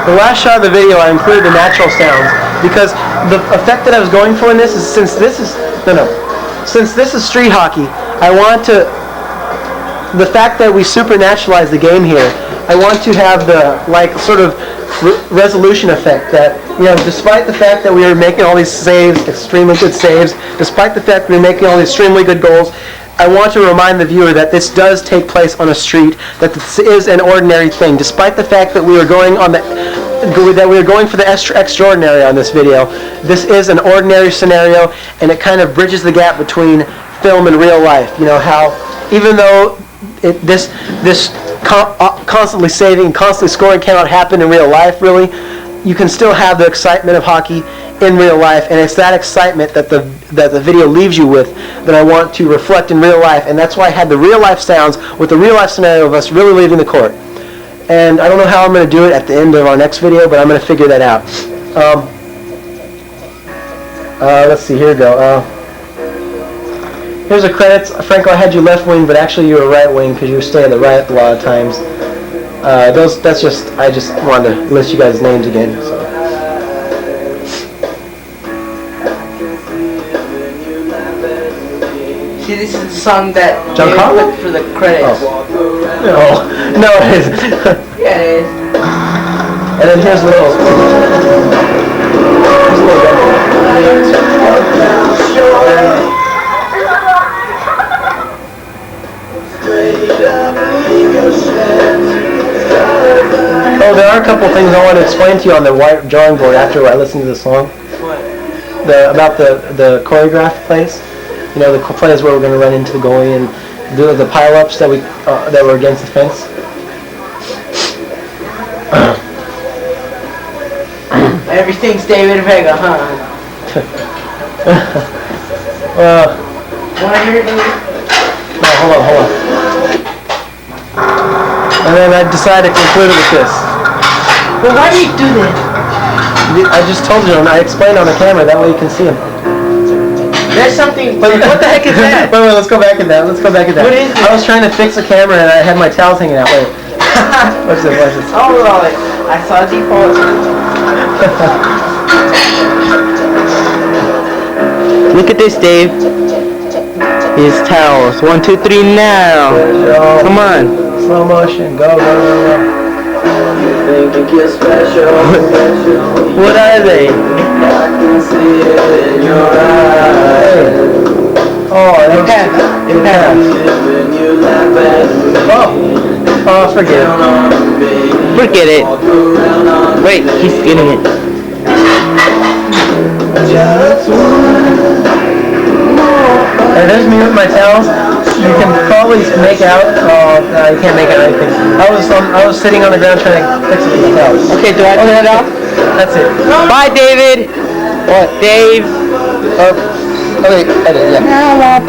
the last shot of the video, I included the natural sounds because the effect that I was going for in this is since this is street hockey, I want to, the fact that we supernaturalize the game here, I want to have the sort of resolution effect that, despite the fact that we are making all these saves, extremely good saves, despite the fact we are making all these extremely good goals, I want to remind the viewer that this does take place on a street, that this is an ordinary thing, despite the fact that we are going for the extraordinary on this video. This is an ordinary scenario, and it kind of bridges the gap between film and real life. How even though this constantly saving and constantly scoring cannot happen in real life, really, you can still have the excitement of hockey in real life, and it's that excitement that the video leaves you with that I want to reflect in real life, and that's why I had the real life sounds with the real life scenario of us really leaving the court. And I don't know how I'm going to do it at the end of our next video, but I'm going to figure that out. Let's see, here we go. Here's the credits. Franco, I had you left wing, but actually you were right wing because you were staying the right a lot of times. I just wanted to list you guys' names again. So. See, this is the song that John they Carlo? put for the credits. Oh. No, it isn't. Yeah, it is. And then here's little. Oh, there are a couple things I want to explain to you on the white drawing board after I listen to the song. What? About the choreographed plays. You know, the plays where we're going to run into the goalie and do the pile-ups that were against the fence. Everything's David Vega, huh? Wanna hear it, David? No, hold on. And then I decided to conclude it with this. Well, why do you do that? I just told you, and I explained on the camera, that way you can see him. There's something. What the heck is that? Wait, let's go back at that. What is it? I was trying to fix the camera and I had my towels hanging out. Wait. What's this? Oh, Lord. I saw default. Look at this, Dave. His towels. 1, 2, 3 now. Come on. Slow motion. Go. What are they? Oh, it passed. Oh, forget it. Wait, he's getting it. And there's me with my towels. You can probably make out. Oh, no, you can't make out anything. I was sitting on the ground trying to fix it with my towels. Okay, do I turn it off? That's it. Bye, David. What? Dave. Okay, edit, yeah. Now I